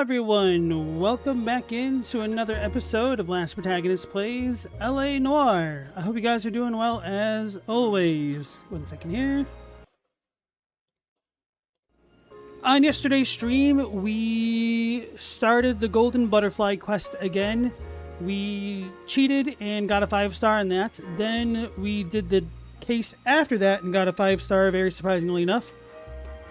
everyone, welcome back into another episode of Last Protagonist Plays L.A. Noire. I hope you guys are doing well as always. One second here. On yesterday's stream, we started the Golden Butterfly quest again. We cheated and got a 5-star on that. Then we did the case after that and got a 5-star, very surprisingly enough.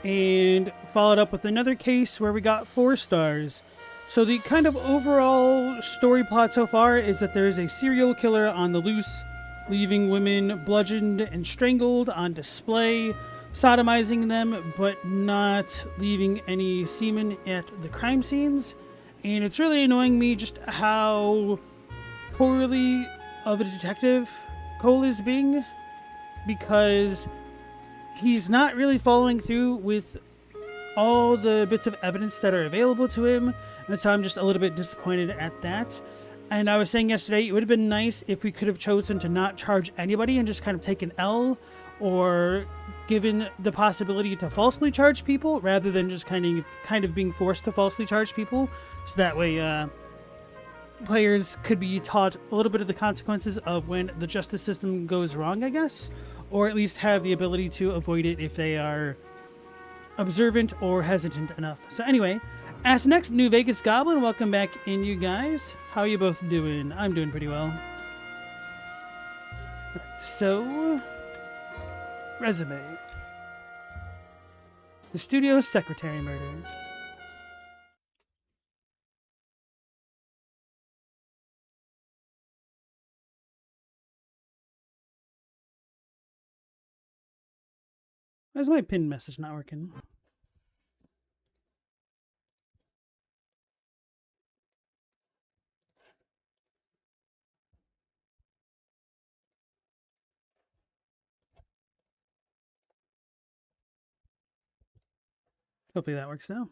And followed up with another case where we got 4 stars. So the kind of overall story plot so far is that there is a serial killer on the loose, leaving women bludgeoned and strangled on display, sodomizing them, but not leaving any semen at the crime scenes. And it's really annoying me just how poorly of a detective Cole is being, because he's not really following through with all the bits of evidence that are available to him, and so I'm just a little bit disappointed at that. And I was saying yesterday, it would have been nice if we could have chosen to not charge anybody and just kind of take an L, or given the possibility to falsely charge people rather than just kind of being forced to falsely charge people, so that way players could be taught a little bit of the consequences of when the justice system goes wrong, I guess, or at least have the ability to avoid it if they are observant or hesitant enough. So anyway, as next, New Vegas Goblin, welcome back in, you guys. How are you both doing? I'm doing pretty well. Right, so, resume. The studio's secretary murder. Why is my pin message not working? Hopefully that works now.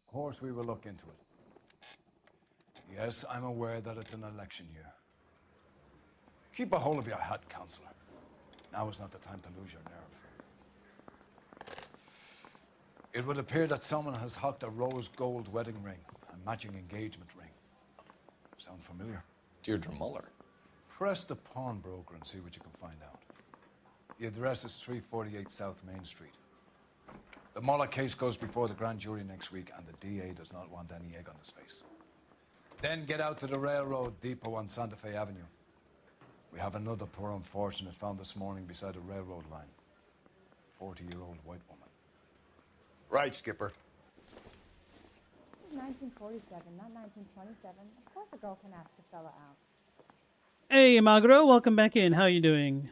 Of course we will look into it. Yes, I'm aware that it's an election year. Keep a hold of your hat, Counselor. Now is not the time to lose your nerve. It would appear that someone has hocked a rose gold wedding ring, a matching engagement ring. Sound familiar? Deirdre Muller. Press the pawnbroker and see what you can find out. The address is 348 South Main Street. The Muller case goes before the grand jury next week, and the DA does not want any egg on his face. Then get out to the railroad depot on Santa Fe Avenue. We have another poor unfortunate found this morning beside a railroad line. 40-year-old white woman. Right, Skipper. 1947, not 1927. Of course a girl can ask a fella out. Hey, Magro, welcome back in. How you doing?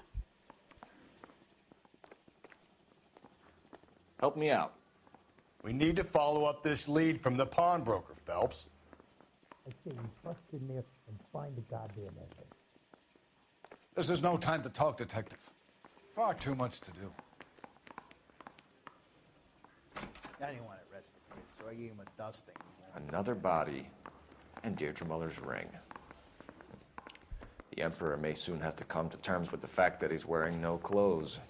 Help me out. We need to follow up this lead from the pawnbroker, Phelps. I say you bust in there and find the goddamn evidence. This is no time to talk, Detective. Far too much to do. I didn't want to arrest the kid, so I gave him a dusting. Another body, and Deirdre Muller's ring. The Emperor may soon have to come to terms with the fact that he's wearing no clothes.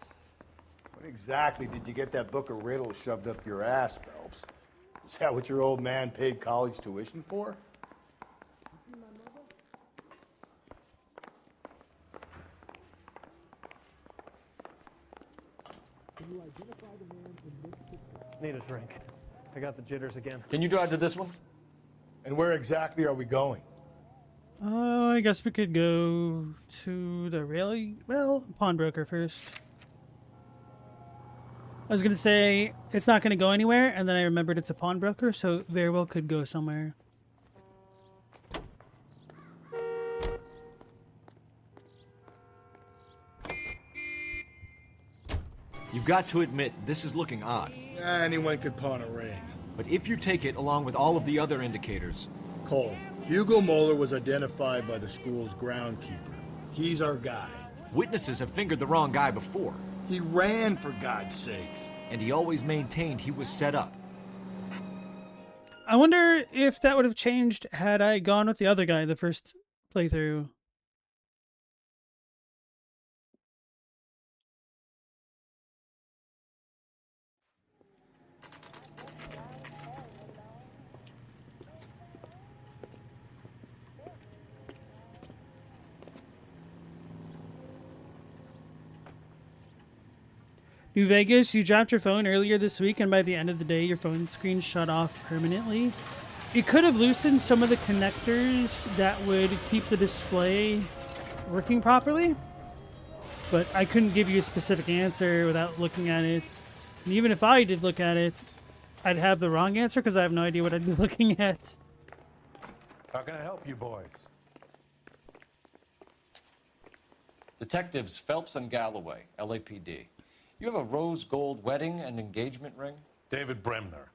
What exactly did you get that book of riddles shoved up your ass, Phelps? Is that what your old man paid college tuition for? Need a drink. I got the jitters again. Can you drive to this one? And where exactly are we going? I guess we could go to the pawnbroker first. I was gonna say it's not gonna go anywhere, and then I remembered it's a pawnbroker, so very well could go somewhere. You've got to admit, this is looking odd. Anyone could pawn a ring. But if you take it along with all of the other indicators... Cole, Hugo Moeller was identified by the school's groundkeeper. He's our guy. Witnesses have fingered the wrong guy before. He ran, for God's sakes. and he always maintained he was set up. I wonder if that would have changed had I gone with the other guy the first playthrough. New Vegas, you dropped your phone earlier this week, and by the end of the day, your phone screen shut off permanently. It could have loosened some of the connectors that would keep the display working properly, but I couldn't give you a specific answer without looking at it. And even if I did look at it, I'd have the wrong answer because I have no idea what I'd be looking at. How can I help you boys? Detectives Phelps and Galloway, LAPD. You have a rose gold wedding and engagement ring? David Bremner.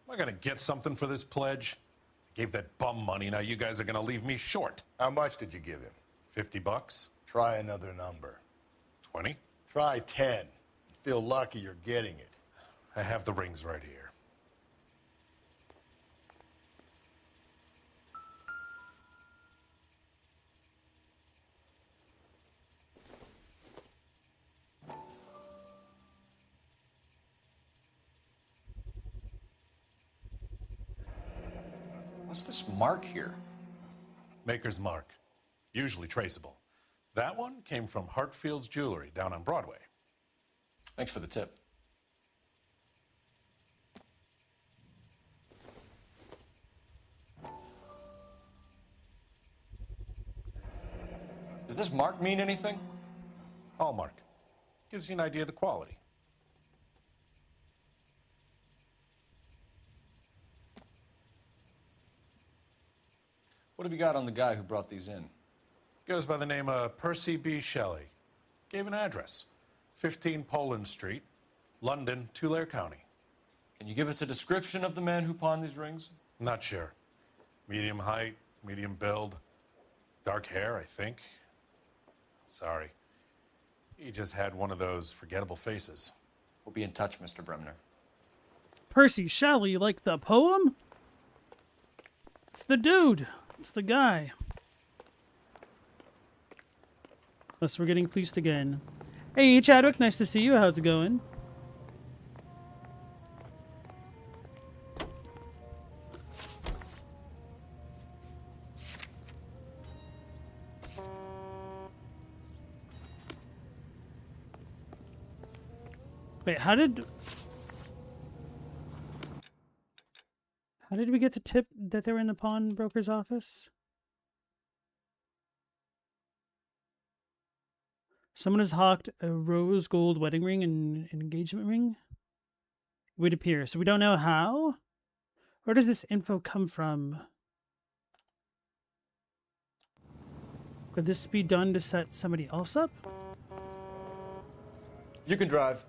Am I gonna get something for this pledge? I gave that bum money, now you guys are gonna leave me short. How much did you give him? $50? Try another number. 20? Try 10. Feel lucky you're getting it. I have the rings right here. What's this mark here? Maker's mark. Usually traceable. That one came from Hartfield's Jewelry down on Broadway. Thanks for the tip. Does this mark mean anything? Hallmark. Gives you an idea of the quality. What have you got on the guy who brought these in? Goes by the name of Percy B. Shelley. Gave an address. 15 Poland Street, London, Tulare County. Can you give us a description of the man who pawned these rings? Not sure. Medium height, medium build, dark hair, I think. Sorry. He just had one of those forgettable faces. We'll be in touch, Mr. Bremner. Percy Shelley, like the poem? It's the dude. It's the guy. Unless we're getting fleeced again. Hey, Chadwick, nice to see you. How's it going? Wait, how did we get the tip that they were in the pawnbroker's office? Someone has hawked a rose gold wedding ring and an engagement ring. It would appear. So we don't know how? Where does this info come from? Could this be done to set somebody else up? You can drive.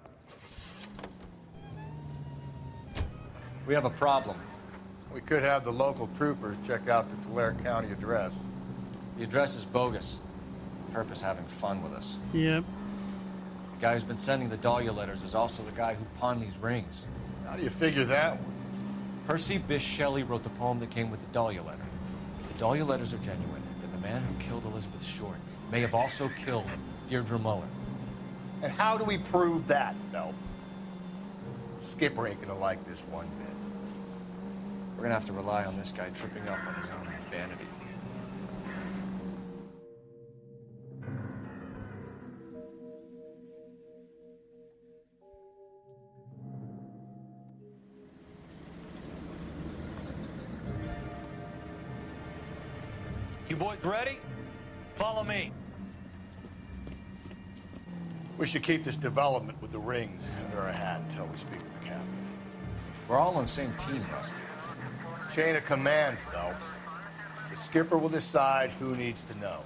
We have a problem. We could have the local troopers check out the Tulare County address. The address is bogus. Purpose having fun with us. Yep. The guy who's been sending the Dahlia letters is also the guy who pawned these rings. How do you figure that one? Percy Bysshe Shelley wrote the poem that came with the Dahlia letter. The Dahlia letters are genuine, then the man who killed Elizabeth Short may have also killed Deirdre Muller. And how do we prove that, Phelps? Skipper ain't gonna like this one bit. We're gonna have to rely on this guy tripping up on his own vanity. You boys ready? Follow me. We should keep this development with the rings under our hat until we speak with the captain. We're all on the same team, Rusty. Chain of command, Phelps. The skipper will decide who needs to know.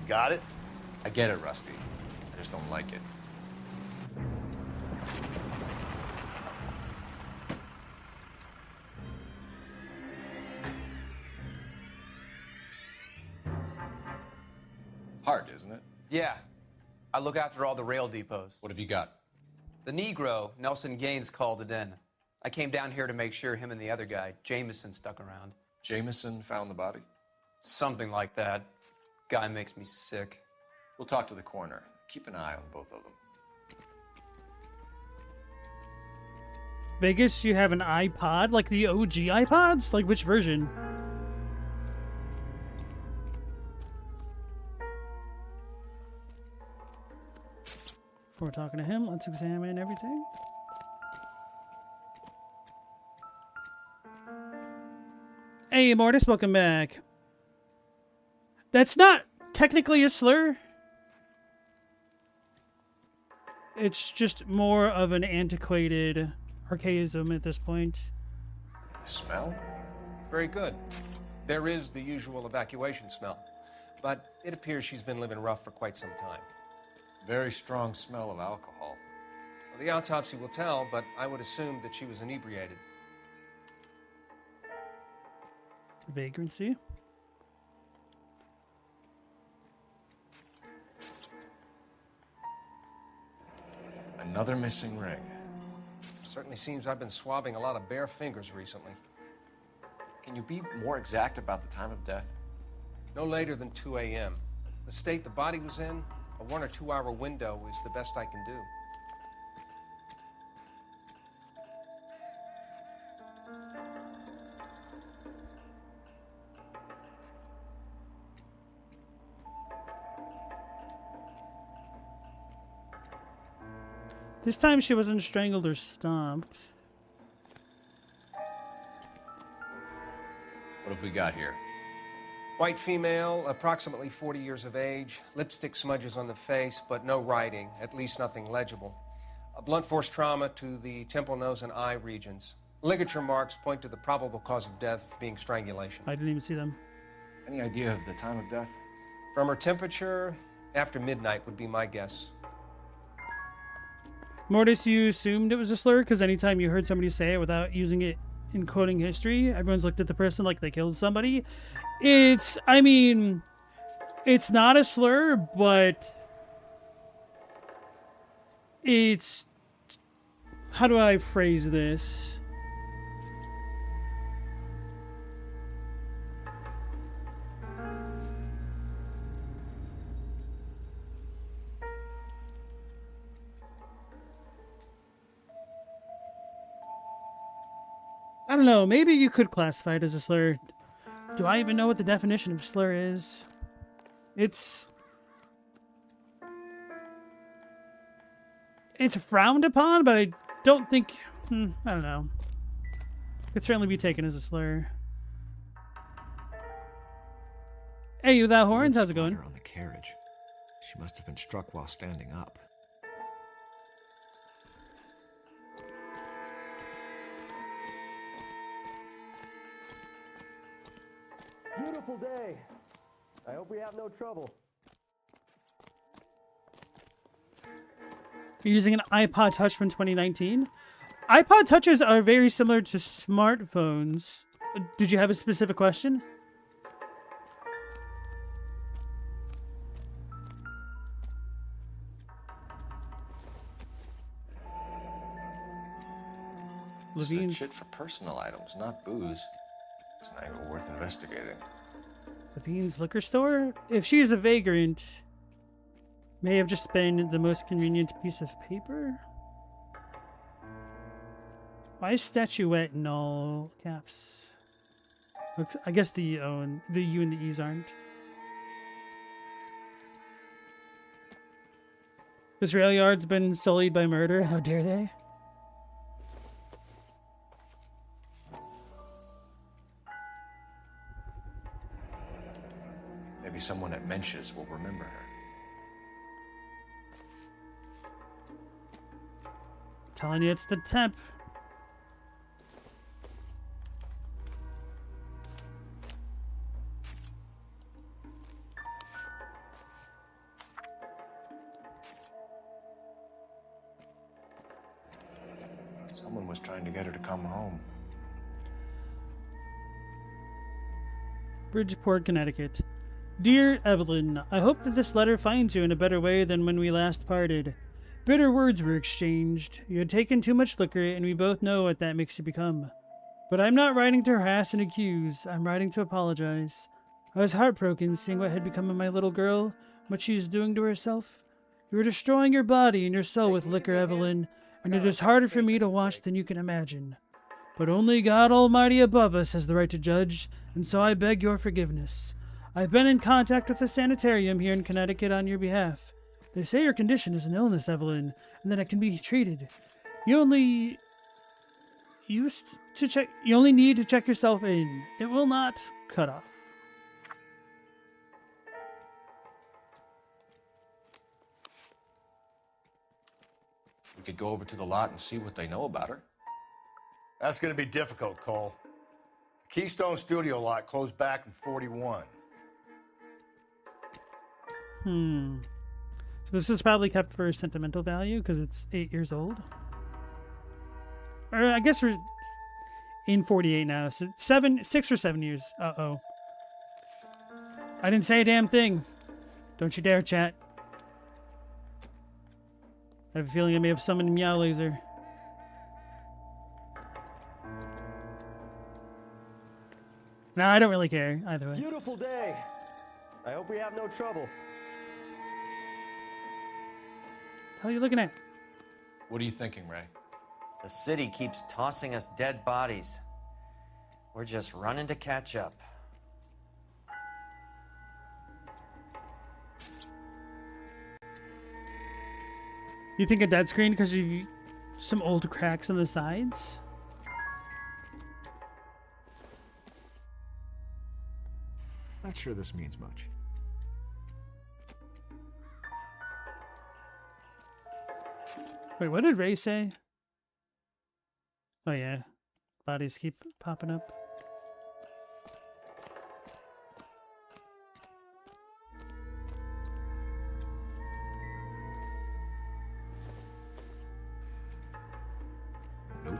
You got it? I get it, Rusty. I just don't like it. Hard, isn't it? Yeah. I look after all the rail depots. What have you got? The Negro, Nelson Gaines, called it in. I came down here to make sure him and the other guy, Jameson, stuck around. Jameson found the body? Something like that. Guy makes me sick. We'll talk to the coroner. Keep an eye on both of them. Vegas, you have an iPod? Like the OG iPods? Like which version? Before talking to him, let's examine everything. Hey, Mortis, welcome back. That's not technically a slur. It's just more of an antiquated archaism at this point. The smell? Very good. There is the usual evacuation smell, but it appears she's been living rough for quite some time. Very strong smell of alcohol. Well, the autopsy will tell, but I would assume that she was inebriated. Vagrancy. Another missing ring. Certainly seems I've been swabbing a lot of bare fingers recently. Can you be more exact about the time of death? No later than 2 a.m. The state the body was in, a 1 or 2 hour window is the best I can do. This time she wasn't strangled or stomped. What have we got here? White female, approximately 40 years of age, lipstick smudges on the face, but no writing, at least nothing legible. A blunt force trauma to the temple, nose, and eye regions. Ligature marks point to the probable cause of death being strangulation. I didn't even see them. Any idea of the time of death? From her temperature, after midnight would be my guess. Mortis, you assumed it was a slur because anytime you heard somebody say it without using it in quoting history, everyone's looked at the person like they killed somebody. I mean, it's not a slur, but it's, how do I phrase this? I don't know, maybe you could classify it as a slur. Do I even know what the definition of slur is? It's frowned upon, but I don't think, I don't know. Could certainly be taken as a slur. Hey, you without horns, how's it going? On the carriage. She must have been struck while standing up. Beautiful day. I hope we have no trouble. You're using an iPod Touch from 2019? iPod Touches are very similar to smartphones. Did you have a specific question? This is a Levine's chit for personal items, not booze. It's an angle worth investigating. Levine's liquor store? If she's a vagrant, may have just been the most convenient piece of paper? Why is statuette in all caps? Looks, I guess the O and the U and the E's aren't. This rail yard's been sullied by murder. How dare they? Maybe someone at Mensch's will remember her. Telling you it's the temp. Someone was trying to get her to come home. Bridgeport, Connecticut. Dear Evelyn, I hope that this letter finds you in a better way than when we last parted. Bitter words were exchanged. You had taken too much liquor, and we both know what that makes you become. But I'm not writing to harass and accuse. I'm writing to apologize. I was heartbroken seeing what had become of my little girl, what she is doing to herself. You are destroying your body and your soul with liquor, Evelyn, and it is harder for me to watch than you can imagine. But only God Almighty above us has the right to judge, and so I beg your forgiveness. I've been in contact with the sanitarium here in Connecticut on your behalf. They say your condition is an illness, Evelyn, and that it can be treated. You only need to check yourself in. It will not cut off. We could go over to the lot and see what they know about her. That's going to be difficult, Cole. The Keystone Studio lot closed back in 41. So this is probably kept for sentimental value because it's 8 years old. Or I guess we're in 48 now, so 6 or 7 years. Uh-oh. I didn't say a damn thing. Don't you dare, chat. I have a feeling I may have summoned Meow Laser. No, I don't really care either way. Beautiful day. I hope we have no trouble. How are you looking at? What are you thinking, Ray? The city keeps tossing us dead bodies. We're just running to catch up. You think a dead screen because of some old cracks on the sides? Not sure this means much. Wait, what did Ray say? Oh yeah, bodies keep popping up. Nope.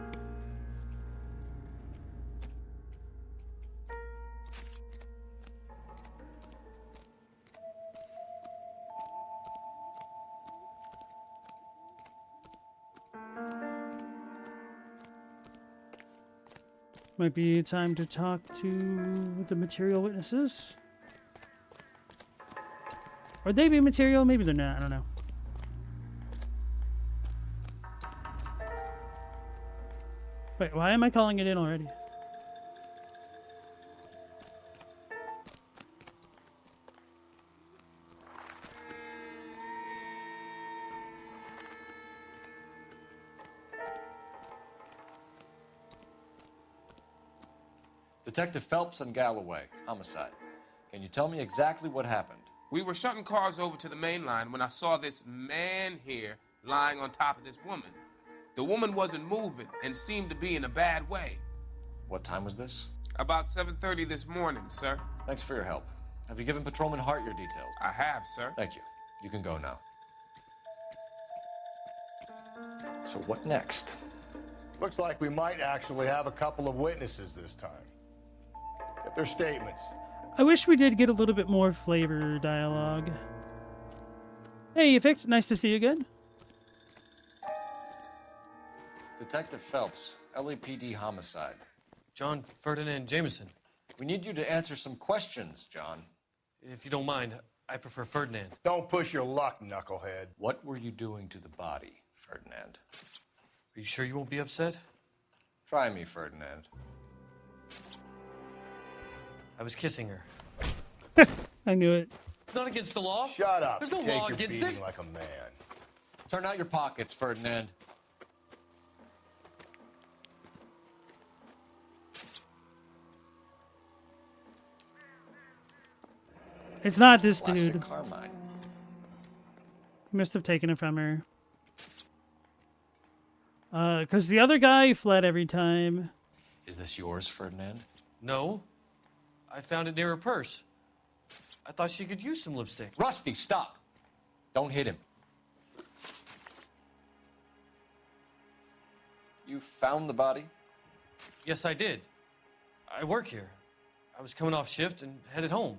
Might be time to talk to the material witnesses. Or they be material? Maybe they're not. I don't know. Wait, why am I calling it in already? Detective Phelps and Galloway, homicide. Can you tell me exactly what happened? We were shutting cars over to the main line when I saw this man here lying on top of this woman. The woman wasn't moving and seemed to be in a bad way. What time was this? About 7:30 this morning, sir. Thanks for your help. Have you given Patrolman Hart your details? I have, sir. Thank you. You can go now. So what next? Looks like we might actually have a couple of witnesses this time. Get their statements. I wish we did get a little bit more flavor dialogue. Hey, you fixed. Nice to see you again. Detective Phelps, LAPD homicide. John Ferdinand Jameson. We need you to answer some questions, John. If you don't mind, I prefer Ferdinand. Don't push your luck, knucklehead. What were you doing to the body, Ferdinand? Are you sure you won't be upset? Try me, Ferdinand. I was kissing her. I knew it. It's not against the law. Shut up. There's no Take law your against beating it. like a man. Turn out your pockets, Ferdinand. It's not this Classic dude. Carmine. He must have taken it from her. Because the other guy fled every time. Is this yours, Ferdinand? No. I found it near her purse. I thought she could use some lipstick. Rusty, stop. Don't hit him. You found the body? Yes, I did. I work here. I was coming off shift and headed home.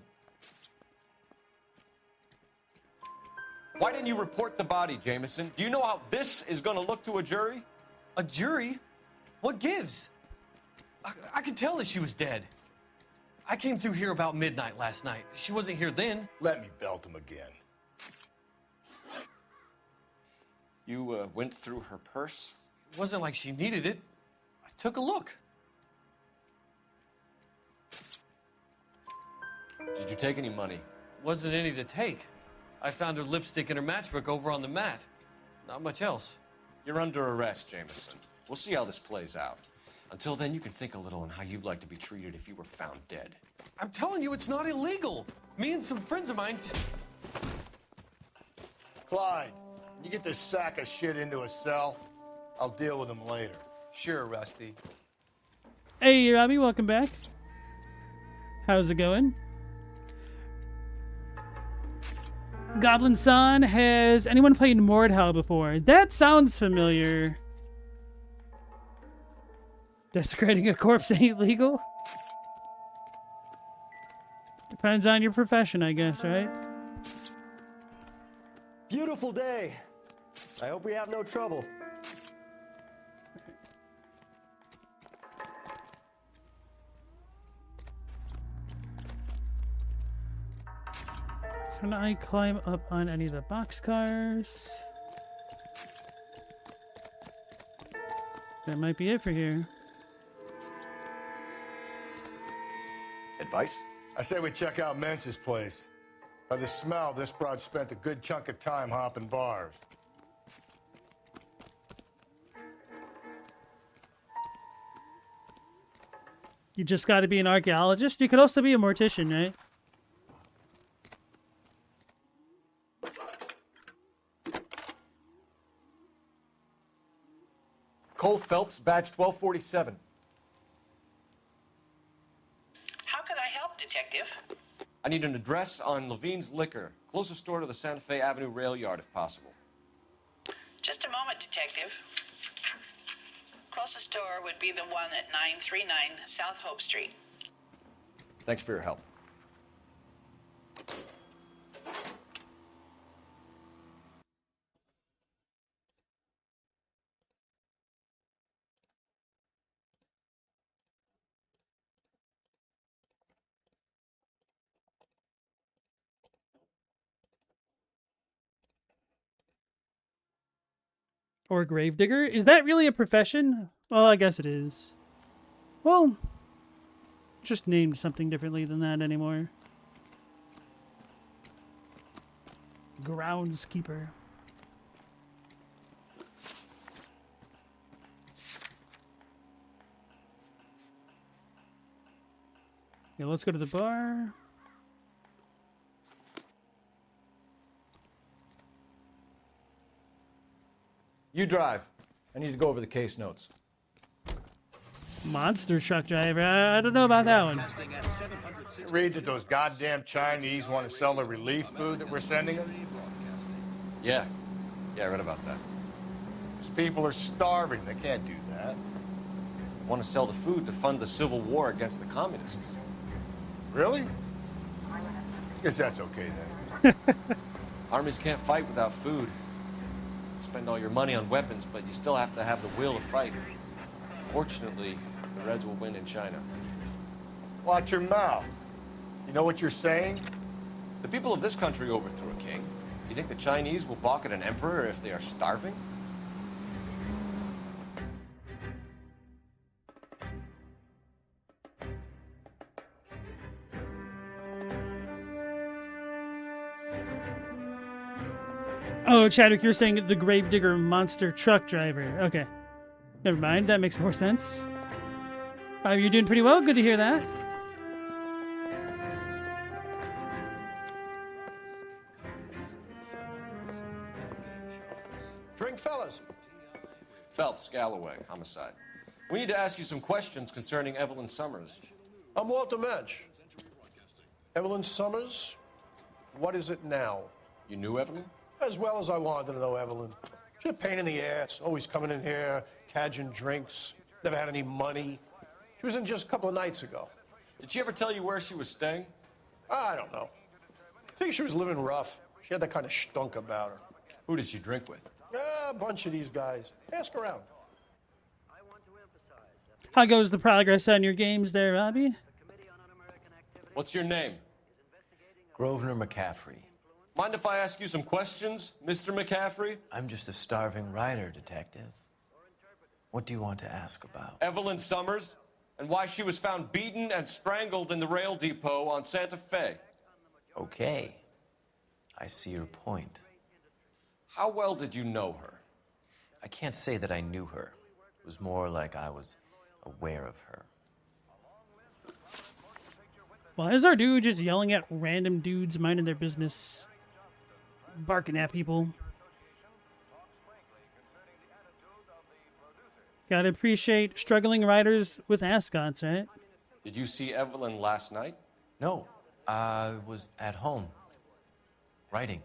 Why didn't you report the body, Jameson? Do you know how this is going to look to a jury? A jury? What gives? I could tell that she was dead. I came through here about midnight last night. She wasn't here then. Let me belt him again. You went through her purse? It wasn't like she needed it. I took a look. Did you take any money? Wasn't any to take. I found her lipstick and her matchbook over on the mat. Not much else. You're under arrest, Jameson. We'll see how this plays out. Until then, you can think a little on how you'd like to be treated if you were found dead. I'm telling you, it's not illegal. Me and some friends of mine... Clyde, you get this sack of shit into a cell. I'll deal with him later. Sure, Rusty. Hey, Robbie, welcome back. How's it going? Goblin Son, has anyone played Mordhau before? That sounds familiar. Desecrating a corpse ain't legal? Depends on your profession, I guess, right? Beautiful day. I hope we have no trouble. Can I climb up on any of the boxcars? That might be it for here. Advice? I say we check out Mentz's place. By the smell, this broad spent a good chunk of time hopping bars. You just got to be an archaeologist. You could also be a mortician, right? Cole Phelps, badge 1247. How can I help, Detective? I need an address on Levine's Liquor. Closest store to the Santa Fe Avenue rail yard, if possible. Just a moment, Detective. Closest store would be the one at 939 South Hope Street. Thanks for your help. Or gravedigger? Is that really a profession? Well, I guess it is. Well, just named something differently than that anymore. Groundskeeper. Yeah, let's go to the bar. You drive. I need to go over the case notes. Monster truck driver. I don't know about that one. Read that those goddamn Chinese want to sell the relief food that we're sending them? Yeah, I read about that. These people are starving. They can't do that. Want to sell the food to fund the civil war against the communists. Really? Guess that's okay then. Armies can't fight without food. Spend all your money on weapons, but you still have to have the will to fight. Fortunately, the Reds will win in China. Watch your mouth. You know what you're saying? The people of this country overthrew a king. You think the Chinese will balk at an emperor if they are starving? Oh, Chadwick, you're saying the gravedigger monster truck driver. Okay. Never mind. That makes more sense. You're doing pretty well. Good to hear that. Drink, fellas. Phelps, Galloway, homicide. We need to ask you some questions concerning Evelyn Summers. I'm Walter Mensch. Evelyn Summers? What is it now? You knew Evelyn? As well as I wanted to know Evelyn. She's a pain in the ass, always coming in here, cadging drinks, never had any money. She was in just a couple of nights ago. Did she ever tell you where she was staying? I don't know. I think she was living rough. She had that kind of stunk about her. Who did she drink with? A bunch of these guys. Ask around. How goes the progress on your games there, Robbie? What's your name? Grosvenor McCaffrey. Mind if I ask you some questions, Mr. McCaffrey? I'm just a starving writer, detective. What do you want to ask about? Evelyn Summers, and why she was found beaten and strangled in the rail depot on Santa Fe. Okay. I see your point. How well did you know her? I can't say that I knew her. It was more like I was aware of her. Why is our dude just yelling at random dudes minding their business? Barking at people. Gotta appreciate struggling writers with ascots, right? Did you see Evelyn last night? No, I was at home, writing.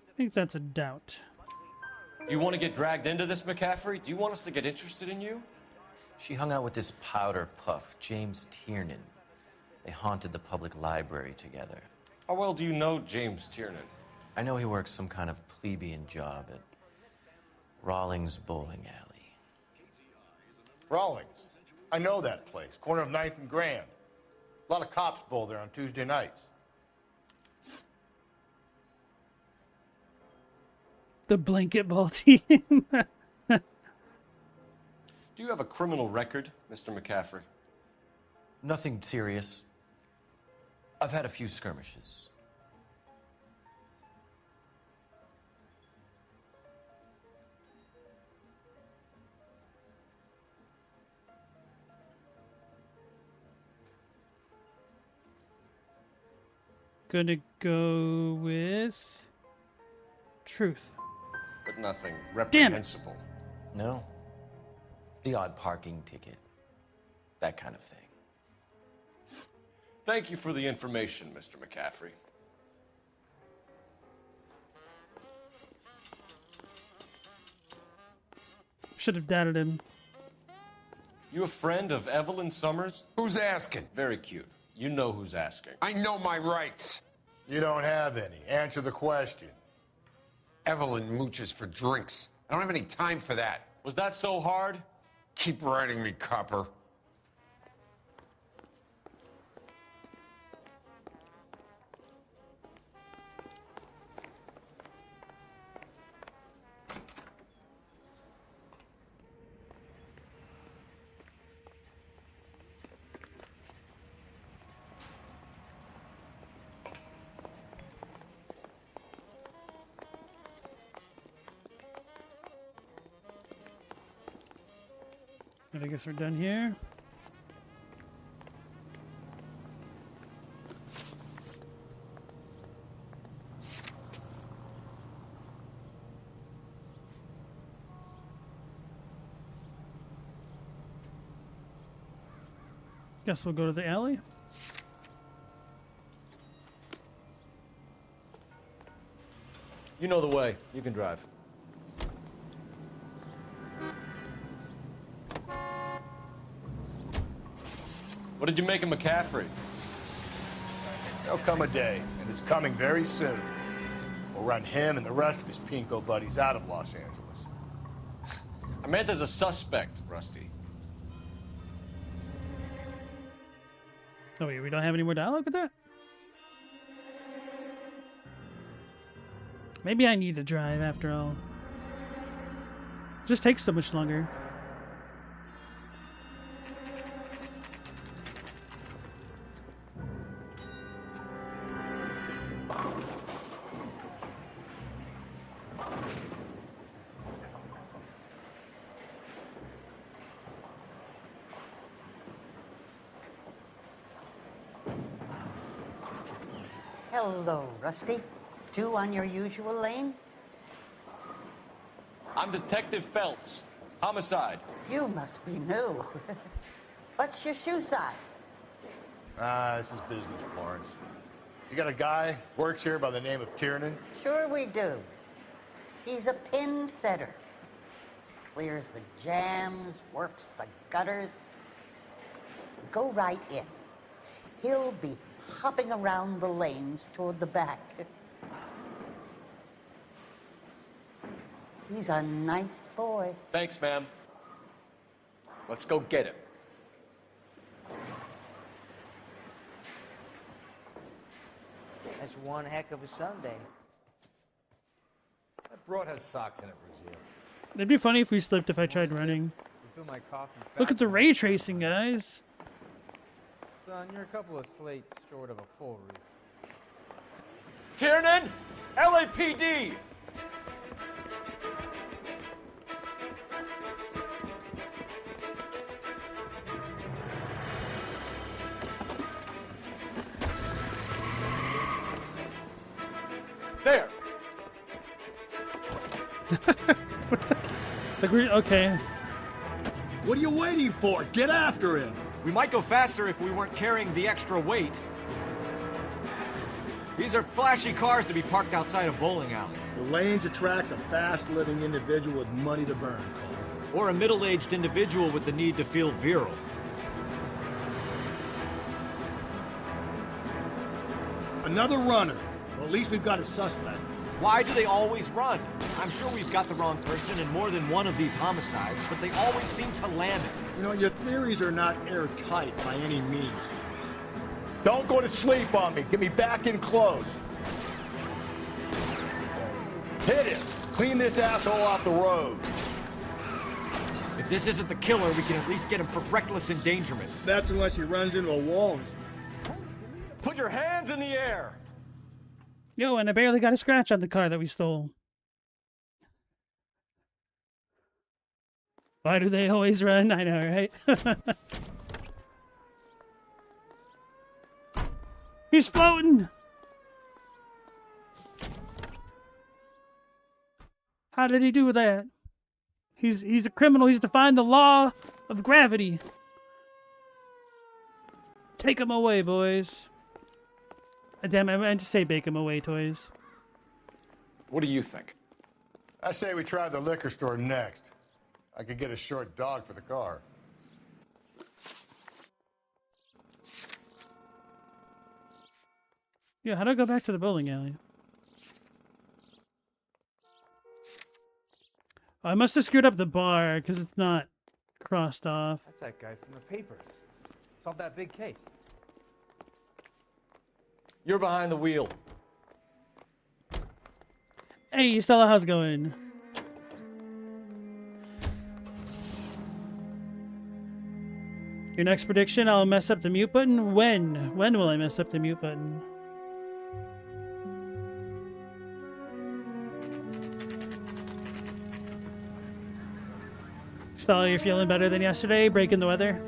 I think that's a doubt. Do you want to get dragged into this, McCaffrey? Do you want us to get interested in you? She hung out with this powder puff, James Tiernan. They haunted the public library together. How well do you know James Tiernan? I know he works some kind of plebeian job at Rawlings Bowling Alley. Rawlings. I know that place. Corner of 9th and Grand. A lot of cops bowl there on Tuesday nights. The blanket ball team. Do you have a criminal record, Mr. McCaffrey? Nothing serious. I've had a few skirmishes. Gonna go with truth. But nothing reprehensible. No. The odd parking ticket. That kind of thing. Thank you for the information, Mr. McCaffrey. Should have doubted him. You a friend of Evelyn Summers? Who's asking? Very cute. You know who's asking. I know my rights. You don't have any. Answer the question. Evelyn mooches for drinks. I don't have any time for that. Was that so hard? Keep writing me, copper. But I guess we're done here. Guess we'll go to the alley. You know the way. You can drive. What did you make of McCaffrey? There'll come a day, and it's coming very soon. We'll run him and the rest of his pinko buddies out of Los Angeles. I meant as a suspect, Rusty. Oh wait, we don't have any more dialogue with that? Maybe I need to drive after all. Just takes so much longer. Hello, Rusty. Two on your usual lane? I'm Detective Feltz. Homicide. You must be new. What's your shoe size? This is business, Florence. You got a guy works here by the name of Tiernan? Sure we do. He's a pin setter. clears the jams, works the gutters. Go right in. He'll be hopping around the lanes toward the back. He's a nice boy. Thanks, ma'am. Let's go get him. That's one heck of a Sunday. That broad has socks in it, Brazil. It'd be funny if we slipped if I tried running. Fill my coffee Look at the ray tracing, guys. Son, you're a couple of slates short of a full reef. Tiernan! LAPD! There! Okay. What are you waiting for? Get after him! We might go faster if we weren't carrying the extra weight. These are flashy cars to be parked outside a bowling alley. The lanes attract a fast-living individual with money to burn, Cole. Or a middle-aged individual with the need to feel virile. Another runner. Well, at least we've got a suspect. Why do they always run? I'm sure we've got the wrong person in more than one of these homicides, but they always seem to land it. You know, your theories are not airtight by any means. Don't go to sleep on me. Get me back in close. Hit him. Clean this asshole off the road. If this isn't the killer, we can at least get him for reckless endangerment. That's unless he runs into a wall. Put your hands in the air! Yo, and I barely got a scratch on the car that we stole. Why do they always run? I know, right? He's floating! How did he do that? He's a criminal. He's defying the law of gravity. Take him away, boys. Damn, I meant to say bake him away, toys. What do you think? I say we try the liquor store next. I could get a short dog for the car. Yeah, how do I go back to the bowling alley? Oh, I must have screwed up the bar because it's not crossed off. That's that guy from the papers. Solved that big case. You're behind the wheel. Hey, Stella, how's it going? Your next prediction, I'll mess up the mute button? When? When will I mess up the mute button? Stella, you're feeling better than yesterday? Breaking the weather?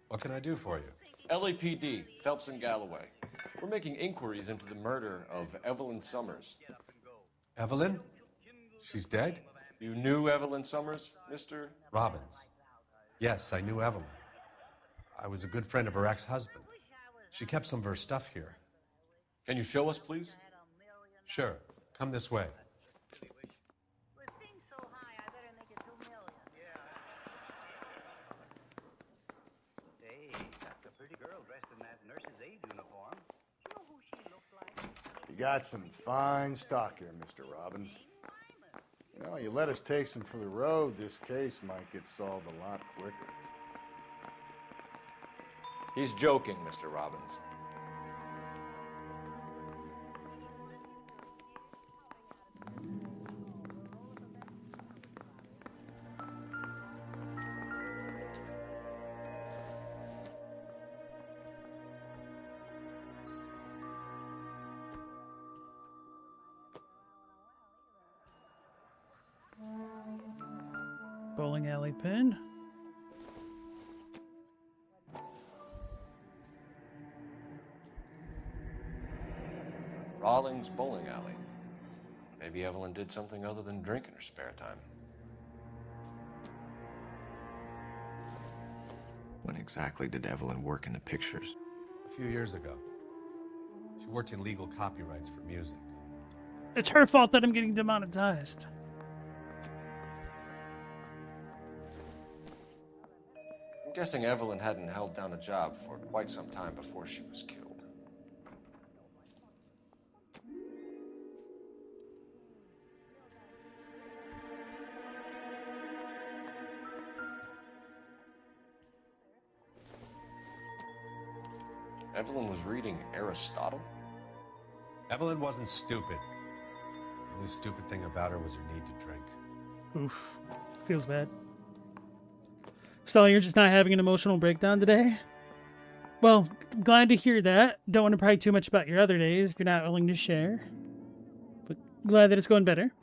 What can I do for you? LAPD, Phelps and Galloway. We're making inquiries into the murder of Evelyn Summers. Evelyn? She's dead? You knew Evelyn Summers, Mr. Robbins. Yes, I knew Evelyn. I was a good friend of her ex-husband. She kept some of her stuff here. Can you show us, please? Sure. Come this way. You got some fine stock here, Mr. Robbins. You know, you let us take some for the road, this case might get solved a lot quicker. He's joking, Mr. Robbins. Bowling alley pin. Rawlings Bowling Alley. Maybe Evelyn did something other than drink in her spare time. When exactly did Evelyn work in the pictures? A few years ago. She worked in legal copyrights for music. It's her fault that I'm getting demonetized. I'm guessing Evelyn hadn't held down a job for quite some time before she was killed. Evelyn was reading Aristotle? Evelyn wasn't stupid. The only stupid thing about her was her need to drink. Oof. Feels bad. Stella, you're just not having an emotional breakdown today? Well, glad to hear that. Don't want to pry too much about your other days if you're not willing to share. But glad that it's going better.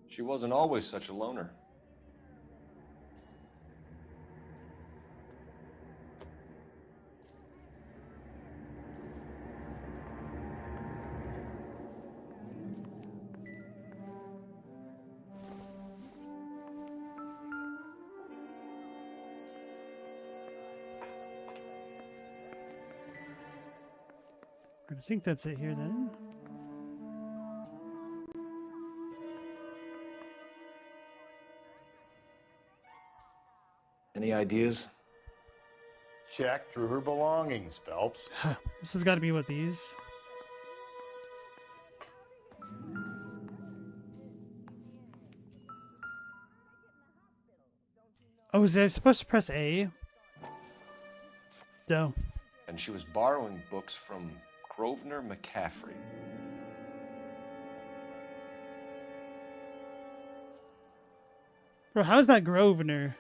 She wasn't always such a loner. I think that's it here then. Any ideas? Check through her belongings, Phelps. This has got to be what these. Oh, is I supposed to press A? No. And she was borrowing books from Grosvenor McCaffrey. Bro, how's that Grosvenor?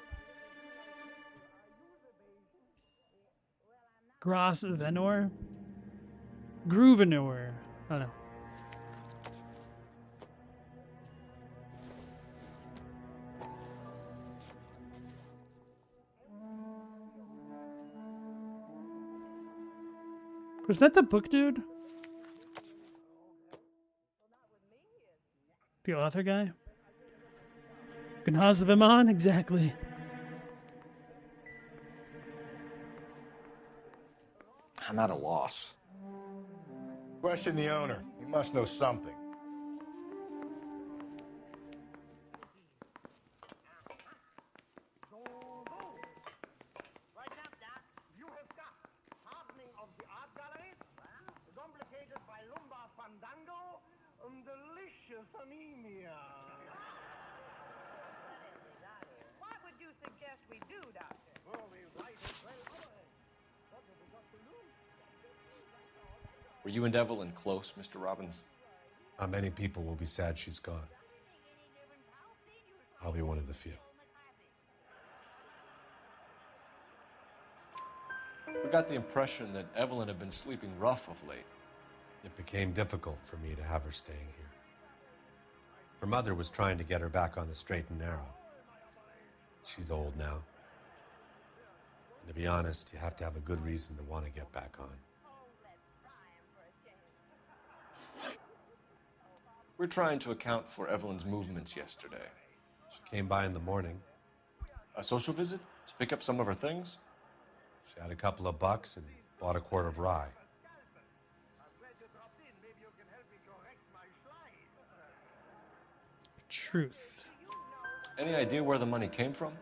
Grosvenor? Grosvenor. I don't know. Was that the book dude? The author guy? Gnazavimon? Exactly. I'm at a loss. Question the owner. He must know something. Delicious anemia. What would you suggest we do, Doctor? Well, the light is well overhead. What have we got to lose? Were you and Evelyn close, Mr. Robbins? Many people will be sad she's gone. I'll be one of the few. We got the impression that Evelyn had been sleeping rough of late. It became difficult for me to have her staying here. Her mother was trying to get her back on the straight and narrow. She's old now. And to be honest, you have to have a good reason to want to get back on. We're trying to account for Evelyn's movements yesterday. She came by in the morning. A social visit? To pick up some of her things? She had a couple of bucks and bought a quart of rye. Truth. Any idea where the money came from?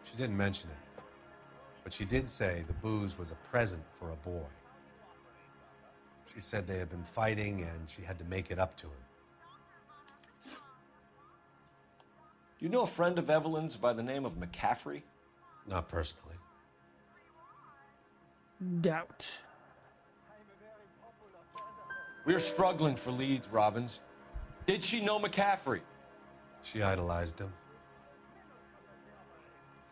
She didn't mention it, but she did say the booze was a present for a boy. She said they had been fighting and she had to make it up to him. Do you know a friend of Evelyn's by the name of McCaffrey? Not personally. Doubt. We're struggling for leads, Robbins. Did she know McCaffrey? She idolized him.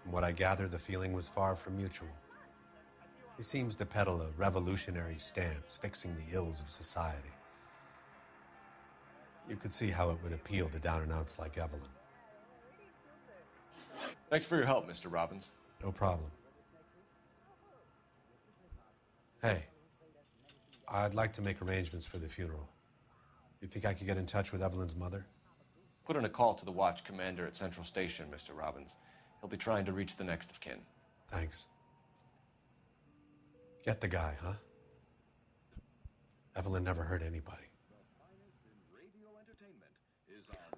From what I gather, the feeling was far from mutual. He seems to peddle a revolutionary stance, fixing the ills of society. You could see how it would appeal to down-and-outs like Evelyn. Thanks for your help, Mr. Robbins. No problem. Hey, I'd like to make arrangements for the funeral. You think I could get in touch with Evelyn's mother? Put in a call to the watch commander at Central Station, Mr. Robbins. He'll be trying to reach the next of kin. Thanks. Get the guy, huh? Evelyn never hurt anybody.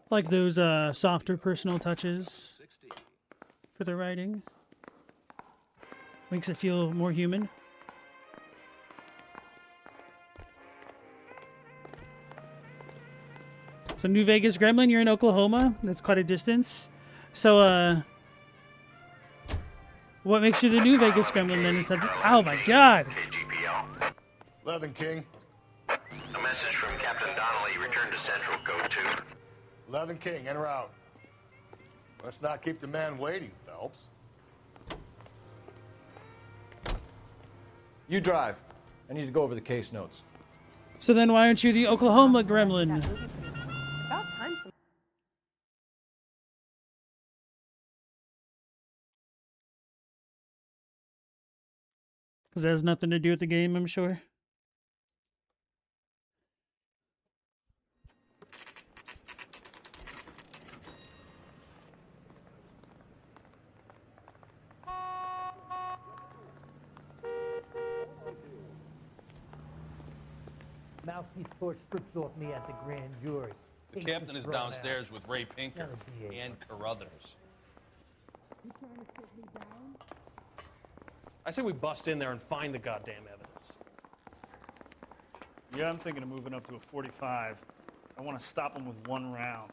Like those softer personal touches for the writing. Makes it feel more human. So New Vegas Gremlin, you're in Oklahoma. That's quite a distance. So, what makes you the New Vegas Gremlin then instead of... Oh my god! 11 King. A message from Captain Donnelly. Return to Central. Code 2. 11 King, en route. Let's not keep the man waiting, Phelps. You drive. I need to go over the case notes. So then why aren't you the Oklahoma Gremlin? About time some Because that has nothing to do with the game, I'm sure. Mouthpiece Court strips off me at the grand jury. The Case captain is thrown downstairs out. with Ray Pinker and Carruthers. I say we bust in there and find the goddamn evidence. Yeah, I'm thinking of moving up to a 45. I want to stop him with one round.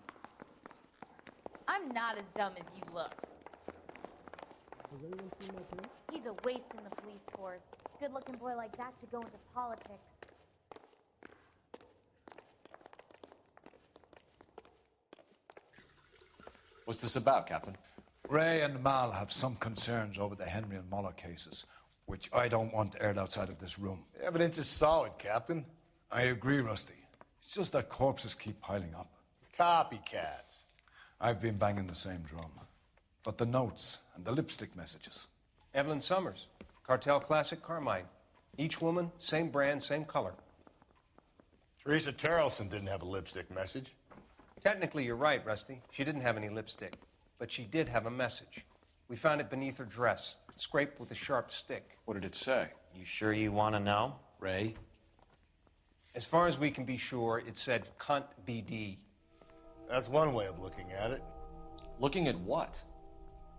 I'm not as dumb as you look. He's a waste in the police force. Good-looking boy like that should go into politics. What's this about, Captain? Ray and Mal have some concerns over the Henry and Muller cases, which I don't want aired outside of this room. The evidence is solid, Captain. I agree, Rusty. It's just that corpses keep piling up. Copycats. I've been banging the same drum. But the notes and the lipstick messages. Evelyn Summers, Cartel Classic Carmine. Each woman, same brand, same color. Teresa Terrelson didn't have a lipstick message. Technically, you're right, Rusty. She didn't have any lipstick, but she did have a message. We found it beneath her dress, scraped with a sharp stick. What did it say? You sure you want to know? Ray? As far as we can be sure, it said cunt BD. That's one way of looking at it. Looking at what?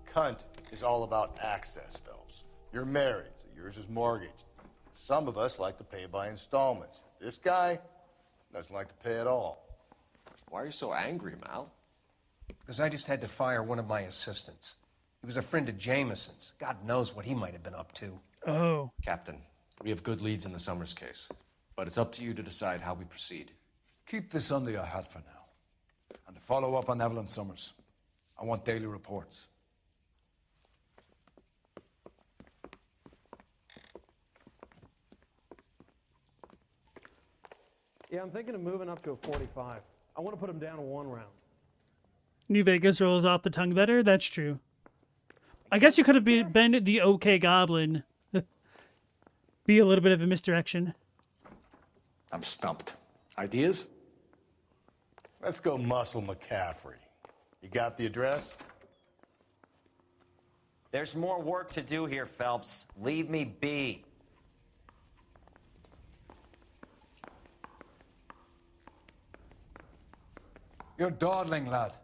Cunt is all about access, Phelps. You're married, so yours is mortgaged. Some of us like to pay by installments. This guy doesn't like to pay at all. Why are you so angry, Mal? Because I just had to fire one of my assistants. He was a friend of Jameson's. God knows what he might have been up to. Oh. Captain, we have good leads in the Summers case, but it's up to you to decide how we proceed. Keep this under your hat for now. And to follow up on Evelyn Summers, I want daily reports. Yeah, I'm thinking of moving up to a 45. I want to put him down to one round. New Vegas rolls off the tongue better. That's true. I guess you could have been the OK Goblin. Be a little bit of a misdirection. I'm stumped. Ideas? Let's go muscle McCaffrey. You got the address? There's more work to do here, Phelps. Leave me be. You're dawdling, lad.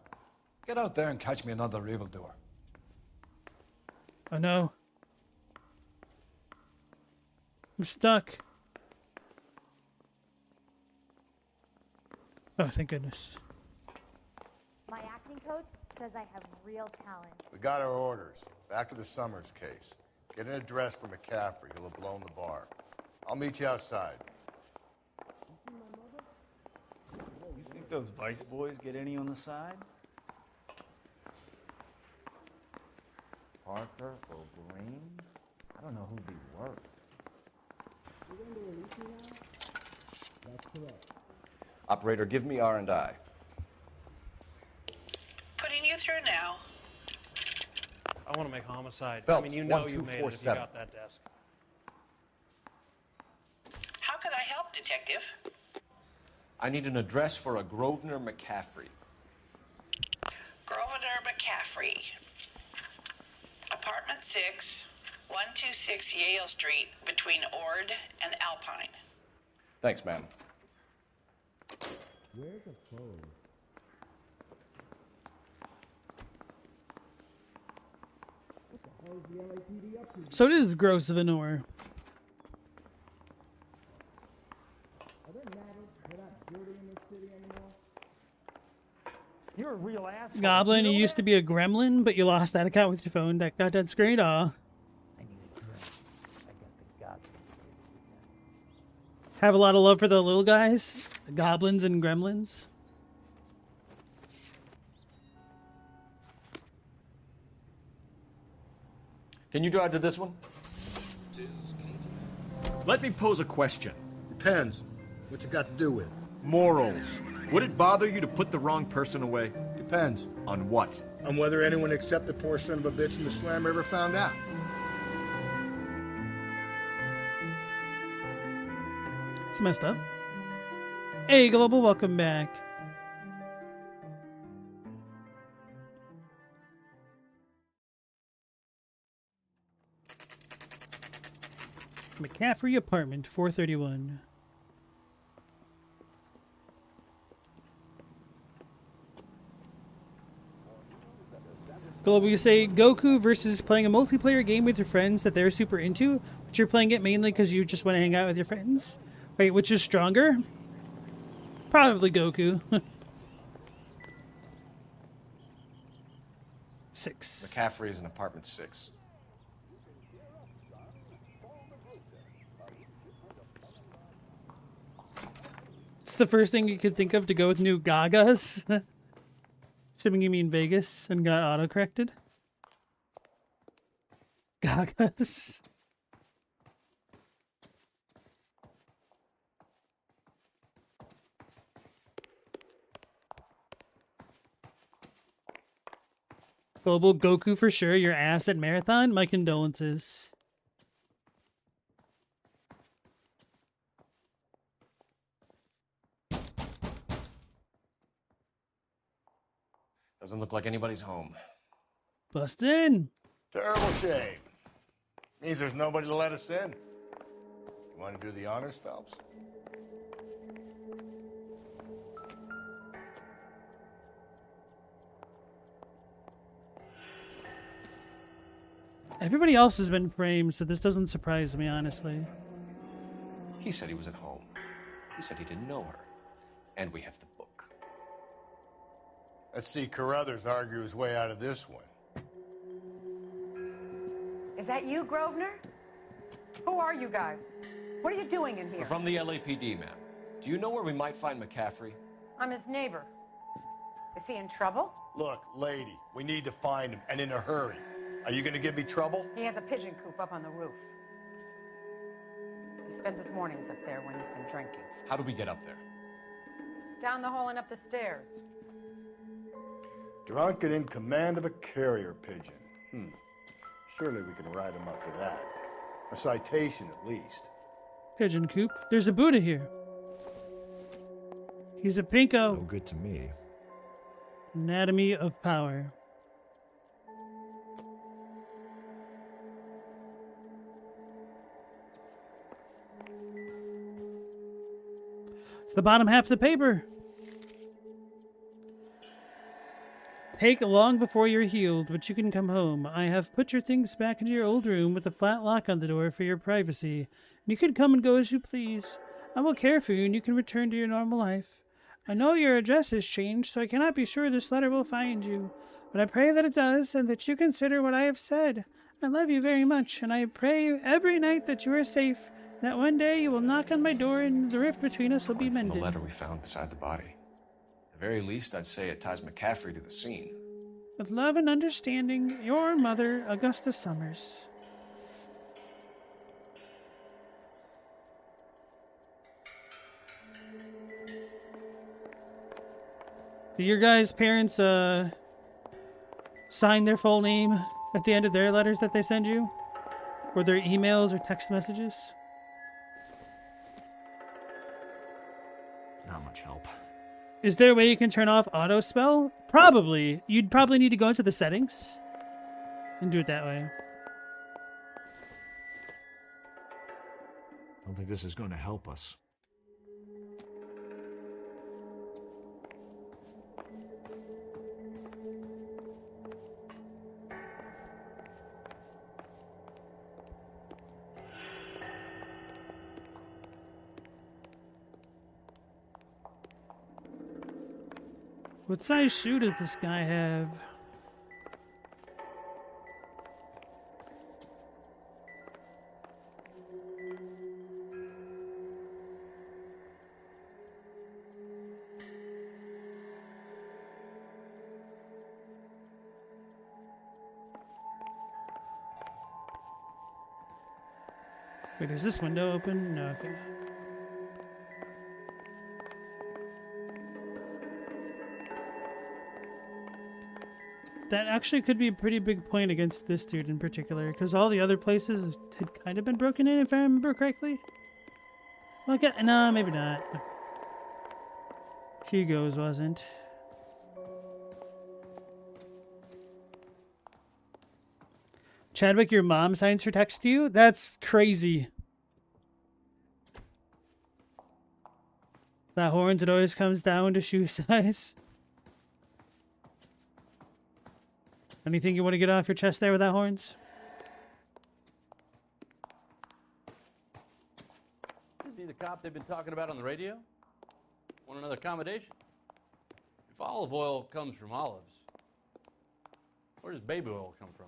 Get out there and catch me another evildoer. Oh no. I'm stuck. Oh, thank goodness. My acting coach says I have real talent. We got our orders. Back to the Summers case. Get an address for McCaffrey. He'll have blown the bar. I'll meet you outside. You think those Vice boys get any on the side? Parker or Green? I don't know who'd be worse. That's correct. Operator, give me R&I. Putting you through now. I want to make homicide. Phelps, I mean, you know you made it if you 1247. got that desk. How could I help, Detective? I need an address for a Grosvenor McCaffrey. Grosvenor McCaffrey. Apartment 6, 126 Yale Street between Ord and Alpine. Thanks, ma'am. Where's the phone? What the hell is the LAPD up to? So it is gross of a Noire. Are there matters for that dirty in this city anymore? You're a real asshole. Goblin, you used to be a gremlin, but you lost that account with your phone. That got that screen. Aw. I need a drink. I got the goddamn. Have a lot of love for the little guys, the goblins and gremlins. Can you drive to this one? Let me pose a question. Depends. What you got to do with? Morals. Would it bother you to put the wrong person away? Depends. On what? On whether anyone except the poor son of a bitch in the slammer ever found out. It's messed up. Hey, Global, welcome back. McCaffrey apartment, 431. Global, you say Goku versus playing a multiplayer game with your friends that they're super into, but you're playing it mainly because you just want to hang out with your friends? Wait, which is stronger? Probably Goku. 6. McCaffrey is in apartment 6. It's the first thing you could think of to go with new Gagas. Assuming you mean Vegas and got auto-corrected. Gagas. Global Goku for sure. Your ass at Marathon. My condolences. Doesn't look like anybody's home. Bust in. Terrible shame. Means there's nobody to let us in. You want to do the honors, Phelps? Everybody else has been framed, so this doesn't surprise me, honestly. He said he was at home. He said he didn't know her. And we have the book. Let's see Carruthers argue his way out of this one. Is that you, Grosvenor? Who are you guys? What are you doing in here? We're from the LAPD, ma'am. Do you know where we might find McCaffrey? I'm his neighbor. Is he in trouble? Look, lady, we need to find him, and in a hurry. Are you gonna give me trouble? He has a pigeon coop up on the roof. He spends his mornings up there when he's been drinking. How do we get up there? Down the hall and up the stairs. Drunk and in command of a carrier pigeon. Surely we can write him up for that. A citation, at least. Pigeon coop. There's a Buddha here. He's a pinko. No good to me. Anatomy of power. It's the bottom half of the paper. Take long before you're healed, but you can come home. I have put your things back into your old room with a flat lock on the door for your privacy. And you can come and go as you please. I will care for you and you can return to your normal life. I know your address has changed, so I cannot be sure this letter will find you. But I pray that it does and that you consider what I have said. I love you very much, and I pray every night that you are safe, that one day you will knock on my door and the rift between us will be mended. The letter we found beside the body. At the very least, I'd say it ties McCaffrey to the scene. With love and understanding, your mother, Augusta Summers. Do your guys' parents sign their full name at the end of their letters that they send you? Or their emails or text messages? Not much help. Is there a way you can turn off auto spell? Probably. You'd probably need to go into the settings and do it that way. don't think this is going to help us. What size shoe does this guy have? Wait, is this window open? No, okay. That actually could be a pretty big point against this dude in particular, because all the other places had kind of been broken in, if I remember correctly. Well, no, maybe not. Hugo's wasn't. Chadwick, your mom signs her text to you? That's crazy. That horns, it always comes down to shoe size. Anything you want to get off your chest there with that horns? Is he the cop they've been talking about on the radio? Want another accommodation? If olive oil comes from olives, where does baby oil come from?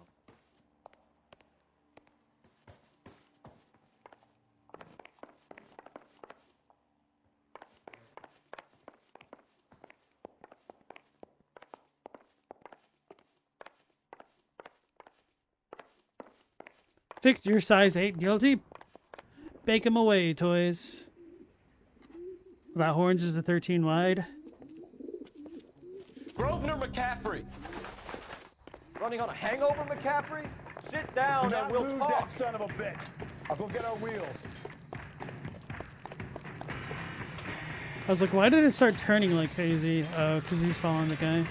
Fix your size 8 guilty. Bake 'em away, toys. That horns is a 13 wide. Grosvenor McCaffrey! Running on a hangover, McCaffrey? Sit down and we'll talk. That son of a bitch. I'll go get our wheels. I was like, why did it start turning like crazy? Oh, because he's following the guy.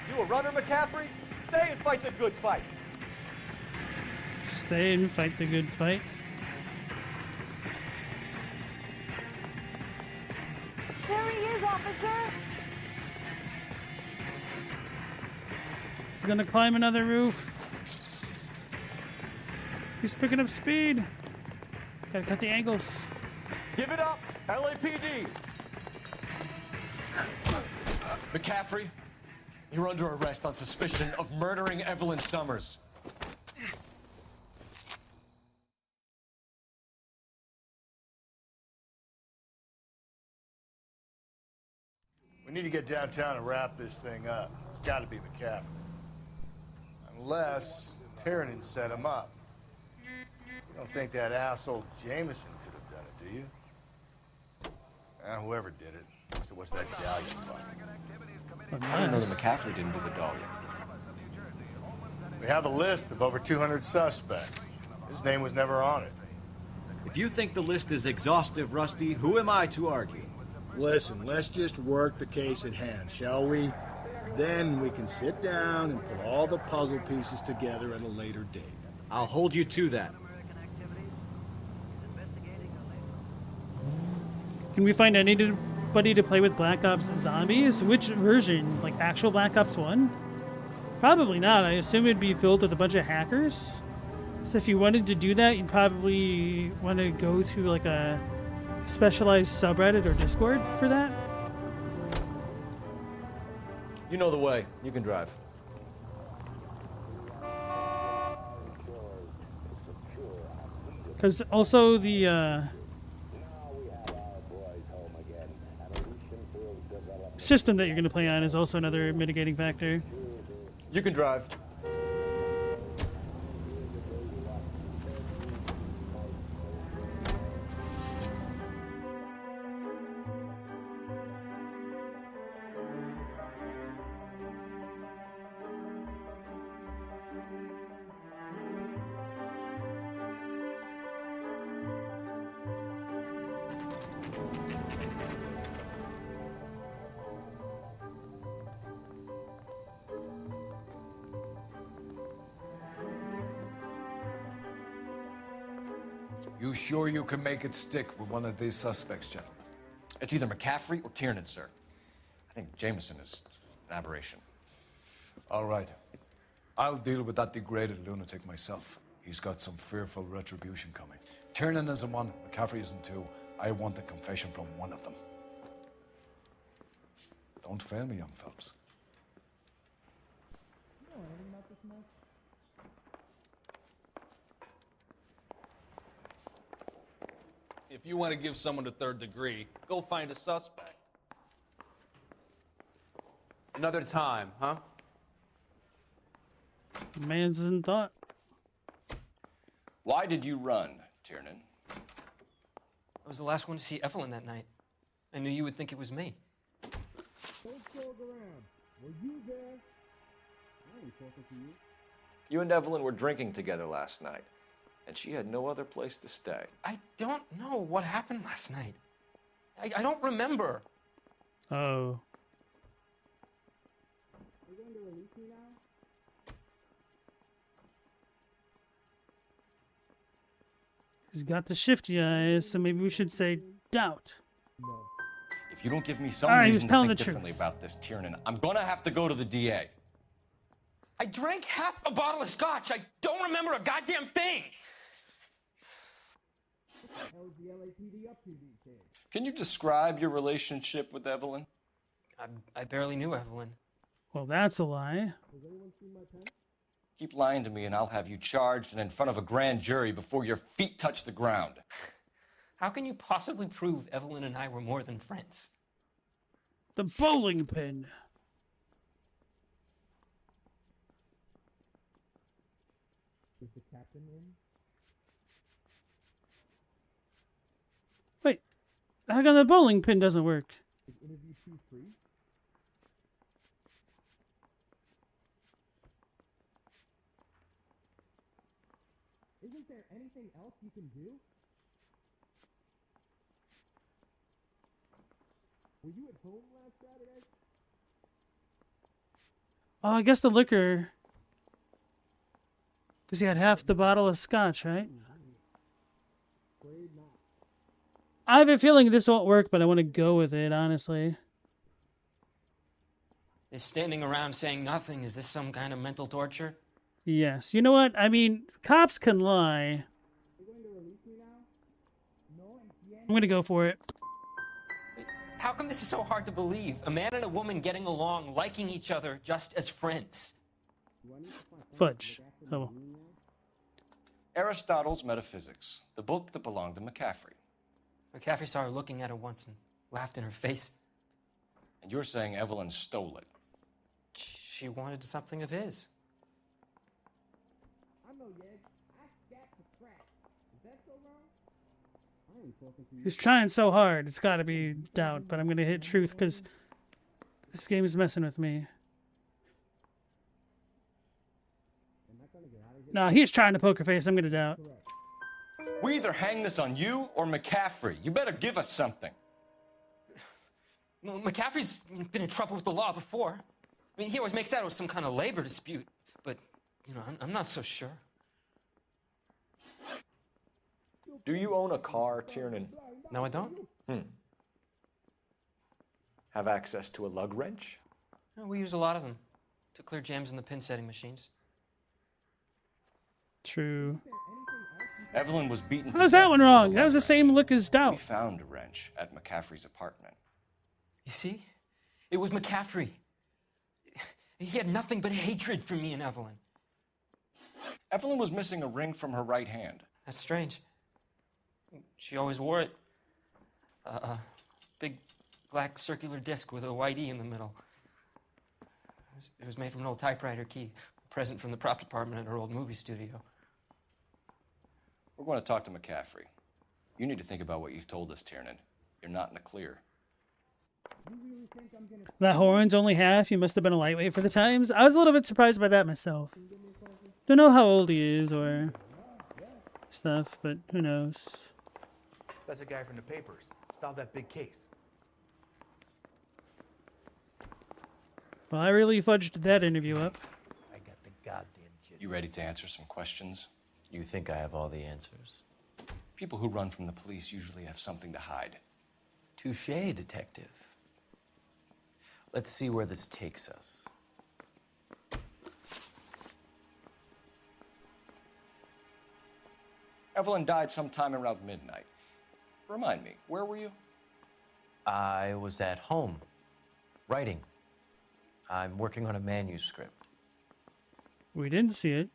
You a runner, McCaffrey? Stay and fight the good fight. Stay and fight the good fight. There he is, officer! He's gonna climb another roof. He's picking up speed. Gotta cut the angles. Give it up, LAPD! McCaffrey, you're under arrest on suspicion of murdering Evelyn Summers. We need to get downtown and wrap this thing up. It's got to be McCaffrey. Unless Tiernan set him up. You don't think that asshole Jameson could have done it, do you? Whoever did it. So what's that Dahlia fuck? I didn't know that McCaffrey didn't do the Dahlia. We have a list of over 200 suspects. His name was never on it. If you think the list is exhaustive, Rusty, who am I to argue? Listen, let's just work the case at hand, shall we? Then we can sit down and put all the puzzle pieces together at a later date. I'll hold you to that. Can we find anybody to play with Black Ops Zombies? Which version? Like actual Black Ops 1? Probably not. I assume it'd be filled with a bunch of hackers. So if you wanted to do that, you'd probably want to go to like a specialized subreddit or Discord for that. You know the way. You can drive. Because also the system that you're going to play on is also another mitigating factor. You can drive. You sure you can make it stick with one of these suspects, gentlemen? It's either McCaffrey or Tiernan, sir. I think Jameson is an aberration. All right. I'll deal with that degraded lunatic myself. He's got some fearful retribution coming. Tiernan isn't one, McCaffrey isn't two. I want a confession from one of them. Don't fail me, young fellas. If you want to give someone the third degree, go find a suspect. Another time, huh? Man's in thought. Why did you run, Tiernan? I was the last one to see Evelyn that night. I knew you would think it was me. Don't skulk around. Were you there? I ain't talking to you. You and Evelyn were drinking together last night, and she had no other place to stay. I don't know what happened last night. I don't remember. Oh. Are you going to release me now? He's got the shifty eyes, so maybe we should say doubt. No. If you don't give me some All right, he was reason to telling think the truth. differently about this, Tiernan, I'm gonna have to go to the DA. I drank half a bottle of scotch. I don't remember a goddamn thing. What the hell is the LAPD up to these days? Can you describe your relationship with Evelyn? I barely knew Evelyn. Well, that's a lie. Has anyone seen my pen? Keep lying to me and I'll have you charged and in front of a grand jury before your feet touch the ground. How can you possibly prove Evelyn and I were more than friends? The bowling pin. Is the captain in? Wait, how come the bowling pin doesn't work? Is interview 2 free? Isn't there anything else you can do? Were you at home last Saturday? Oh, I guess the liquor. Because he had half the bottle of scotch, right? Afraid not. I have a feeling this won't work, but I want to go with it, honestly. Is standing around saying nothing, is this some kind of mental torture? Yes. You know what? I mean, cops can lie. Are you going to release me now? No, I'm going to go for it. How come this is so hard to believe? A man and a woman getting along, liking each other, just as friends. Fudge. Oh. Aristotle's Metaphysics, the book that belonged to McCaffrey. McCaffrey saw her looking at her once and laughed in her face. And you're saying Evelyn stole it. She wanted something of his. I'm no yegg. I scat to crack. Is that so wrong? I ain't talking to you. He's trying so hard. It's got to be doubt, but I'm going to hit truth because this game is messing with me. No, he's trying to poker face. I'm going to doubt. We either hang this on you or McCaffrey. You better give us something. Well, McCaffrey's been in trouble with the law before. I mean, he always makes out it was some kind of labor dispute, but, you know, I'm not so sure. Do you own a car, Tiernan? No, I don't. Have access to a lug wrench? No, we use a lot of them to clear jams in the pin setting machines. True. Evelyn was beaten to How's death that one with a wrong? That lug was the wrench. same look as We doubt. found a wrench at McCaffrey's apartment. You see? It was McCaffrey. He had nothing but hatred for me and Evelyn. Evelyn was missing a ring from her right hand. That's strange. She always wore it. A big black circular disc with a white E in the middle. It was made from an old typewriter key, a present from the prop department at her old movie studio. We're going to talk to McCaffrey. You need to think about what you've told us, Tiernan. You're not in the clear. You really think I'm gonna... That horn's only half. He must have been a lightweight for the times. I was a little bit surprised by that myself. Don't know how old he is or stuff, but who knows. That's a guy from the papers. Solve that big case. Well, I really fudged that interview up. I got the goddamn jit. You ready to answer some questions? You think I have all the answers? People who run from the police usually have something to hide. Touché, detective. Let's see where this takes us. Evelyn died sometime around midnight. Remind me, where were you? I was at home, writing. I'm working on a manuscript. We didn't see it.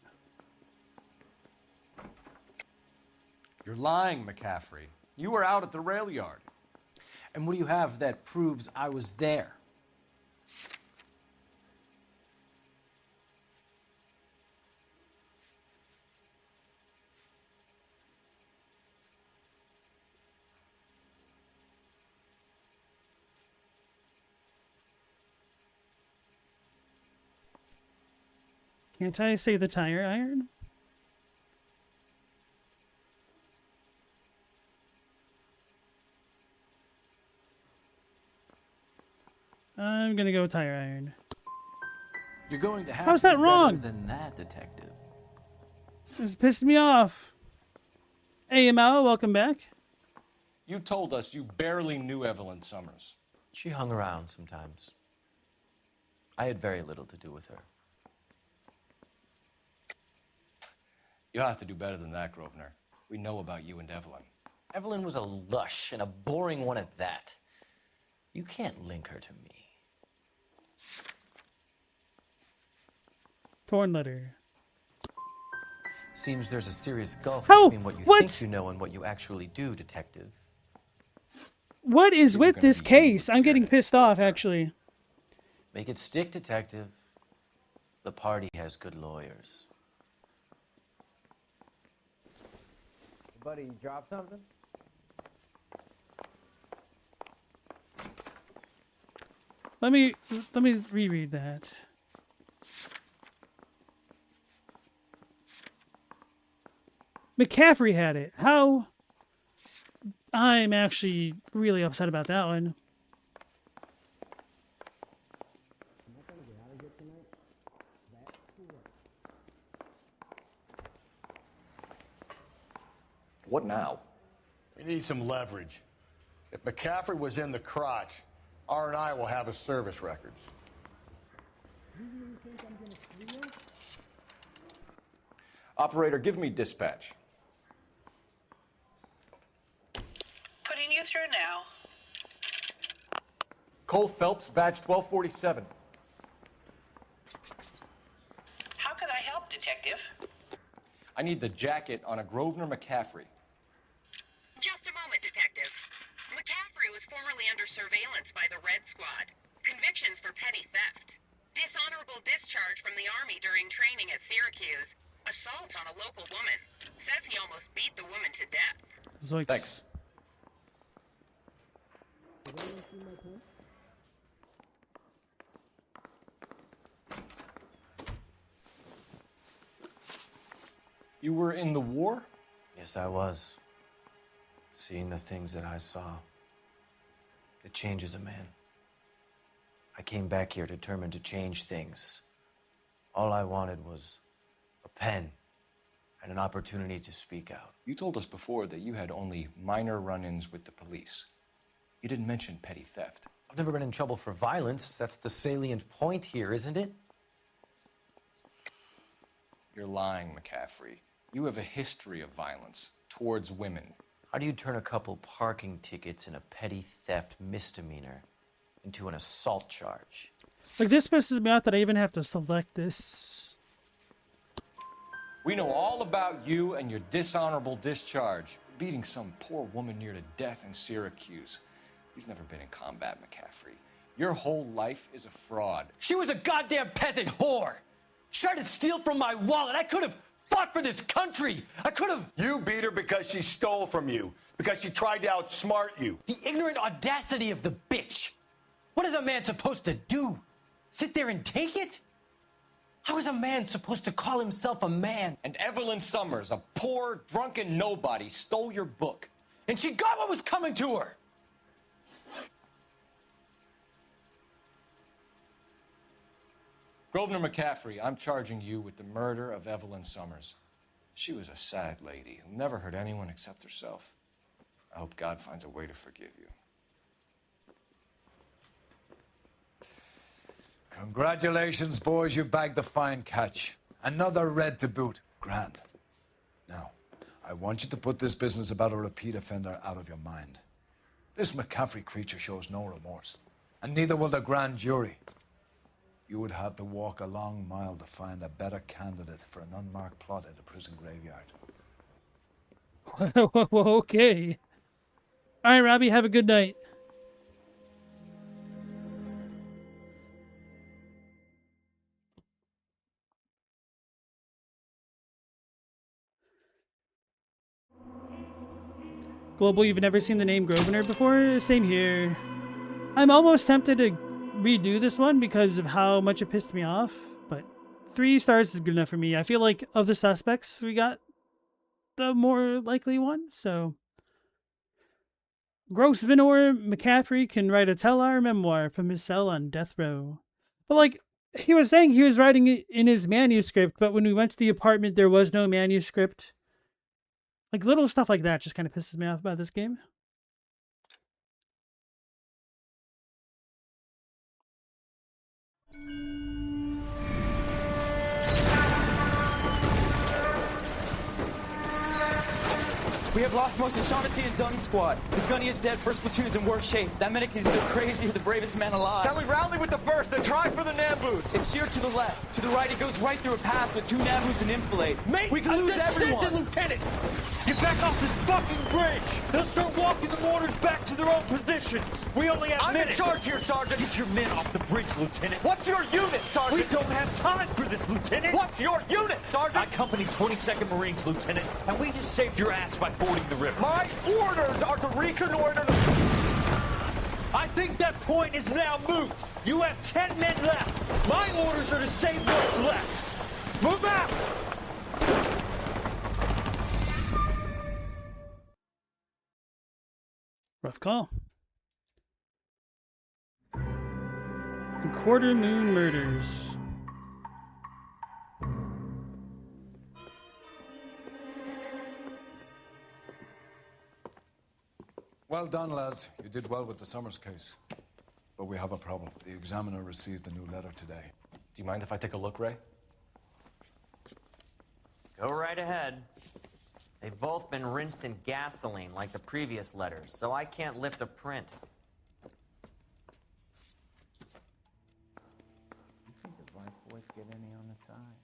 You're lying, McCaffrey. You were out at the rail yard. And what do you have that proves I was there? Can't I say the tire iron? I'm gonna go tire iron. You're going to have How's to that do wrong? better than that, detective. This pissed me off. Hey, Mao, welcome back. You told us you barely knew Evelyn Summers. She hung around sometimes. I had very little to do with her. You'll have to do better than that, Grosvenor. We know about you and Evelyn. Evelyn was a lush, and a boring one at that. You can't link her to me. Torn letter. Seems there's a serious gulf How? between what you What? think you know and what you actually do, detective. What is with this case? I'm getting pissed off, actually. Make it stick, detective. The party has good lawyers. Buddy, you drop something? Let me reread that. McCaffrey had it. How? I'm actually really upset about that one. What now? We need some leverage. If McCaffrey was in the crotch, R&I will have his service records. Operator, give me dispatch. Putting you through now. Cole Phelps, badge 1247. How can I help, Detective? I need the jacket on a Grosvenor McCaffrey. Just a moment, Detective. McCaffrey was formerly under surveillance by the Red Squad. Convictions for petty theft. Dishonorable discharge from the Army during training at Syracuse. Assault on a local woman. Says he almost beat the woman to death. Zoinks. Thanks. You were in the war? Yes, I was. Seeing the things that I saw. It changes a man. I came back here determined to change things. All I wanted was a pen and an opportunity to speak out. You told us before that you had only minor run-ins with the police. You didn't mention petty theft. I've never been in trouble for violence. That's the salient point here, isn't it? You're lying, McCaffrey. You have a history of violence towards women. How do you turn a couple parking tickets and a petty theft misdemeanor into an assault charge? Like, this pisses me off that I even have to select this. We know all about you and your dishonorable discharge. Beating some poor woman near to death in Syracuse. You've never been in combat, McCaffrey. Your whole life is a fraud. She was a goddamn peasant whore! She tried to steal from my wallet. I could have fought for this country. I could have... You beat her because she stole from you. Because she tried to outsmart you. The ignorant audacity of the bitch. What is a man supposed to do? Sit there and take it? How is a man supposed to call himself a man? And Evelyn Summers, a poor, drunken nobody, stole your book. And she got what was coming to her. Grosvenor McCaffrey, I'm charging you with the murder of Evelyn Summers. She was a sad lady who never hurt anyone except herself. I hope God finds a way to forgive you. Congratulations, boys. You bagged the fine catch. Another red to boot. Grand. Now, I want you to put this business about a repeat offender out of your mind. This McCaffrey creature shows no remorse, and neither will the grand jury. You would have to walk a long mile to find a better candidate for an unmarked plot at a prison graveyard. Okay. All right, Robbie, have a good night. Global, you've never seen the name Grosvenor before? Same here. I'm almost tempted to redo this one because of how much it pissed me off, but 3 stars is good enough for me. I feel like of the suspects, we got the more likely one, so... Grosvenor McCaffrey can write a tell-our memoir from his cell on death row. But, like, he was saying he was writing it in his manuscript, but when we went to the apartment, there was no manuscript. Like, little stuff like that just kind of pisses me off about this game. We have lost most of Shaughnessy and Dunn's squad. The gunny is dead. First platoon is in worse shape. That medic is either crazy or the bravest man alive. Can we rally with the first and try for the Nambus? It's sheer to the left. To the right, it goes right through a pass with 2 Nambus and enfilade. Mate, we can lose everyone. Lieutenant, get back off this fucking bridge. They'll start walking the mortars back to their own positions. We only have minutes. I'm in charge here, Sergeant. Get your men off the bridge, Lieutenant. What's your unit, Sergeant? We don't have time for this, Lieutenant. What's your unit, Sergeant? I company 22nd Marines, Lieutenant, and we just saved your ass by fording the river. My orders are to reconnoiter the... I think that point is now moot. You have 10 men left. My orders are to save what's left. Move out! Rough call. The Quarter Moon Murders. Well done, lads. You did well with the Summers case. But we have a problem. The examiner received a new letter today. Do you mind if I take a look, Ray? Go right ahead. They've both been rinsed in gasoline like the previous letters, so I can't lift a print. You think the black boys get any on the side?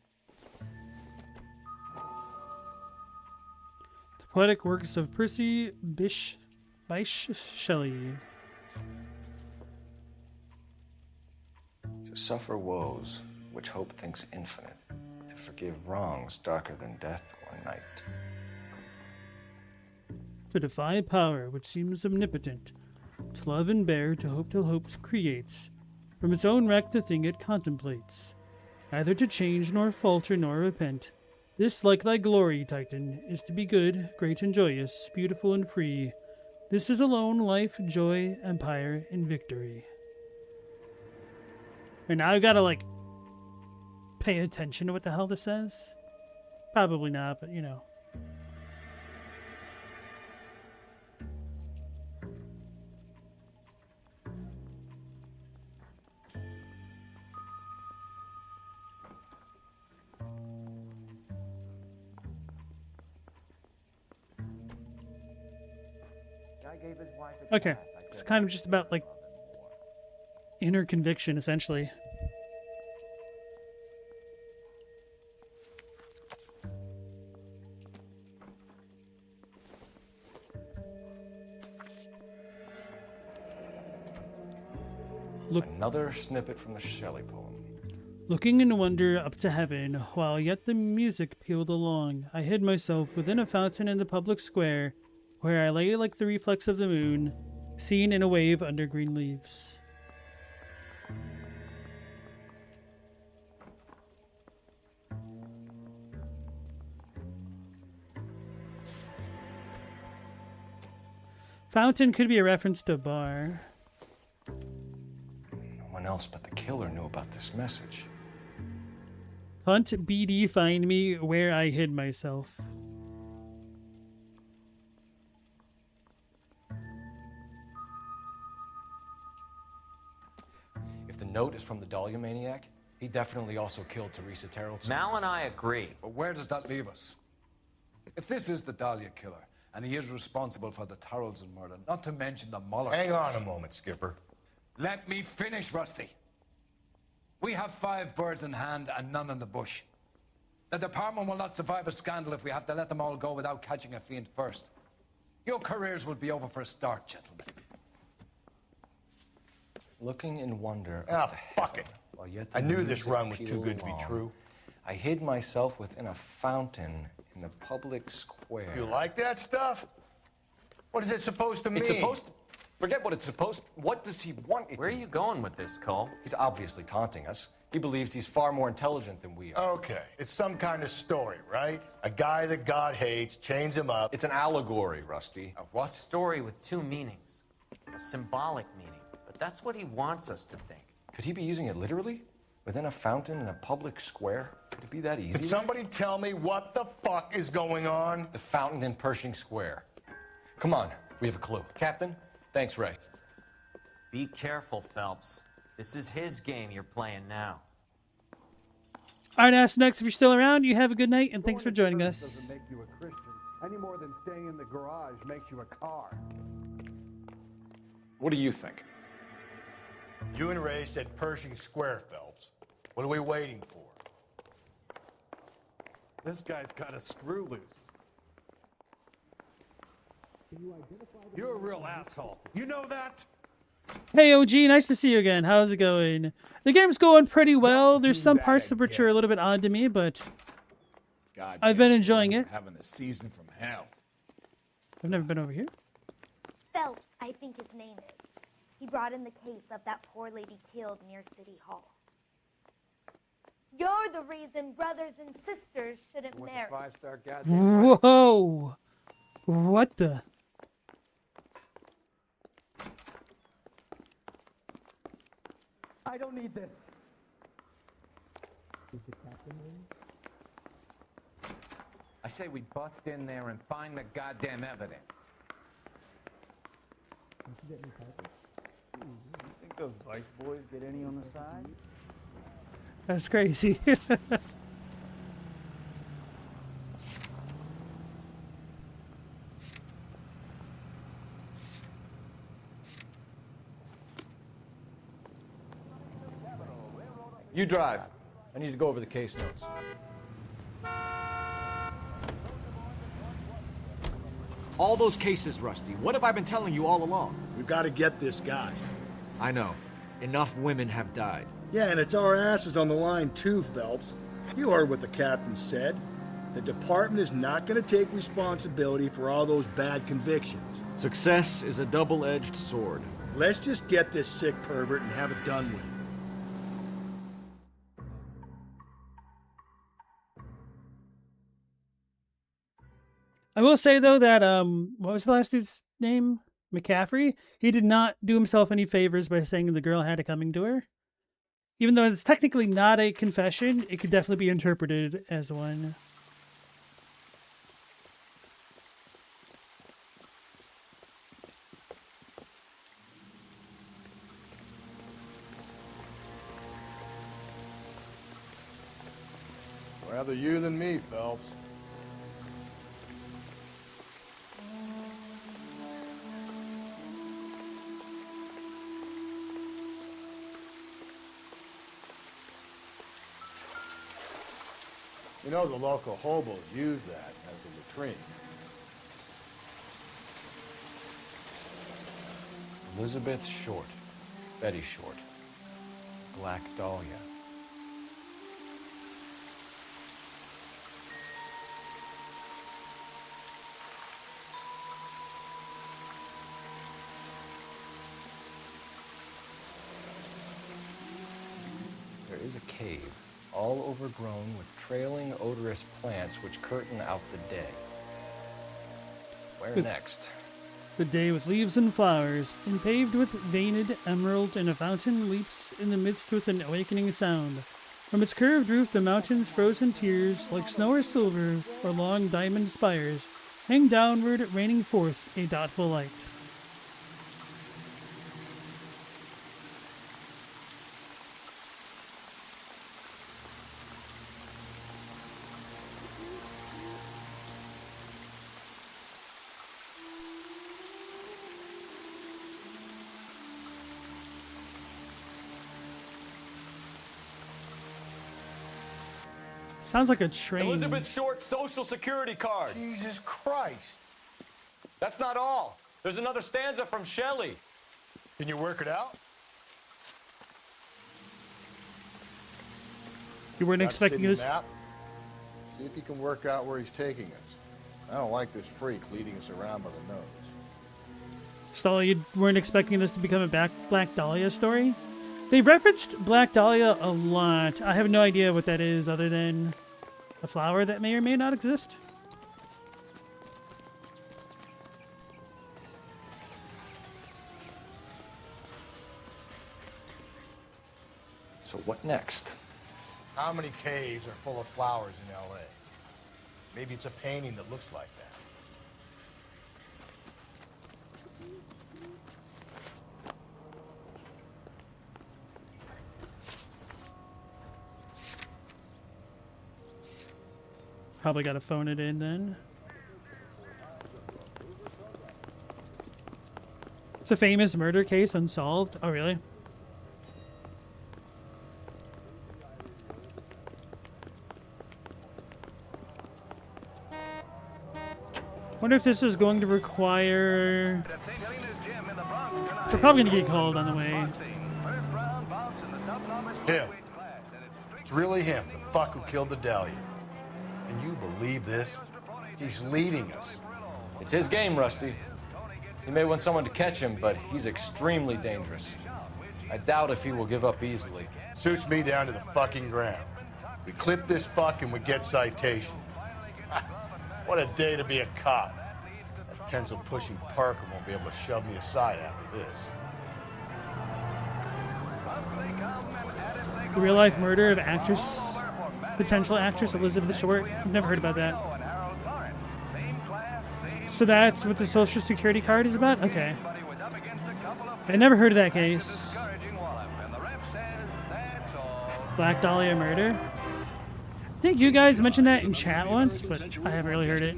The Poetic Works of Percy Bysshe Shelley. To suffer woes which hope thinks infinite, to forgive wrongs darker than death or night. To defy power which seems omnipotent, to love and bear, to hope till hope creates, from its own wreck the thing it contemplates, neither to change nor falter nor repent. This, like thy glory, Titan, is to be good, great and joyous, beautiful and free. This is alone life, joy, empire, and victory. And now I've got to, like, pay attention to what the hell this says. Probably not, but, you know. Okay, it's kind of just about, like, inner conviction, essentially. Another snippet from the Shelley poem. Looking in wonder up to heaven, while yet the music pealed along, I hid myself within a fountain in the public square, where I lay like the reflex of the moon, seen in a wave under green leaves. Fountain could be a reference to a bar. No one else but the killer knew about this message. Hunt BD find me where I hid myself. If the note is from the Dahlia maniac, he definitely also killed Teresa Terrellson. Mal and I agree. But where does that leave us? If this is the Dahlia killer, and he is responsible for the Tarrelson murder, not to mention the Muller Hang case. on a moment, Skipper. Let me finish, Rusty. We have 5 birds in hand and none in the bush. The department will not survive a scandal if we have to let them all go without catching a fiend first. Your careers will be over for a start, gentlemen. Looking in wonder. Ah, fuck it. While yet I the knew this music run was too pealed good to be along, true. I hid myself within a fountain in the public square. You like that stuff? What is it supposed to mean? It's supposed to... Forget what it's supposed... What does he want it Where are to... you going with this, Cole? He's obviously taunting us. He believes he's far more intelligent than we are. Okay, it's some kind of story, right? A guy that God hates, chains him up. It's an allegory, Rusty. A what? Story with 2 meanings. A symbolic meaning. But that's what he wants us to think. Could he be using it literally? Within a fountain in a public square? Could it be that easy? Can somebody tell me what the fuck is going on? The fountain in Pershing Square. Come on, we have a clue. Captain, thanks, Ray. Be careful, Phelps. This is his game you're playing now. Alright, Ask Next, if you're still around, you have a good night, and thanks for joining us. Doesn't make you a Christian any more than staying in the garage makes you a car. What do you think? You and Ray said Pershing Square, Phelps. What are we waiting for? This guy's got a screw loose. You're a real asshole. You know that? Hey OG, nice to see you again. How's it going? The game's going pretty well. There's some parts which are a little bit odd to me, but I've been enjoying it. Having a season from hell. I've never been over here. Phelps, I think his name is. He brought in the case of that poor lady killed near City Hall. You're the reason brothers and sisters shouldn't marry. Whoa! What the? I don't need this. I say we bust in there and find the goddamn evidence. You think those Vice boys get any on the side? That's crazy. You drive. I need to go over the case notes. All those cases, Rusty. What have I been telling you all along? We've got to get this guy. I know. Enough women have died. Yeah, and it's our asses on the line too, Phelps. You heard what the captain said. The department is not going to take responsibility for all those bad convictions. Success is a double-edged sword. Let's just get this sick pervert and have it done with. I will say though that what was the last dude's name? McCaffrey? He did not do himself any favors by saying the girl had it coming to her. Even though it's technically not a confession, it could definitely be interpreted as one. Rather you than me, Phelps. You know, the local hobos use that as a latrine. Elizabeth Short. Betty Short. Black Dahlia. There is a cave, all overgrown with trailing, odorous plants which curtain out the day. Where next? The day with leaves and flowers, and paved with veined emerald, and a fountain leaps in the midst with an awakening sound. From its curved roof, the mountains' frozen tears, like snow or silver, or long diamond spires, hang downward, raining forth a doubtful light. Sounds like a train. Elizabeth Short's social security card. Jesus Christ. That's not all. There's another stanza from Shelley. Can you work it out? You weren't Got expecting city this? map? See if you can work out where he's taking us. I don't like this freak leading us around by the nose. So you weren't expecting this to become a Black Dahlia story? They referenced Black Dahlia a lot. I have no idea what that is other than a flower that may or may not exist. So what next? How many caves are full of flowers in L.A.? Maybe it's a painting that looks like that. Probably got to phone it in then. It's a famous murder case unsolved. Oh, really? Wonder if this is going to require... We're probably going to get called on the way. Him. It's really him, the fuck who killed the Dahlia. Can you believe this? He's leading us. It's his game, Rusty. He may want someone to catch him, but he's extremely dangerous. I doubt if he will give up easily. Suits me down to the fucking ground. We clip this fuck and we get citations. What a day to be a cop. That pencil-pushing Parker won't be able to shove me aside after this. The real-life murder of potential actress Elizabeth Short. I've never heard about that. So that's what the Social Security card is about? Okay. I never heard of that case. Black Dahlia murder? I think you guys mentioned that in chat once, but I haven't really heard it.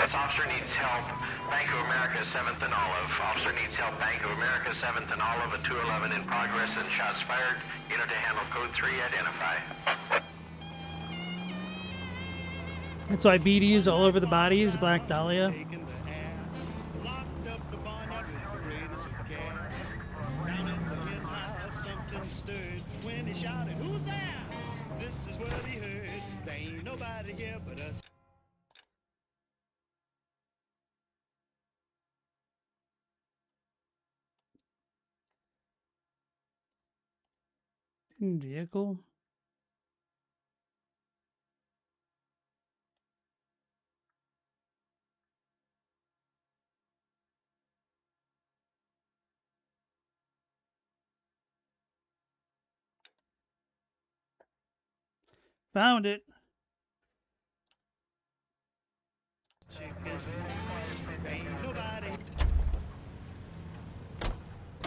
This officer needs help. Bank of America, 7th and Olive. Officer needs help. Bank of America, 7th and Olive, a 211 in progress and shots fired. Unit to handle code 3, identify. That's why BD's all over the bodies, Black Dahlia. Vehicle. Found it.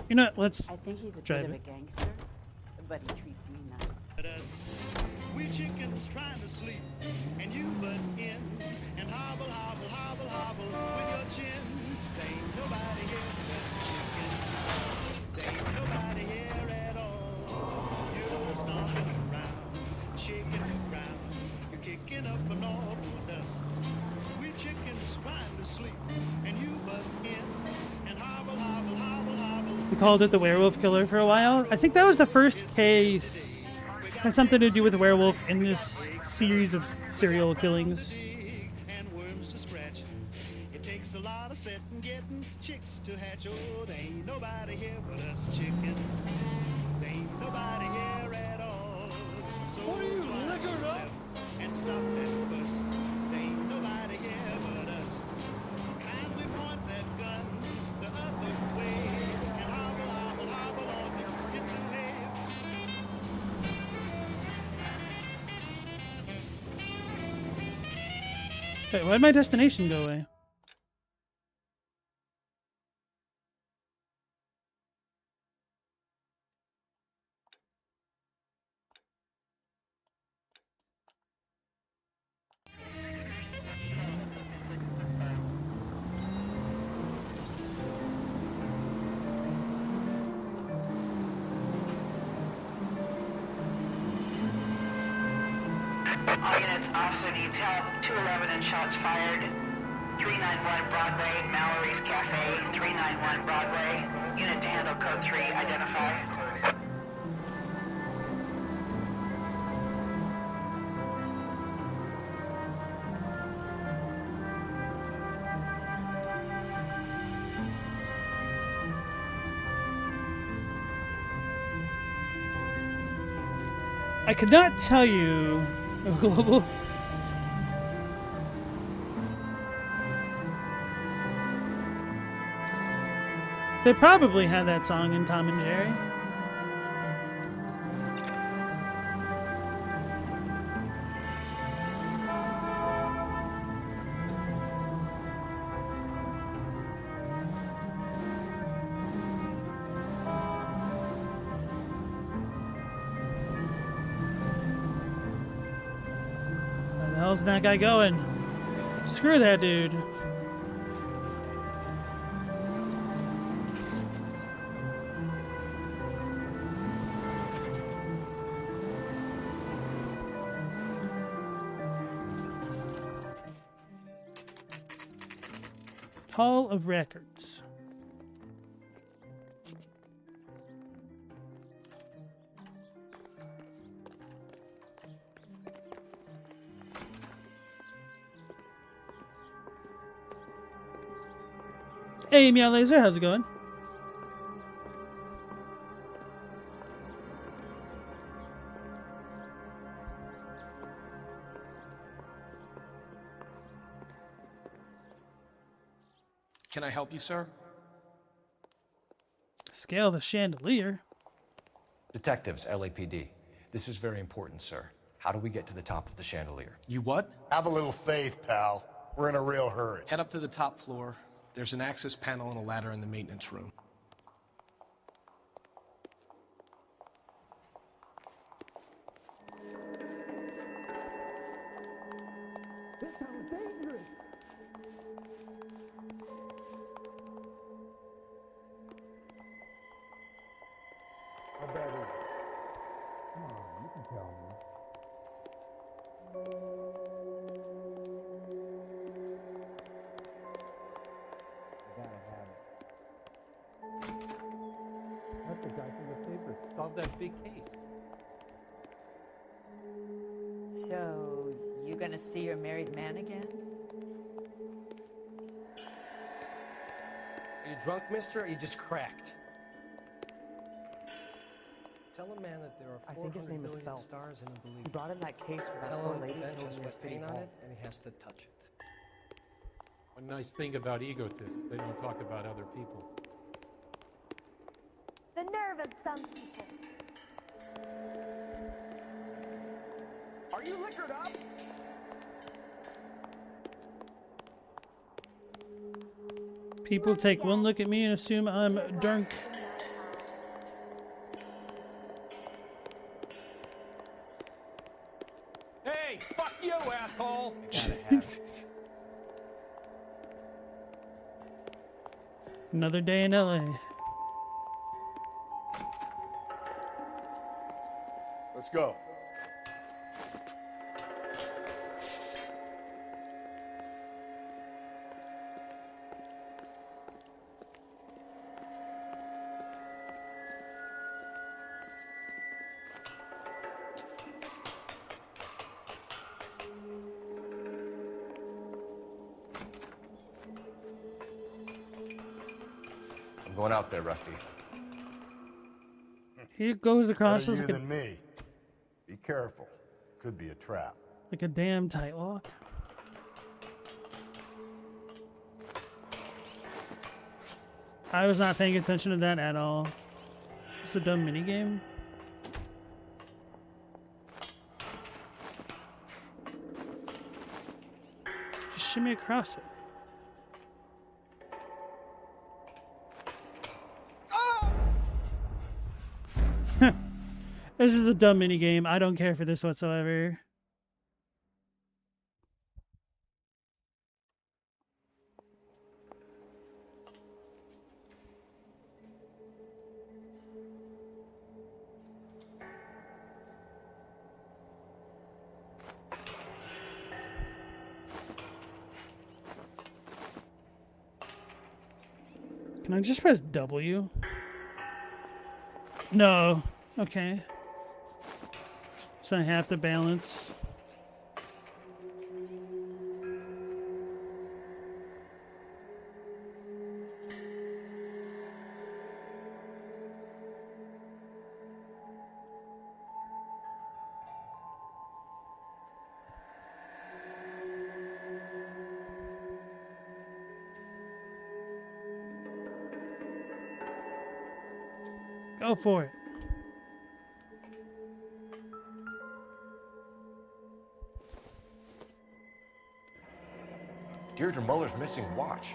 You know what? Let's I think he's a bit drive of a it. gangster, but he treats me nice. We chickens trying to sleep, and you butt in and hobble, hobble, hobble, hobble with your chin. There ain't nobody here but us chickens. There ain't nobody here at all. You're stomping around, shaking the ground. You're kicking up an awful dust. We chickens trying to sleep, and you butt in and hobble, hobble, hobble, hobble. We called it the Werewolf Killer for a while. I think that was the first case. Has something to do with the werewolf in this series of serial killings. And worms to scratch. It takes a lot of setting, getting chicks to hatch. Oh, there ain't nobody here but us chickens. There ain't nobody here at all. So quiet yourself and stop that fuss. There ain't Wait, why'd my destination go away? All units, officer needs help. 211 and shots fired. 391 Broadway, Mallory's Cafe. 391 Broadway. Unit to handle code 3, identify. I could not tell you. Oh, global. They probably had that song in Tom and Jerry. Where the hell's that guy going? Screw that dude. Hall of Records. Hey, Meow Laser, how's it going? Can I help you, sir? Scale the chandelier. Detectives, LAPD. This is very important, sir. How do we get to the top of the chandelier? You what? Have a little faith, pal. We're in a real hurry. Head up to the top floor. There's an access panel and a ladder in the maintenance room. This sounds dangerous. How bad is it? Come on, you can tell me. You gotta have it. That's the guy from the paper. Solved that big case. So, you gonna see your married man again? Are you drunk, mister, or are you just cracked? Tell a man that there are I think his 400 name is billion Phelps. stars in a belief. He brought in that case for that Tell poor him lady the bench killed has near wet City paint on Hall. it, and he has to touch it. One nice thing about egotists, they don't talk about other people. The nerve of some people. Are you liquored up? People take one look at me and assume I'm drunk. Hey, fuck you, asshole! Another day in LA. Let's go. I'm going out there, Rusty. He goes across Better as you like a, than me. Be careful. Could be a trap. like a damn tight walk. I was not paying attention to that at all. It's a dumb minigame. shimmy across it. This is a dumb mini game. I don't care for this whatsoever. Can I just press W? No. Okay. So I have to balance. Go for it. Deirdre Muller's missing watch.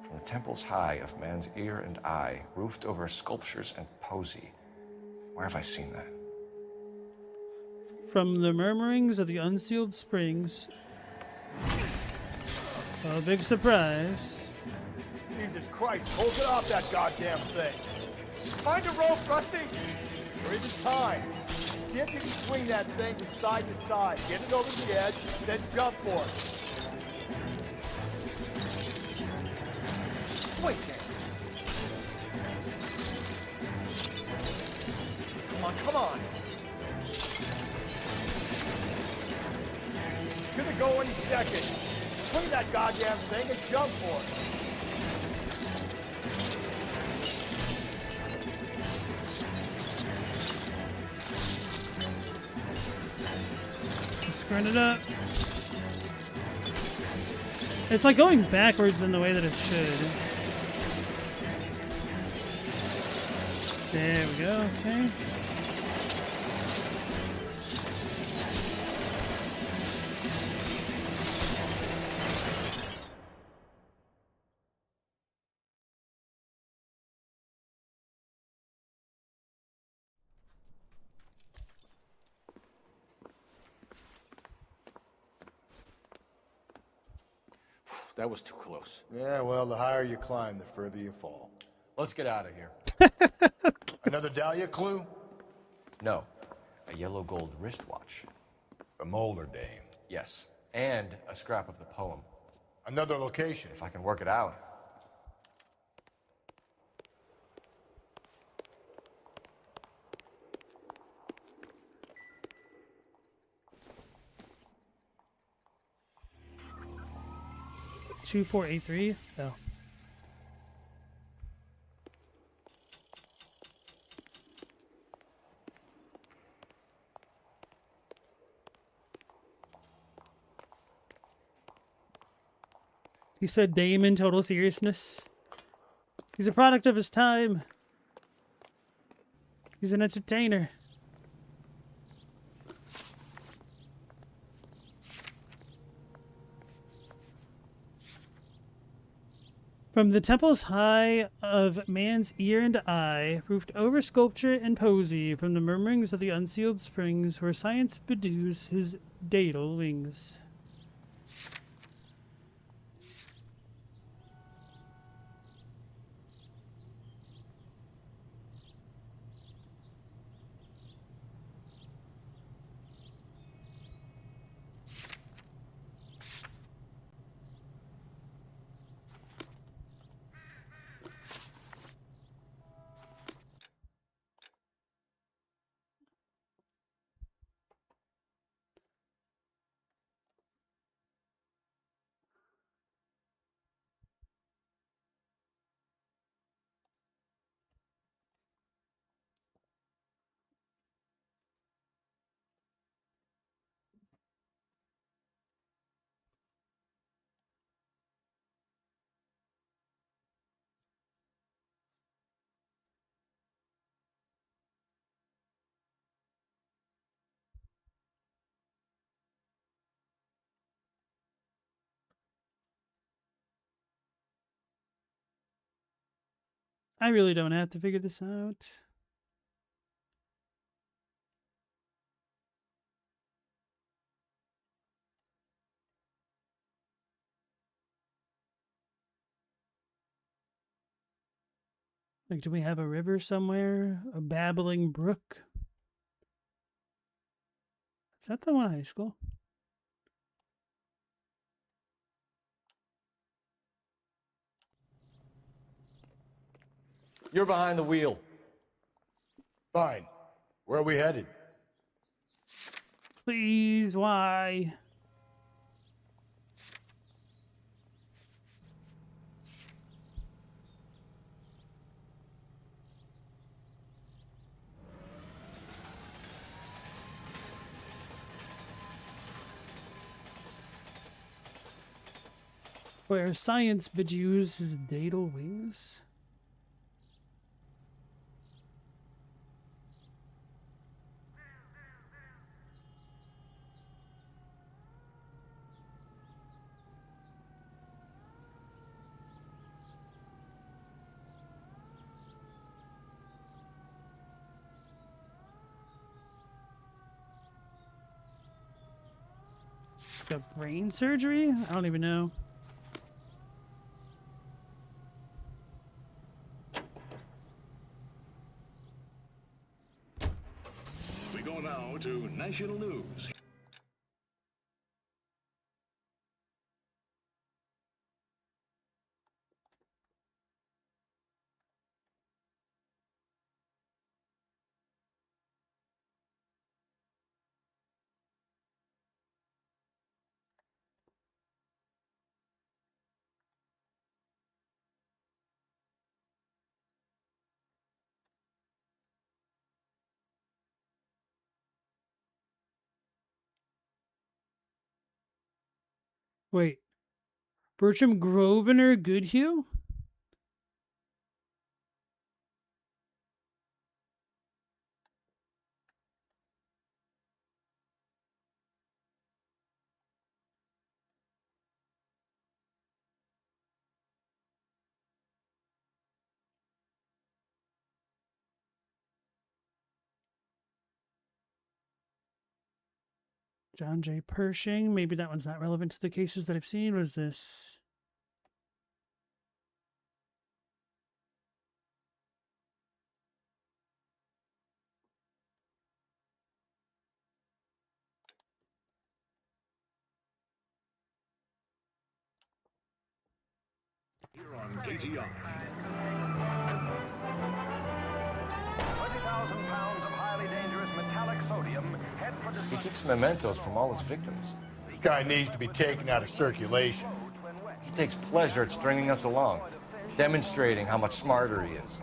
From the temple's high of man's ear and eye, roofed over sculptures and posy. Where have I seen that? From the murmurings of the unsealed springs. Oh, big surprise. Jesus Christ, hold it off that goddamn thing. Find a rope, Rusty. There isn't time. See if you can swing that thing from side to side. Get it over the edge, then jump for it. Swing it. Come on, come on. It's gonna go any second. Swing that goddamn thing and jump for it. Screwing it up. It's like going backwards in the way that it should. There we go, okay. That was too close. Yeah, well, the higher you climb, the further you fall. Let's get out of here. Another Dahlia clue? No. A yellow gold wristwatch. A Molar Dame. Yes. And a scrap of the poem. Another location. If I can work it out. Two, 4, 8, 3. Oh. He said Dame in total seriousness. He's a product of his time. He's an entertainer. From the temple's high of man's ear and eye, roofed over sculpture and posy, from the murmurings of the unsealed springs, where science bedews his daedal wings. I really don't have to figure this out. Like, do we have a river somewhere? A babbling brook? Is that the one at high school? You're behind the wheel. Fine. Where are we headed? Please, why? Where science bedews datal wings? The brain surgery? I don't even know. We go now to national news. Wait. Bertram Grosvenor Goodhue? John J. Pershing. Maybe that one's not relevant to the cases that I've seen. What is this? Here on KTR. 20,000 pounds of highly dangerous metallic sodium head for He keeps mementos from all his victims. This guy needs to be taken out of circulation. He takes pleasure at stringing us along, demonstrating how much smarter he is.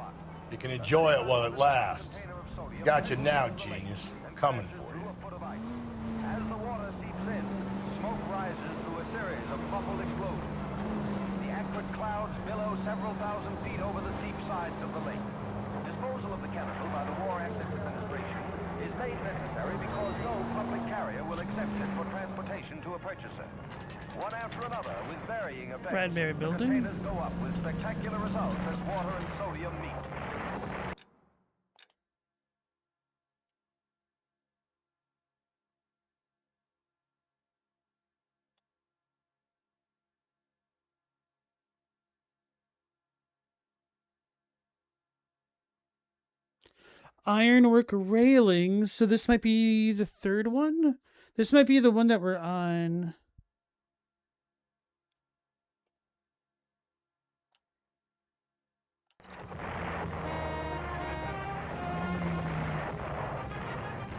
You can enjoy it while it lasts. Gotcha now, genius. Coming for you. As the water seeps in, smoke rises through a series of muffled explosions. The acrid clouds billow several thousand feet over the steep sides of the lake. Disposal of the chemical by the War Access Administration is made necessary because no public carrier will accept it for transportation to a purchaser. One after another, with varying effects, Bradbury the Building. containers go up with spectacular results as water and sodium meet. Ironwork railings. So this might be the third one? This might be the one that we're on.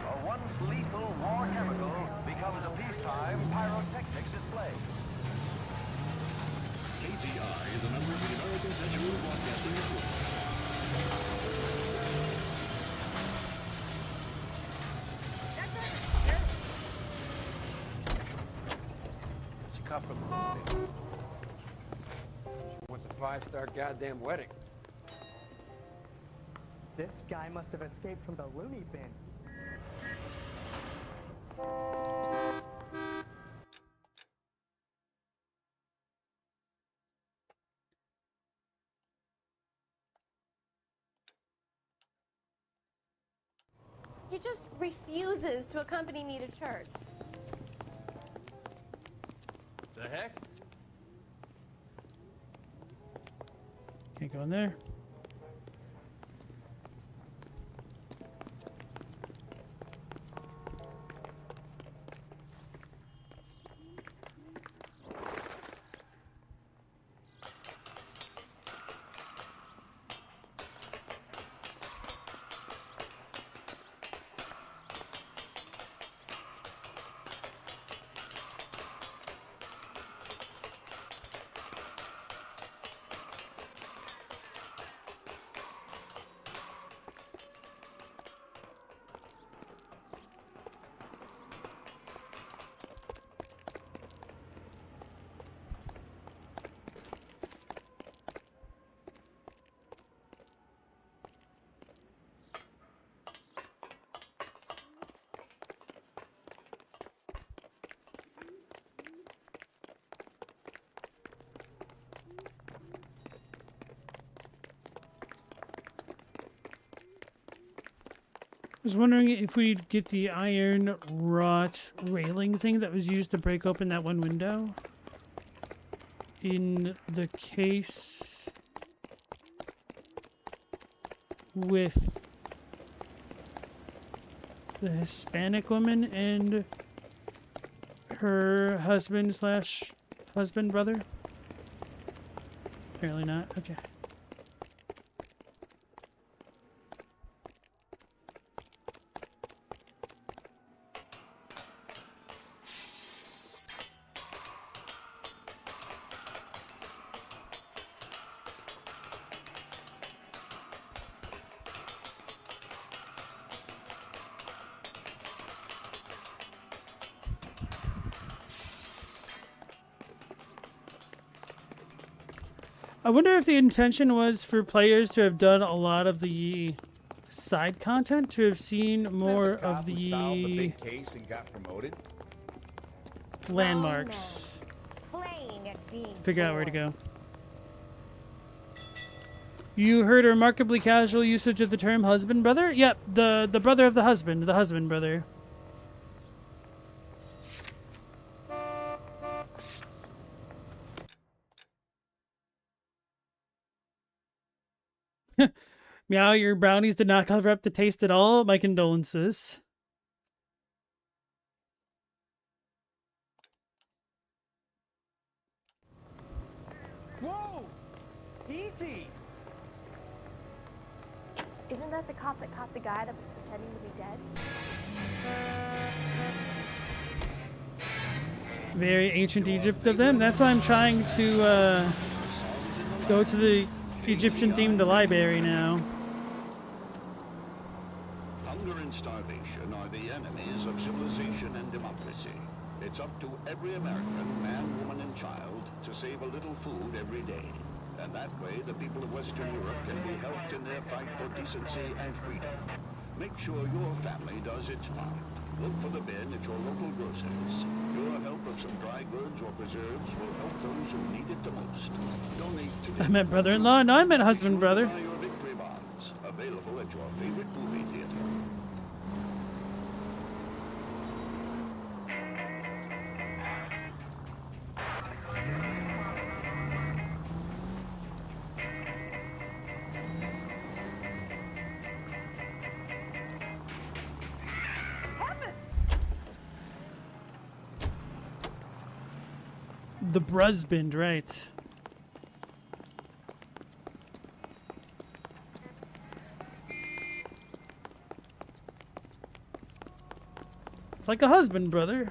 A once lethal war chemical becomes a peacetime pyrotechnic display. KTR is a member of the American Century Broadcasting Network. It's a cop from the movie. What's a five-star goddamn wedding? This guy must have escaped from the loony bin. He just refuses to accompany me to church. The heck? Can't go in there. I was wondering if we'd get the iron wrought railing thing that was used to break open that one window in the case with the Hispanic woman and her husband/husband brother. Apparently not. Okay. I wonder if the intention was for players to have done a lot of the side content, to have seen more of the solved the big case and got promoted. landmarks. Playing at being Figure out where to go. You heard a remarkably casual usage of the term husband brother? Yep, the brother of the husband brother. Meow, your brownies did not cover up the taste at all. My condolences. Whoa! Easy! Isn't that the cop that caught the guy that was pretending to be dead? Very ancient Egypt of them. That's why I'm trying to go to the Egyptian-themed library now. Hunger and starvation are the enemies of civilization and democracy. It's up to every American, man, woman, and child to save a little food every day. And that way, the people of Western Europe can be helped in their fight for decency and freedom. Make sure your family does its part. Look for the bin at your local grocers. Your help of some dry goods or preserves will help those who need it the most. Donate to I meant brother-in-law. No, I meant husband brother. Buy your victory bonds, available at your favorite movie theater. The Brusband, right. It's like a husband, brother.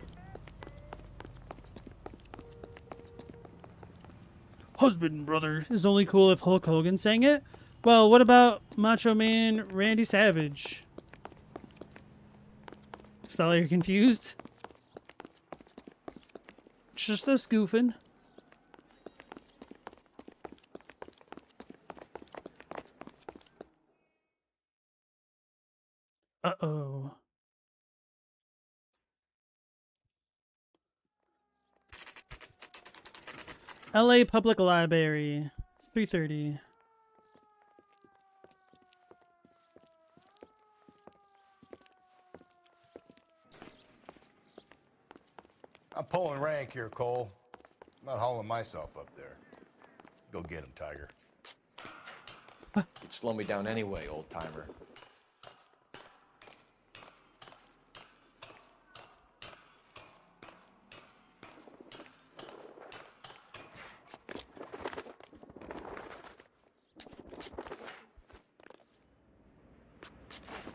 Husband, brother is only cool if Hulk Hogan sang it. Well, what about Macho Man Randy Savage? Stella, you're confused? Just us goofing. Uh-oh. L.A. Public Library. 3:30. I'm pulling rank here, Cole. I'm not hauling myself up there. Go get him, Tiger. You'd slow me down anyway, old timer.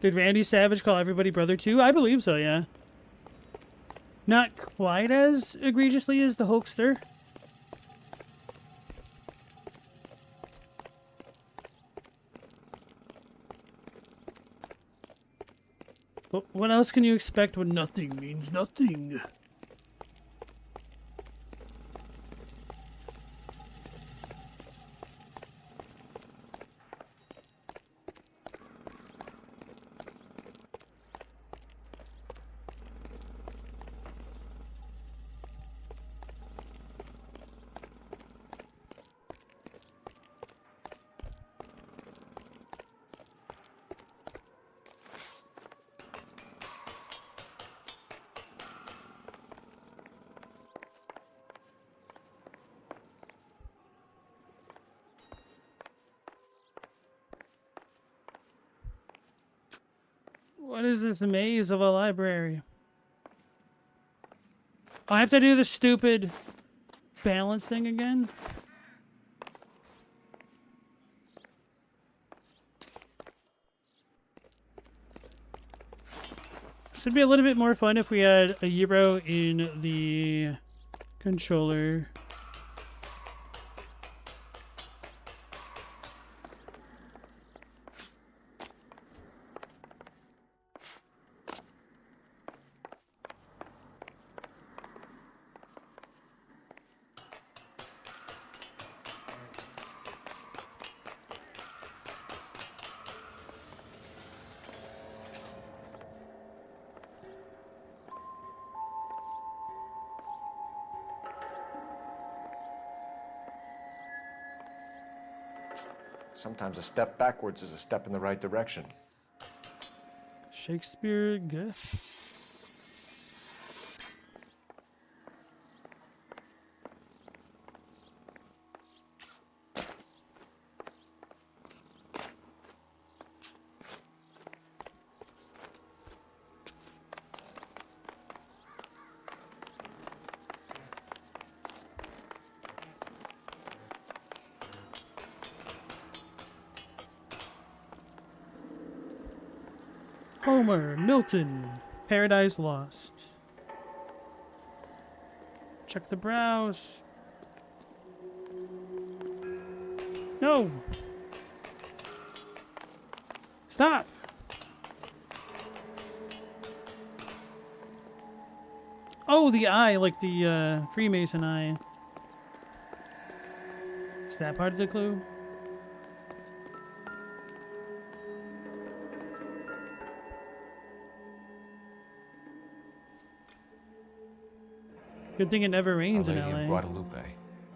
Did Randy Savage call everybody brother too? I believe so, yeah. Not quite as egregiously as the Hulkster. But what else can you expect when nothing means nothing? What is this maze of a library? I have to do the stupid balance thing again? This would be a little bit more fun if we had a Euro in the controller. Sometimes a step backwards is a step in the right direction. Shakespeare guess. Homer, Milton, Paradise Lost. Check the browse. No! Stop! Oh, the eye, like the Freemason eye. Is that part of the clue? Good thing it never rains in Our Lady LA. of Guadalupe,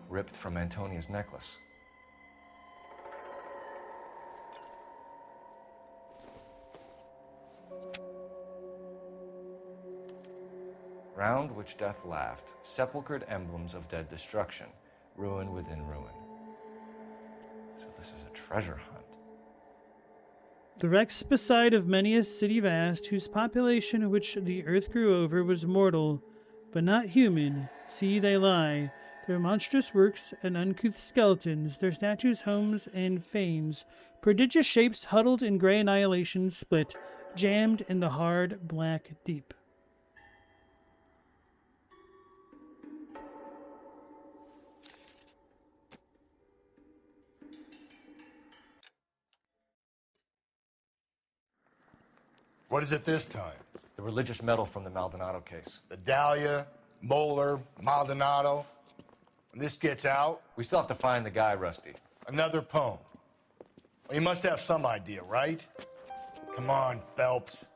ripped from Antonia's necklace. Round which death laughed, sepulchred emblems of dead destruction, ruin within ruin. So this is a treasure hunt. The wrecks beside of many a city vast, whose population which the earth grew over was mortal, but not human. See they lie, their monstrous works and uncouth skeletons, their statues, homes, and fanes, prodigious shapes huddled in grey annihilation split, jammed in the hard black deep. What is it this time? The religious medal from the Maldonado case. The Dahlia, Moeller, Maldonado. When this gets out... We still have to find the guy, Rusty. Another poem. Well, you must have some idea, right? Come on, Phelps.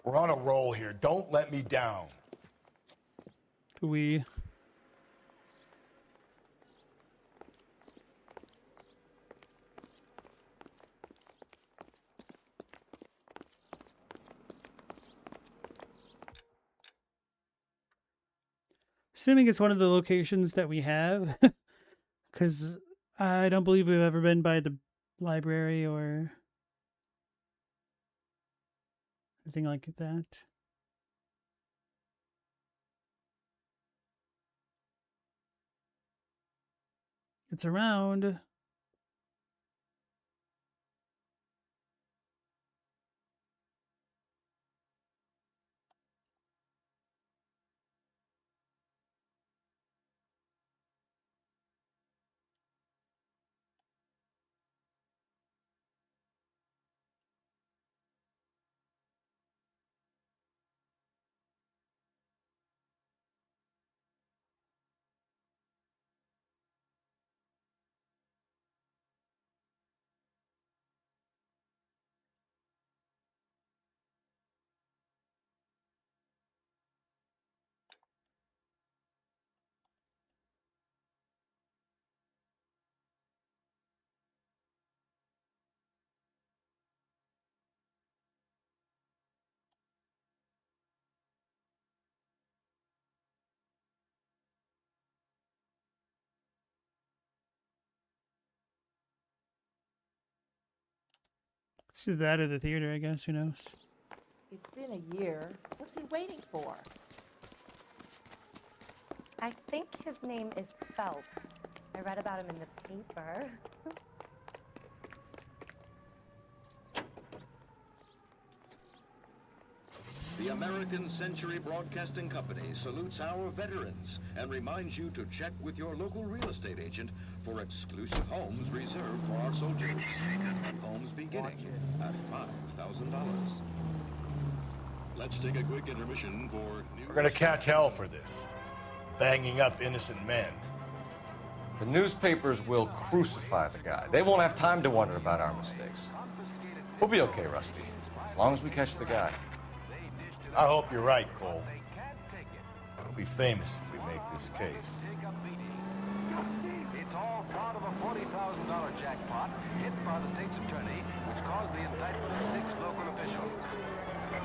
We're on a roll here. Don't let me down. We... Assuming it's one of the locations that we have, because I don't believe we've ever been by the library or anything like that. It's around. Let's do that at the theater, I guess. Who knows? It's been a year. What's he waiting for? I think his name is Phelps. I read about him in the paper. The American Century Broadcasting Company salutes our veterans and reminds you to check with your local real estate agent for exclusive homes reserved for our soldiers. Homes beginning at $5,000. Let's take a quick intermission for news. We're gonna catch hell for this. Banging up innocent men. The newspapers will crucify the guy. They won't have time to wonder about our mistakes. We'll be okay, Rusty, as long as we catch the guy. I hope you're right, Cole. We'll be famous if we make this case. It's all part of a $40,000 jackpot hit by the state's attorney, which caused the indictment of 6 local officials. The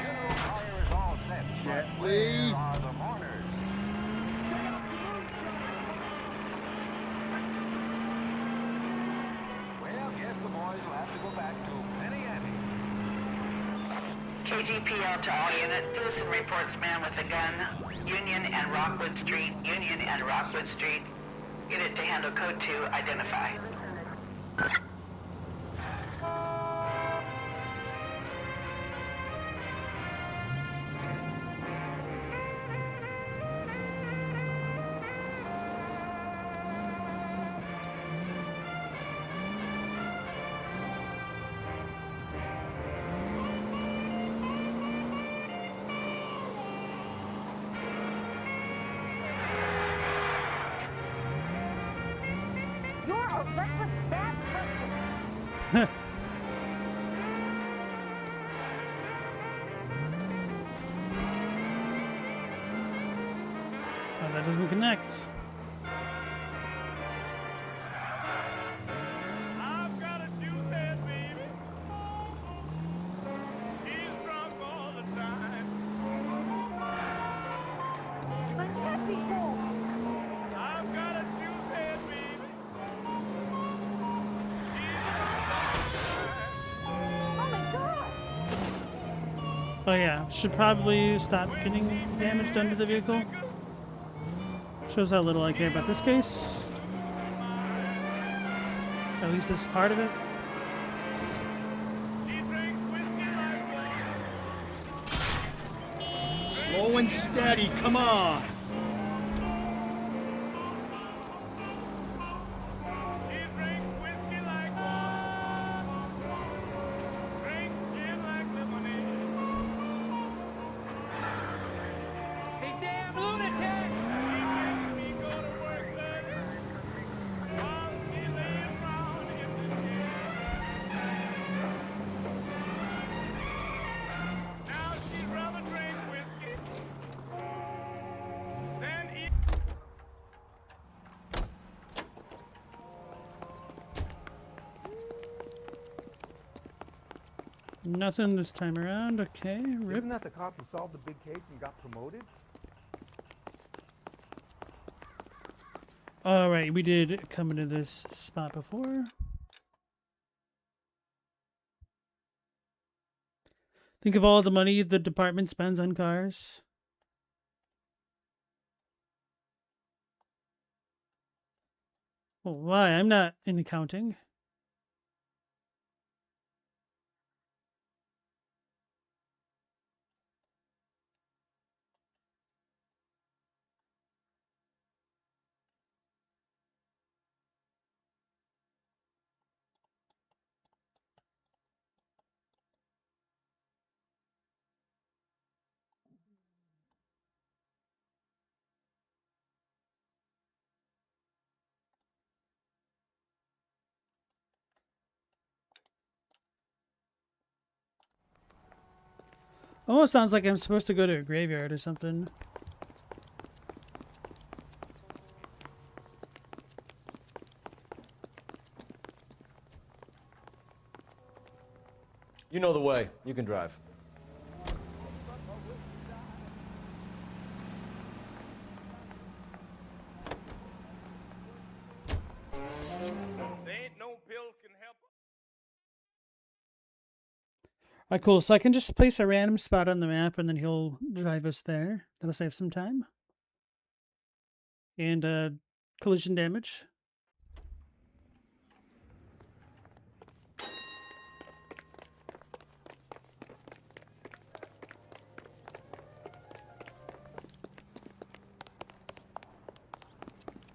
funeral pyre is all set. Gently. Where are the mourners? Well, guess the boys will have to go back to Penny Ante. KGPL to all units. Citizen reports man with a gun. Union and Rockwood Street. Union and Rockwood Street. Unit to handle code 2. Identify. You're a reckless bad person. Oh, that doesn't connect. I've got a new head, baby. He's drunk all the time. I can't be cool. I've got a new head, baby. Oh my gosh. Oh yeah, should probably stop getting damage done to the vehicle. Shows how little I care about this case. At least this part of it. Slow and steady, come on. Hey, damn lunatic! Now she'd rather drink whiskey than eat. Nothing this time around. Okay, rip. Isn't that the cop who solved the big case and got promoted? All right, we did come into this spot before. Think of all the money the department spends on cars. Well, why? I'm not in accounting. Almost sounds like I'm supposed to go to a graveyard or something. You know the way. You can drive. Alright, cool. So I can just place a random spot on the map and then he'll drive us there. That'll save some time. And collision damage.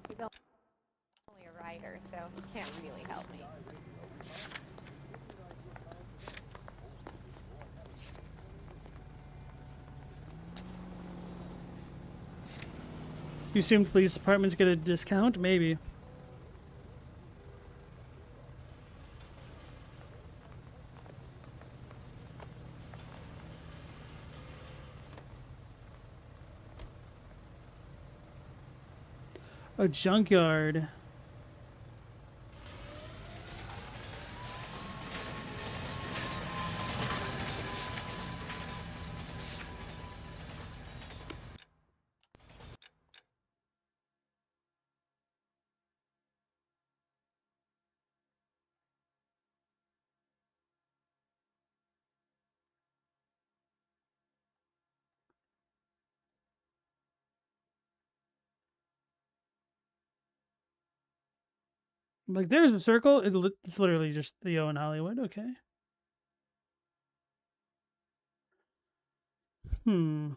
He's only a writer, so he can't really help me. You assumed police departments get a discount? Maybe. A junkyard. Like, there's a circle. It's literally just the O in Hollywood. Okay. Hmm.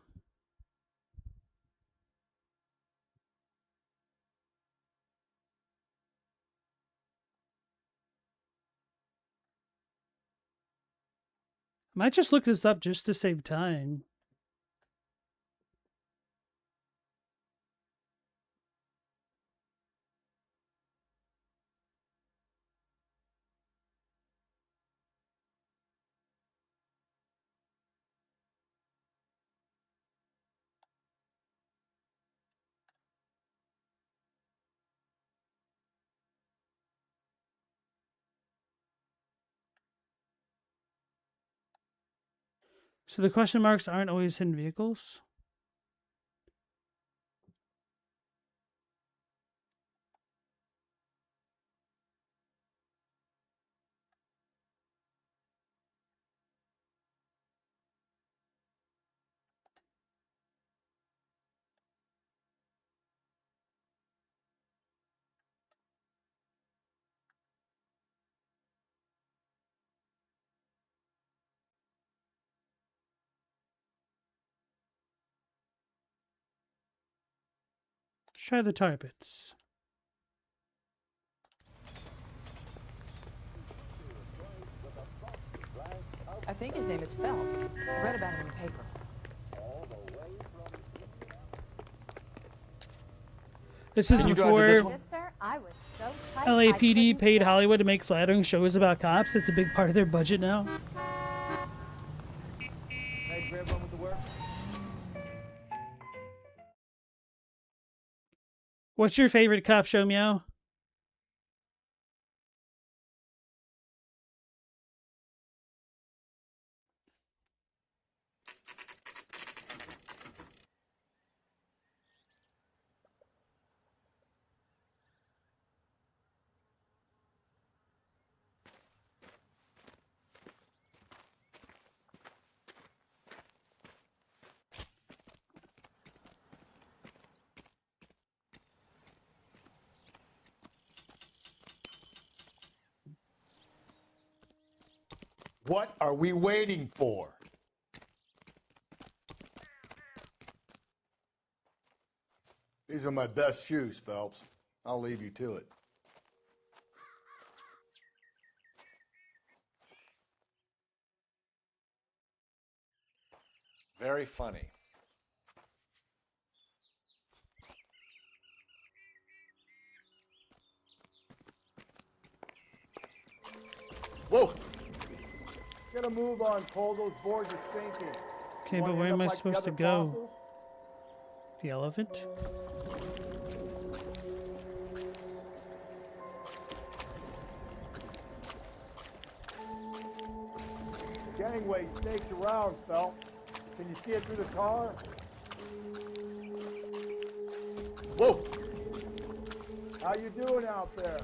Might just look this up just to save time. So the question marks aren't always hidden vehicles. Let's try the tar pits. I think his name is Phelps. I read about him in the paper. This is before Sister, I was so tight, LAPD paid Hollywood to make flattering shows about cops. It's a big part of their budget now. Thanks for everyone with the work. What's your favorite cop show, Meow? What are we waiting for? These are my best shoes, Phelps. I'll leave you to it. Very funny. Whoa! Get a move on, Cole. Those boards are sinking. Okay, but where am I supposed to go? The elephant? Gangway staked around, Phelps. Can you see it through the car? Whoa! How you doing out there?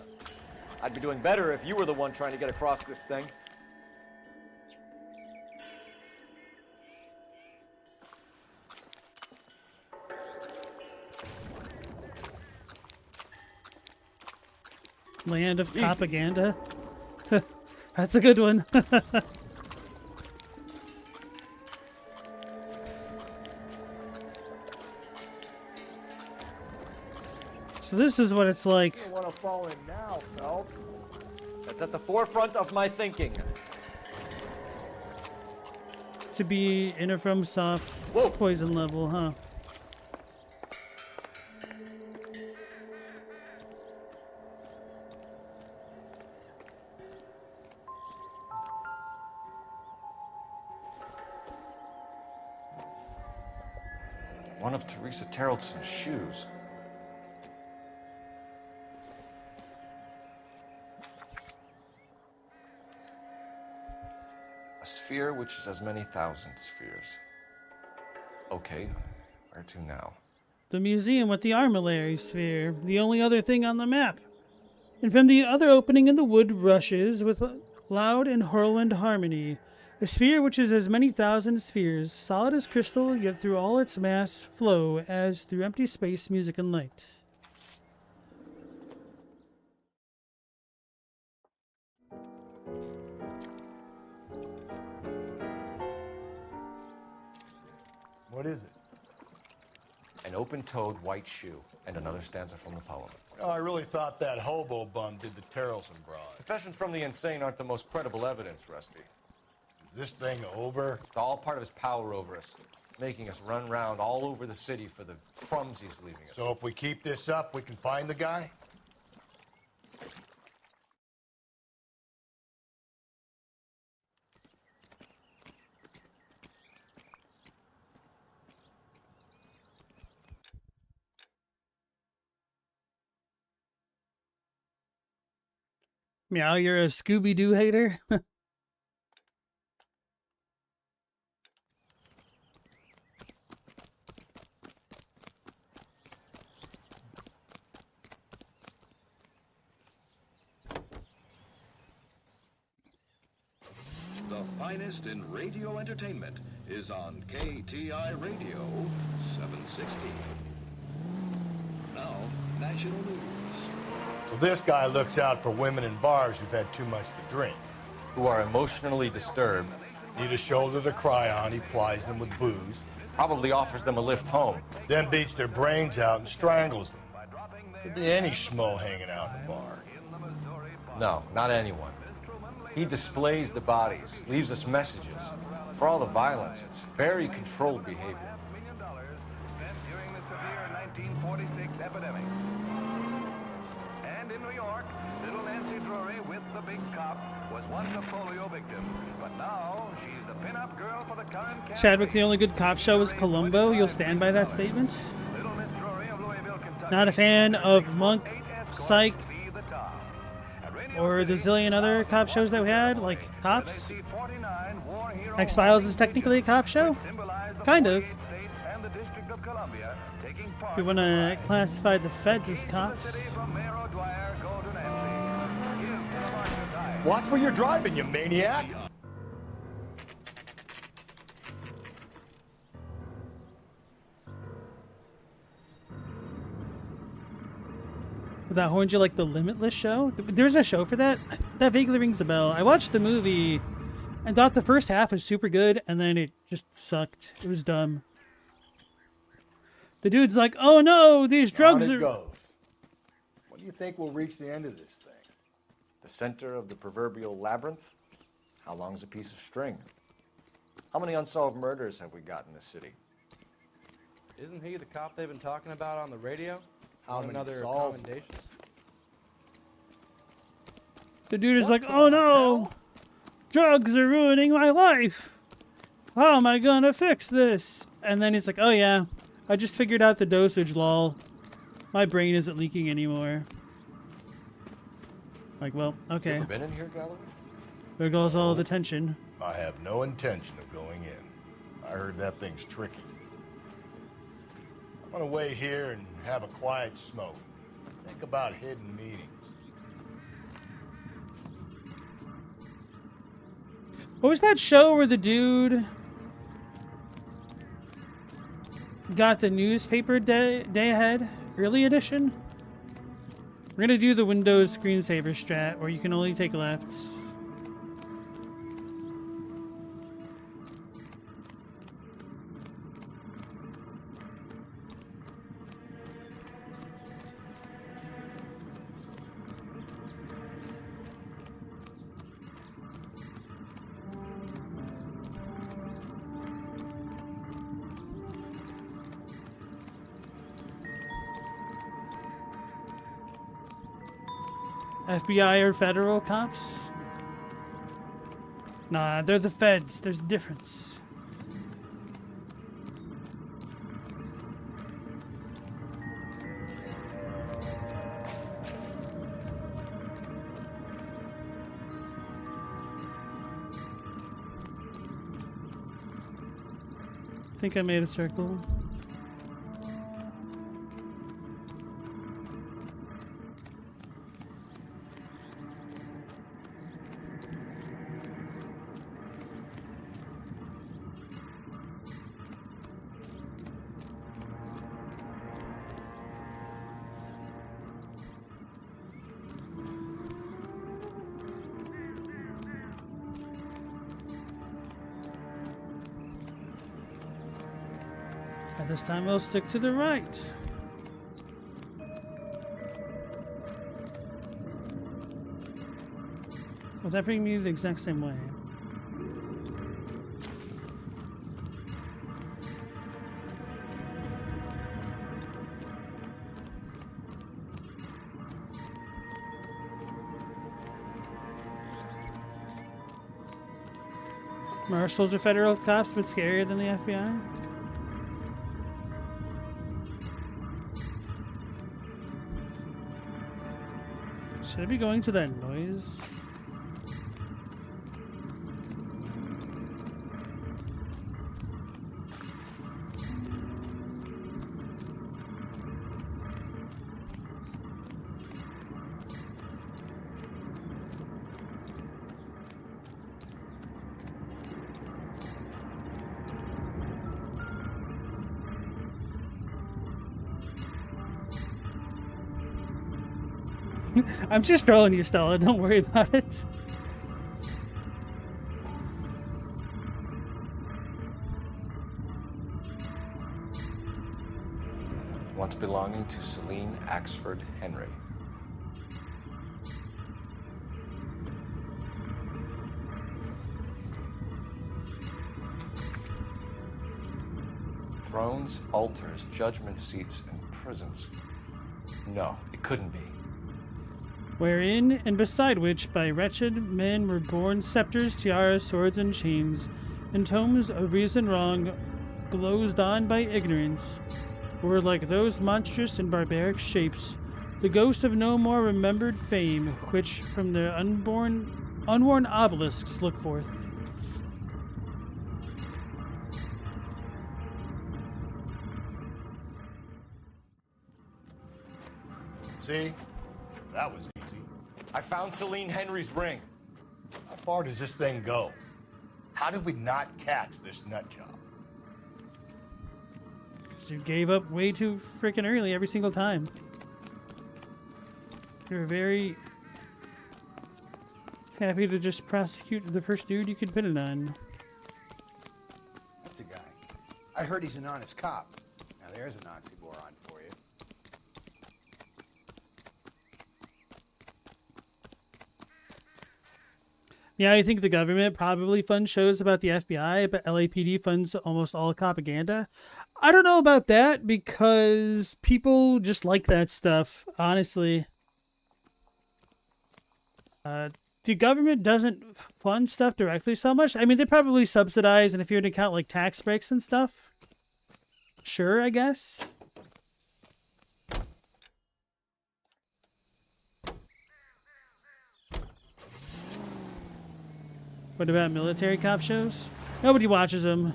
I'd be doing better if you were the one trying to get across this thing. Land of propaganda. That's a good one. So this is what it's like. You don't want to fall in now, Phelps. That's at the forefront of my thinking. To be in or from soft poison level, huh? One of Teresa Terreldson's shoes. A sphere which is as many thousand spheres. Okay, where to now? The museum with the armillary sphere, the only other thing on the map. And from the other opening in the wood rushes with loud and whirlwind harmony. A sphere which is as many thousand spheres, solid as crystal, yet through all its mass flow as through empty space, music and light. What is it? An open-toed white shoe, and another stanza from the poem. Oh, I really thought that hobo bum did the Terrelson broad. Confessions from the insane aren't the most credible evidence, Rusty. Is this thing over? It's all part of his power over us, making us run round all over the city for the crumbs he's leaving us. So if we keep this up, we can find the guy? Meow, you're a Scooby-Doo hater? The finest in radio entertainment is on KTI Radio 760. Now, national news. So this guy looks out for women in bars who've had too much to drink. Who are emotionally disturbed. Need a shoulder to cry on, he plies them with booze. Probably offers them a lift home. Then beats their brains out and strangles them. Could be any schmo hanging out in the bar. No, not anyone. He displays the bodies, leaves us messages. For all the violence, it's very controlled behavior. During the severe 1946 epidemic. And in New York, little Nancy Drury with the big cop was once a polio victim, but now she's the pin-up girl for the current campaign. Chadwick, the only good cop show is Columbo. You'll stand by that statement? Not a fan of Monk, Psych, or the zillion other cop shows that we had, like Cops. X-Files is technically a cop show? Kind of. We want to classify the feds as cops. Watch where you're driving, you maniac! That horns you like the Limitless show? There's a show for that? That vaguely rings a bell. I watched the movie I thought the first half was super good, and then it just sucked. It was dumb. The dude's like, "Oh no, these drugs On are." it goes. When do you think we'll reach the end of this thing? The center of the proverbial labyrinth? How long's a piece of string? How many unsolved murders have we got in this city? Isn't he the cop they've been talking about on the radio? How many another solved? commendations? The dude is like, "Oh no, drugs are ruining my life. How am I gonna fix this?" And then he's like, "Oh yeah, I just figured out the dosage, lol. My brain isn't leaking anymore." Like, well, okay. You ever been in here, Galloway? There goes all the tension. I have no intention of going in. I heard that thing's tricky. I'm gonna wait here and have a quiet smoke. Think about hidden meetings. What was that show where the dude got the newspaper day ahead? Early edition? We're gonna do the Windows screensaver strat, where you can only take lefts. FBI or federal cops? Nah, they're the feds. There's a difference. I think I made a circle. And this time we'll stick to the right. Will that bring me the exact same way? Marshals are federal cops, but scarier than the FBI? Should I be going to that noise? I'm just trolling you, Stella. Don't worry about it. Once belonging to Celine Axford Henry. Thrones, altars, judgment seats, and prisons. No, it couldn't be. Wherein and beside which by wretched men were born scepters, tiaras, swords, and chains, and tomes of reason wrong, glozed on by ignorance, were like those monstrous and barbaric shapes, the ghosts of no more remembered fame, which from their unworn obelisks look forth. See? That was easy. I found Celine Henry's ring. How far does this thing go? How did we not catch this nut job? Because you gave up way too freaking early every single time. You're Happy to just prosecute the first dude you could pin it on. That's a guy. I heard he's an honest cop. Now there's an oxymoron for you. Yeah, I think the government probably funds shows about the FBI, but LAPD funds almost all propaganda. I don't know about that because people just like that stuff, honestly. The government doesn't fund stuff directly so much. I mean, they probably subsidize, and if you're to count like tax breaks and stuff, sure, I guess. What about military cop shows? Nobody watches them.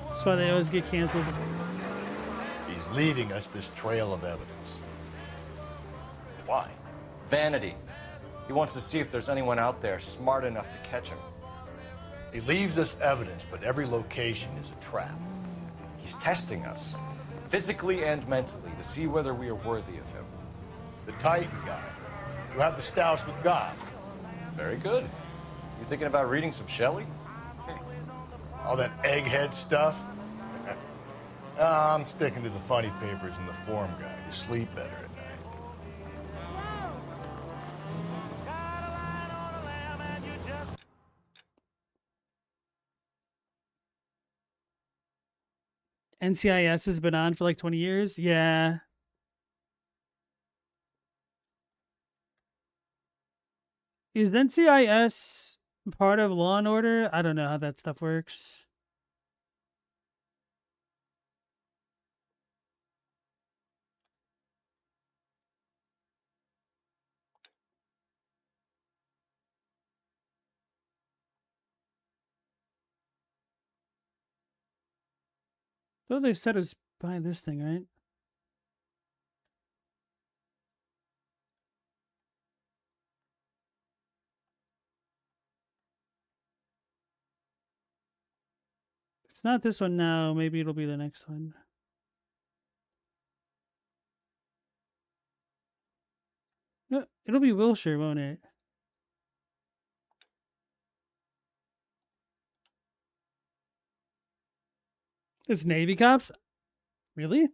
That's why they always get canceled. He's leaving us this trail of evidence. Why? Vanity. He wants to see if there's anyone out there smart enough to catch him. He leaves us evidence, but every location is a trap. He's testing us, physically and mentally, to see whether we are worthy of him. The Titan guy. You have the stoush with God. Very good. You thinking about reading some Shelley? All that egghead stuff? I'm sticking to the funny papers and the form guide. You sleep better at night. NCIS has been on for like 20 years. Yeah. Is NCIS part of Law and Order? I don't know how that stuff works. Though they said it's by this thing, right? It's not this one now. Maybe it'll be the next one. No, it'll be Wilshire, won't it? It's Navy cops? Really?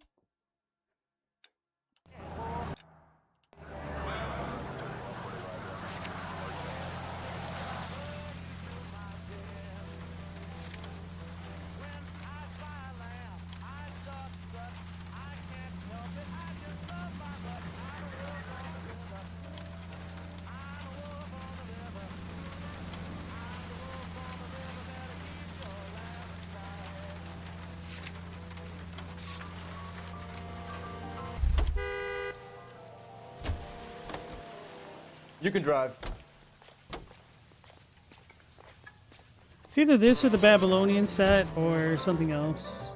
You can drive. It's either this or the Babylonian set or something else.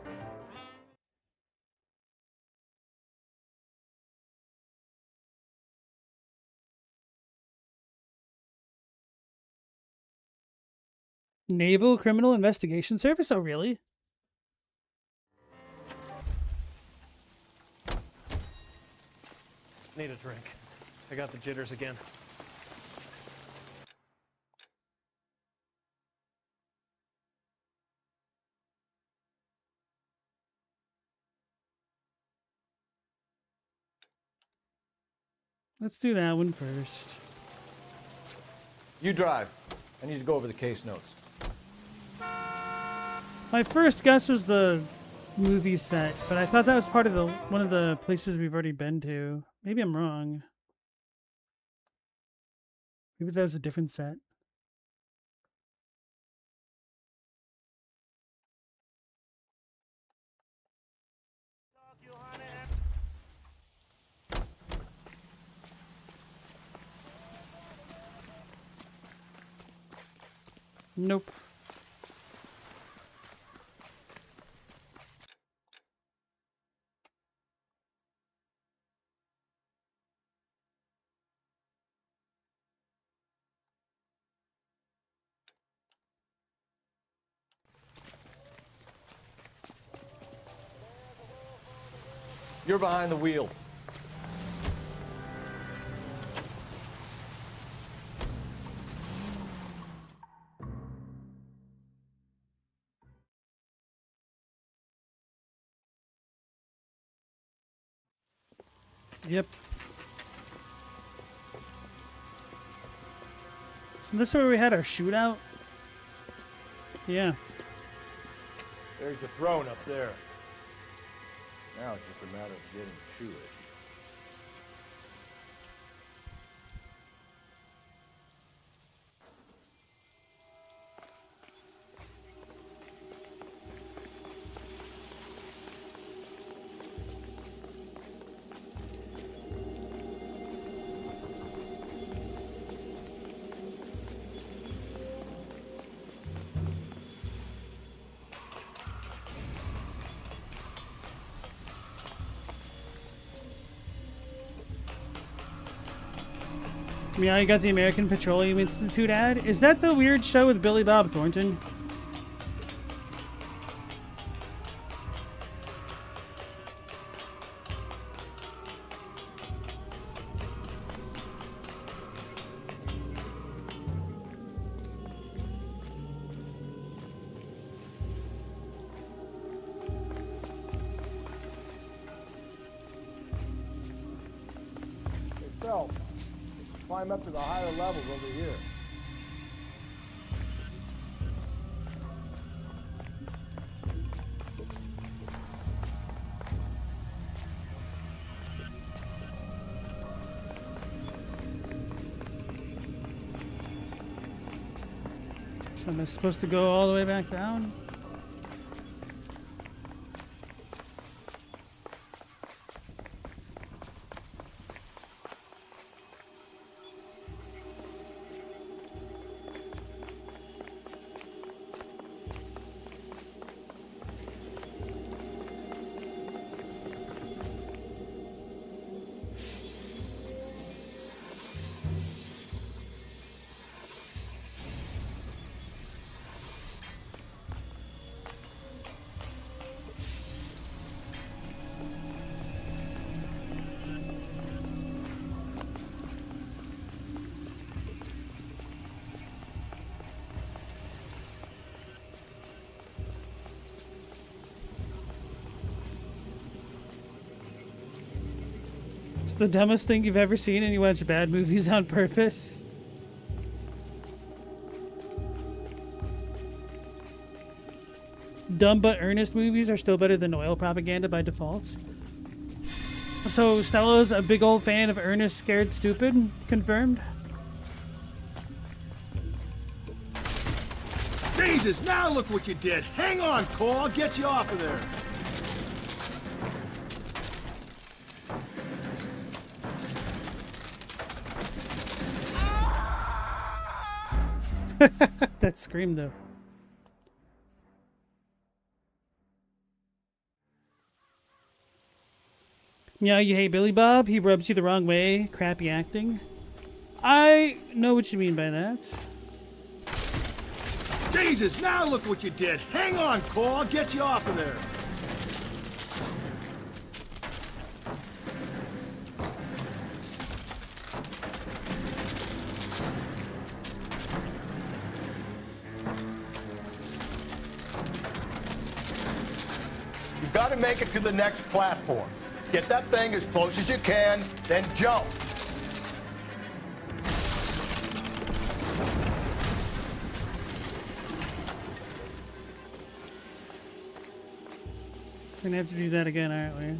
Naval Criminal Investigation Service? Oh, really? Need a drink. I got the jitters again. Let's do that one first. You drive. I need to go over the case notes. My first guess was the movie set, but I thought that was part of the one of the places we've already been to. Maybe I'm wrong. Maybe that was a different set. Nope. You're behind the wheel. Yep. So this is where we had our shootout? Yeah. There's the throne up there. Now it's just a matter of getting to it. Yeah, you got the American Petroleum Institute ad. Is that the weird show with Billy Bob Thornton? Hey, Phelps, climb up to the higher levels over here. So am I supposed to go all the way back down? It's the dumbest thing you've ever seen, and you watch bad movies on purpose. Dumb but earnest movies are still better than oil propaganda by default. So Stella's a big old fan of Ernest Scared Stupid? Confirmed? Jesus, now look what you did. Hang on, Cole. I'll get you off of there. That scream, though. Yeah, you hate Billy Bob? He rubs you the wrong way. Crappy acting. I know what you mean by that. Jesus, now look what you did. Hang on, Cole. I'll get you off of there. You've got to make it to the next platform. Get that thing as close as you can, then jump. We're gonna have to do that again, aren't we?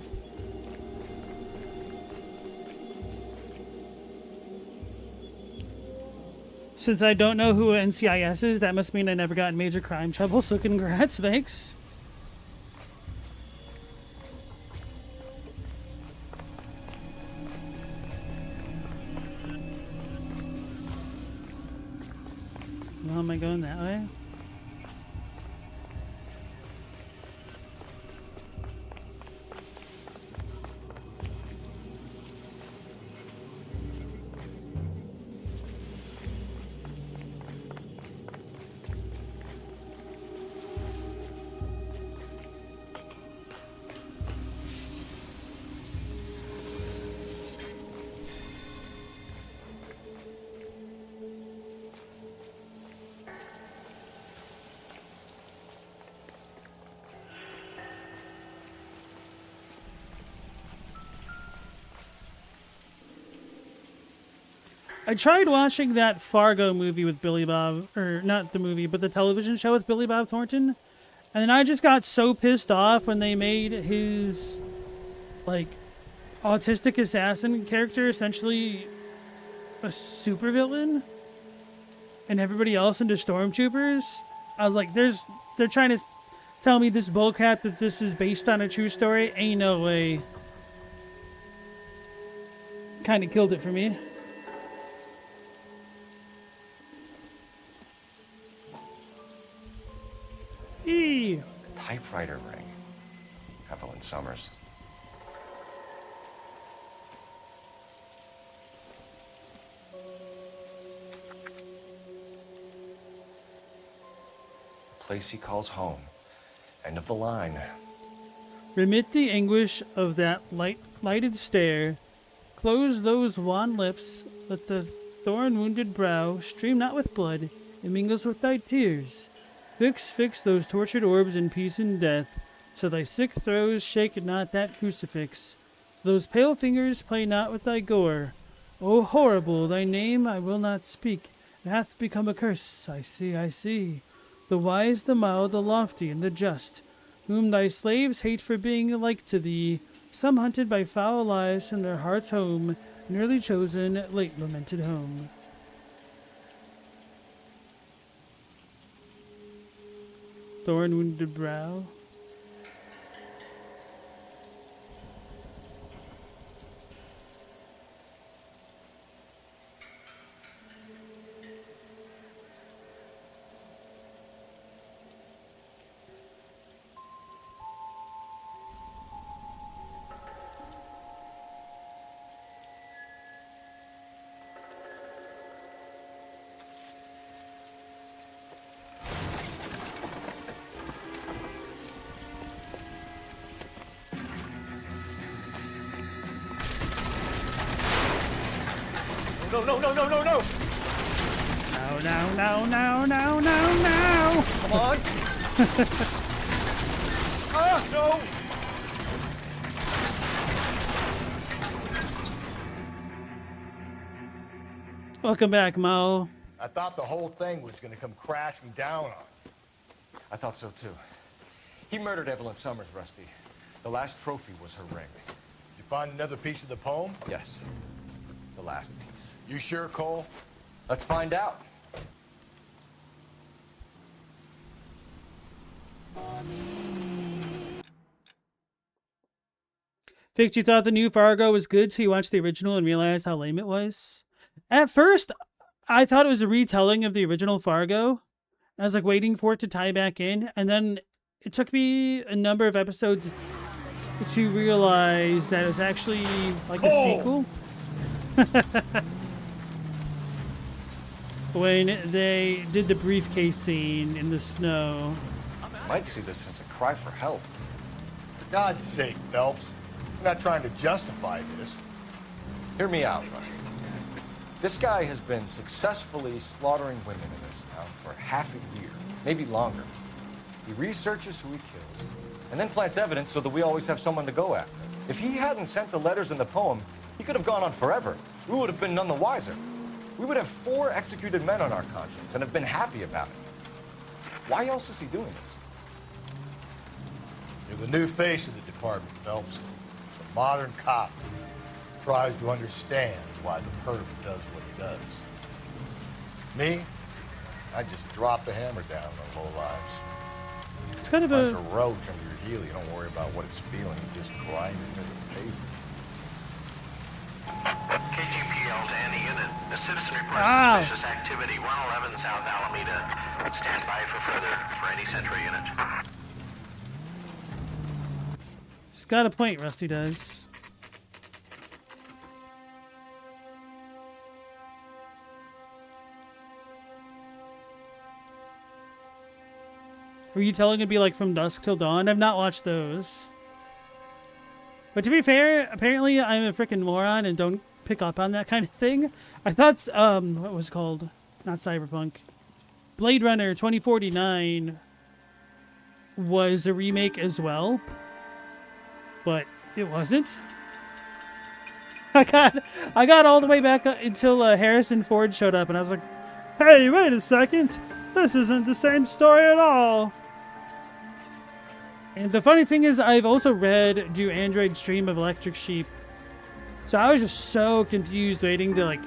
Since I don't know who NCIS is, that must mean I never got in major crime trouble, so congrats, thanks. Well, am I going that way? I tried watching that Fargo movie with Billy Bob, or not the movie, but the television show with Billy Bob Thornton. And then I just got so pissed off when they made his, like, autistic assassin character essentially a supervillain. And everybody else into stormtroopers. I was like, they're trying to tell me this bullcrap that this is based on a true story. Ain't no way. Kind of killed it for me. Typewriter ring. Evelyn Summers. Place he calls home. End of the line. Remit the anguish of that lighted stare. Close those wan lips. Let the thorn-wounded brow stream not with blood. It mingles with thy tears. Fix those tortured orbs in peace and death. So thy sick throes shake not that crucifix. Those pale fingers play not with thy gore. O horrible, thy name I will not speak. It hath become a curse. I see. The wise, the mild, the lofty, and the just, whom thy slaves hate for being like to thee, some hunted by foul lives from their heart's home, an early chosen, late lamented home. Thorn-wounded brow. No. No. Come on. No. Welcome back, Mo. I thought the whole thing was gonna come crashing down on you. I thought so too. He murdered Evelyn Summers, Rusty. The last trophy was her ring. You find another piece of the poem? Yes. The last piece. You sure, Cole? Let's find out. Fix, you thought the new Fargo was good till you watched the original and realized how lame it was? At first, I thought it was a retelling of the original Fargo. I was like waiting for it to tie back in, and then it took me a number of episodes to realize that it was actually like a sequel. When they did the briefcase scene in the snow. Might see this as a cry for help. For God's sake, Phelps. I'm not trying to justify this. Hear me out, Rusty. This guy has been successfully slaughtering women in this town for half a year, maybe longer. He researches who he kills, and then plants evidence so that we always have someone to go after. If he hadn't sent the letters in the poem, he could have gone on forever. We would have been none the wiser. We would have 4 executed men on our conscience and have been happy about it. Why else is he doing this? You're the new face of the department, Phelps. The modern cop tries to understand why the perp does what he does. Me, I just drop the hammer down on low lives. It's kind of a roach under your heel. You don't worry about what it's feeling. You just grind it into the pavement. KGPL to any unit. The citizen reports suspicious activity. 111 South Alameda. Stand by for any Central unit. He's got a point, Rusty does. Were you telling it to be like From Dusk Till Dawn? I've not watched those. But to be fair, apparently I'm a freaking moron and don't pick up on that kind of thing. I thought, what was it called? Not Cyberpunk. Blade Runner 2049 was a remake as well. But it wasn't. I got all the way back until Harrison Ford showed up, and I was like, "Hey, wait a second! This isn't the same story at all." And the funny thing is, I've also read Do Android Stream of Electric Sheep, so I was just so confused, waiting to like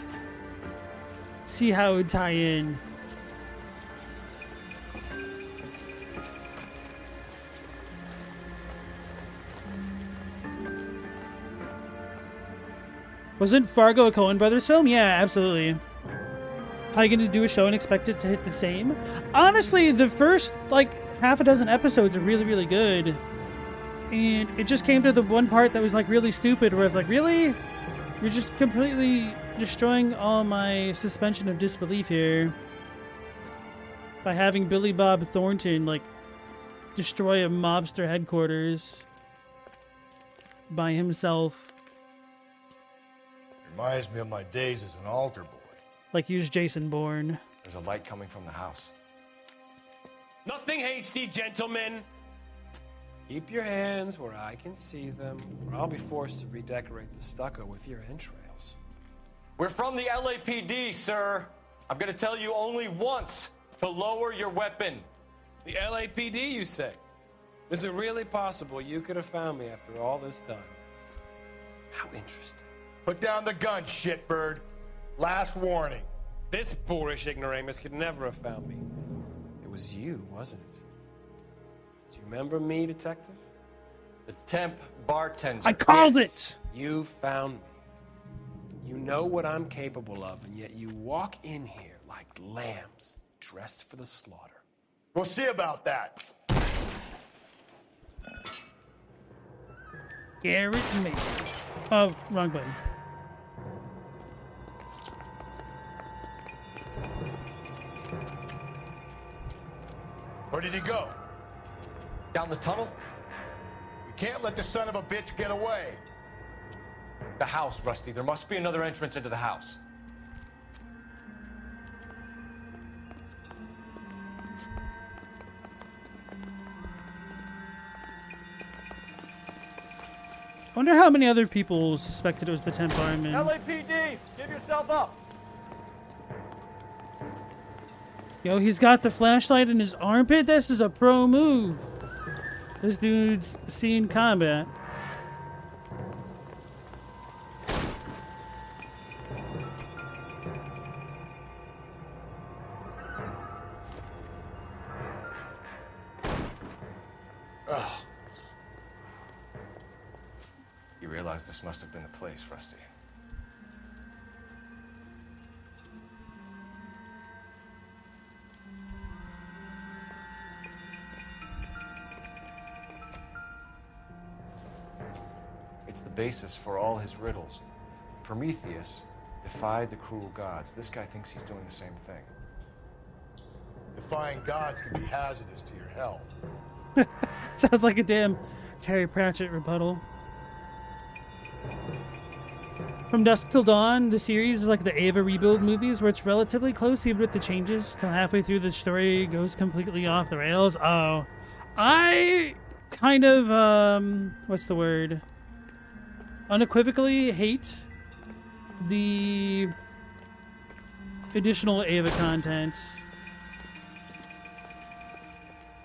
see how it would tie in. Wasn't Fargo a Coen Brothers film? Yeah, absolutely. How are you going to do a show and expect it to hit the same? Honestly, the first, like, half a dozen episodes are really, really good. And it just came to the one part that was, like, really stupid, where I was like, really? You're just completely destroying all my suspension of disbelief here. By having Billy Bob Thornton, like, destroy a mobster headquarters by himself. Reminds me of my days as an altar boy. Like he was Jason Bourne. There's a light coming from the house. Nothing hasty, gentlemen. Keep your hands where I can see them, or I'll be forced to redecorate the stucco with your entrails. We're from the LAPD, sir. I'm gonna tell you only once to lower your weapon. The LAPD, you say? Is it really possible you could have found me after all this time? How interesting. Put down the gun, shitbird. Last warning. This boorish ignoramus could never have found me. It was you, wasn't it? Do you remember me, detective? The temp bartender. I called it! You found me. You know what I'm capable of, and yet you walk in here like lambs dressed for the slaughter. We'll see about that. Garrett Mason. Oh, wrong button. Where did he go? Down the tunnel? We can't let the son of a bitch get away. The house, Rusty. There must be another entrance into the house. I wonder how many other people suspected it was the temp fireman. LAPD, give yourself up. Yo, he's got the flashlight in his armpit? This is a pro move. This dude's seen combat. Ugh. You realize this must have been the place, Rusty. It's the basis for all his riddles. Prometheus defied the cruel gods. This guy thinks he's doing the same thing. Defying gods can be hazardous to your health. Sounds like a damn Terry Pratchett rebuttal. From Dusk Till Dawn, the series is like the Ava rebuild movies, where it's relatively close even with the changes. Till halfway through the story goes completely off the rails. Oh, I kind of what's the word? Unequivocally hate the additional Ava content.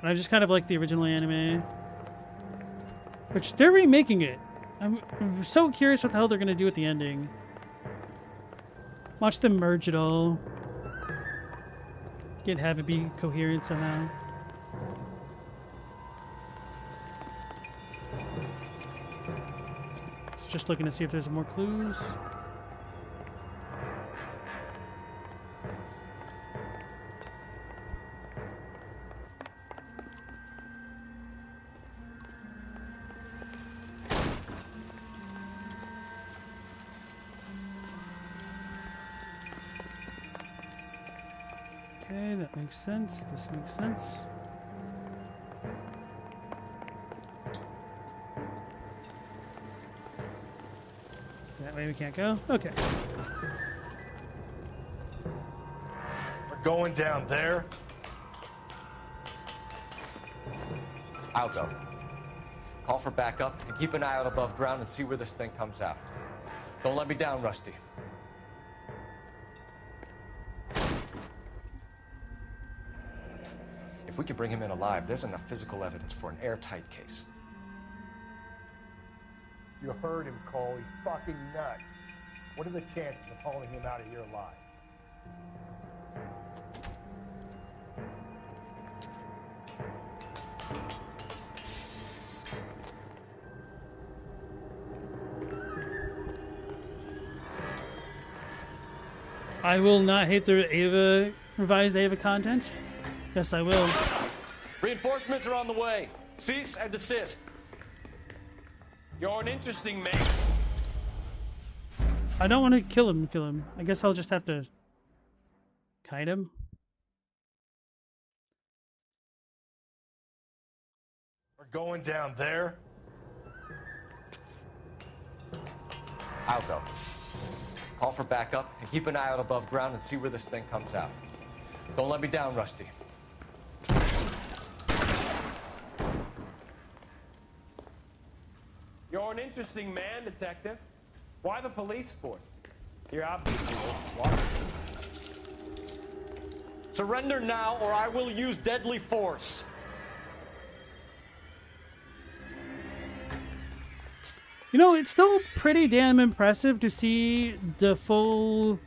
I just kind of like the original anime, which they're remaking it. I'm so curious what the hell they're gonna do at the ending. Watch them merge it all. Have it be coherent somehow. It's just looking to see if there's more clues. Okay, that makes sense. This makes sense. That way we can't go? Okay. We're going down there. I'll go. Call for backup and keep an eye out above ground and see where this thing comes out. Don't let me down, Rusty. If we could bring him in alive, there's enough physical evidence for an airtight case. You heard him, Cole. He's fucking nuts. What are the chances of hauling him out of here alive? I will not hate the revised Ava content. Yes, I will. Reinforcements are on the way. Cease and desist. You're an interesting man. I don't want to kill him. I guess I'll just have to kite him. We're going down there. I'll go. Call for backup and keep an eye out above ground and see where this thing comes out. Don't let me down, Rusty. You're an interesting man, Detective. Why the police force? You're obviously overwhelmed. Surrender now, or I will use deadly force. You know, it's still pretty damn impressive to see the full...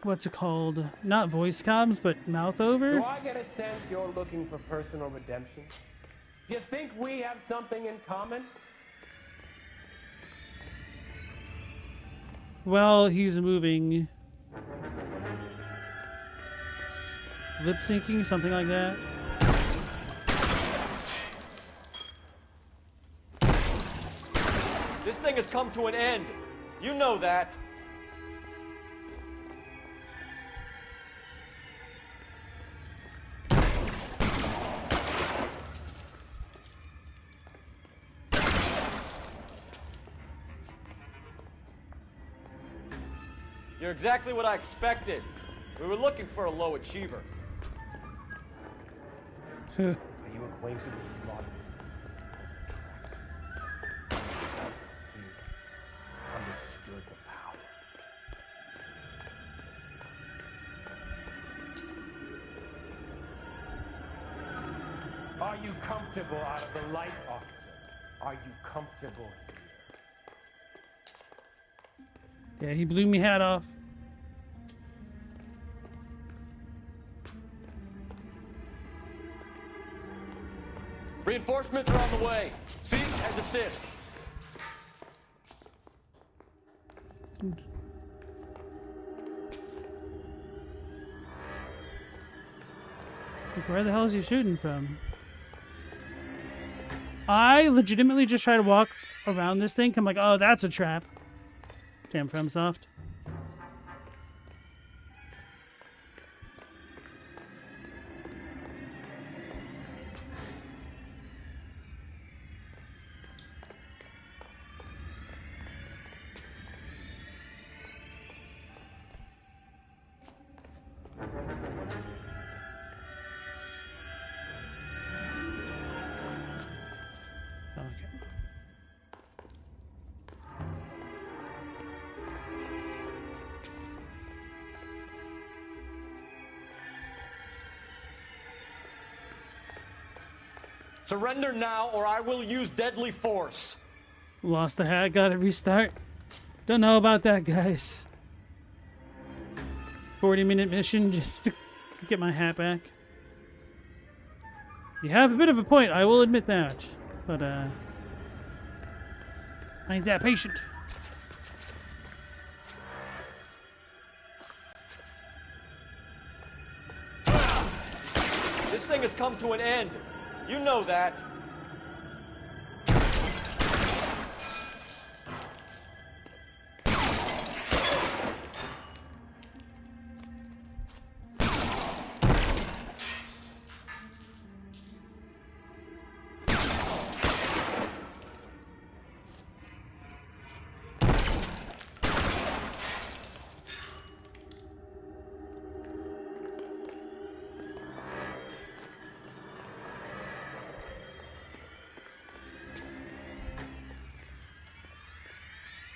What's it called? Not voice comms, but mouth over? Do I get a sense you're looking for personal redemption? Do you think we have something in common? Well, he's moving. Lip syncing, something like that. This thing has come to an end. You know that. You're exactly what I expected. We were looking for a low achiever. Are you acquainted with slaughter? Understood the power. Are you comfortable out of the light, officer? Are you comfortable? Yeah, he blew me hat off. Reinforcements are on the way. Cease and desist. Like, where the hell is he shooting from? I legitimately just try to walk around this thing. I'm like, oh, that's a trap. Damn, FromSoft. Surrender now, or I will use deadly force. Lost the hat, gotta restart. Don't know about that, guys. 40-minute mission just to get my hat back. You have a bit of a point, I will admit that. But, I ain't that patient. This thing has come to an end. You know that.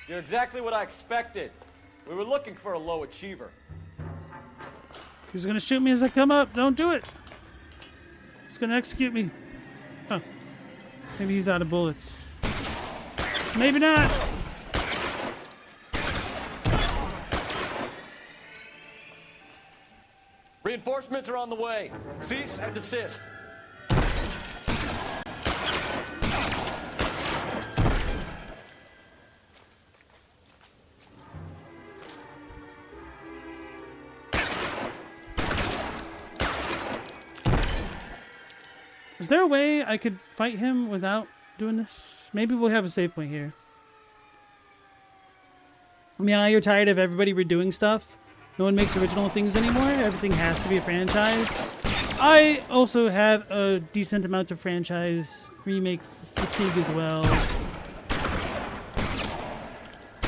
You're exactly what I expected. We were looking for a low achiever. He's gonna shoot me as I come up. Don't do it. He's gonna execute me. Oh. Maybe he's out of bullets. Maybe not. Reinforcements are on the way. Cease and desist. Is there a way I could fight him without doing this? Maybe we'll have a save point here. I mean, you're tired of everybody redoing stuff. No one makes original things anymore. Everything has to be a franchise. I also have a decent amount of franchise remake fatigue as well.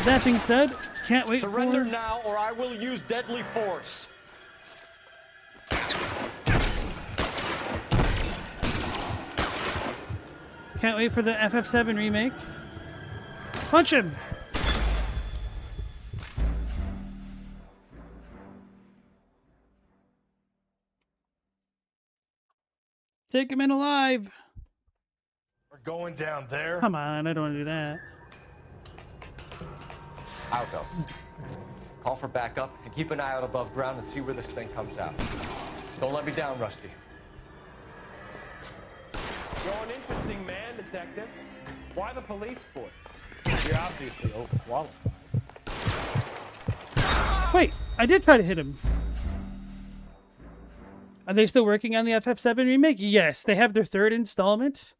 That being said, can't wait Surrender now or I will use deadly force. Can't wait for the FF7 remake. Punch him! Take him in alive! We're going down there. Come on, I don't want to do that. I'll go. Call for backup and keep an eye out above ground and see where this thing comes out. Don't let me down, Rusty. You're an interesting man, Detective. Why the police force? You're obviously overqualified. Wait, I did try to hit him. Are they still working on the FF7 remake? Yes, they have their third installment,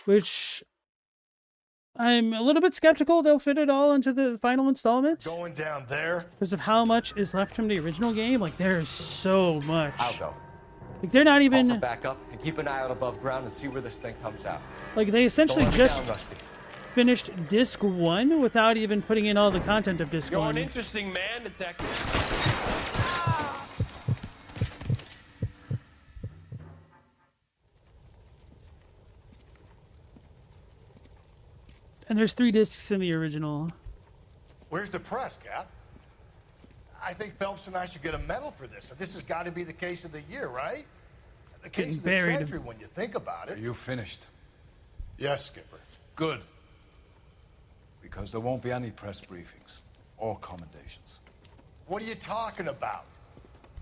which I'm a little bit skeptical they'll fit it all into the final installment. Going down there. Because of how much is left from the original game. Like, there's so much. I'll go. Like, they're not even... Call for backup and keep an eye out above ground and see where this thing comes out. Like, they essentially just down, Rusty. finished Disc 1 without even putting in all the content of Disc 1. You're an interesting man, Detective. And there's 3 discs in the original. Where's the press, Cap? I think Phelps and I should get a medal for this. This has got to be the case of the year, right? The case of the century when you think about it. Are you finished? Yes, Skipper. Good. Because there won't be any press briefings or commendations. What are you talking about?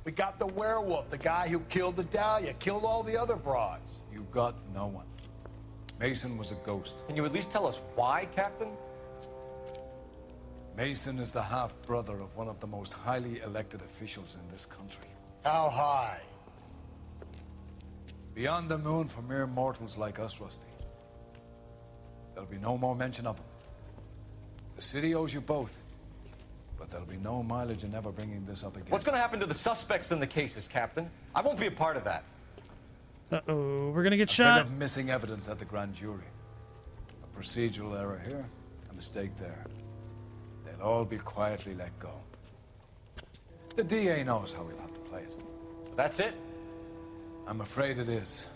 We got the werewolf, the guy who killed the Dahlia, killed all the other broads. You got no one. Mason was a ghost. Can you at least tell us why, Captain? Mason is the half-brother of one of the most highly elected officials in this country. How high? Beyond the moon for mere mortals like us, Rusty. There'll be no more mention of him. The city owes you both, but there'll be no mileage in ever bringing this up again. What's going to happen to the suspects in the cases, Captain? I won't be a part of that. Uh-oh, we're gonna get a shot. bit of missing evidence at the grand jury. A procedural error here, a mistake there. They'll all be quietly let go. The DA knows how we'll have to play it. That's it? I'm afraid it is.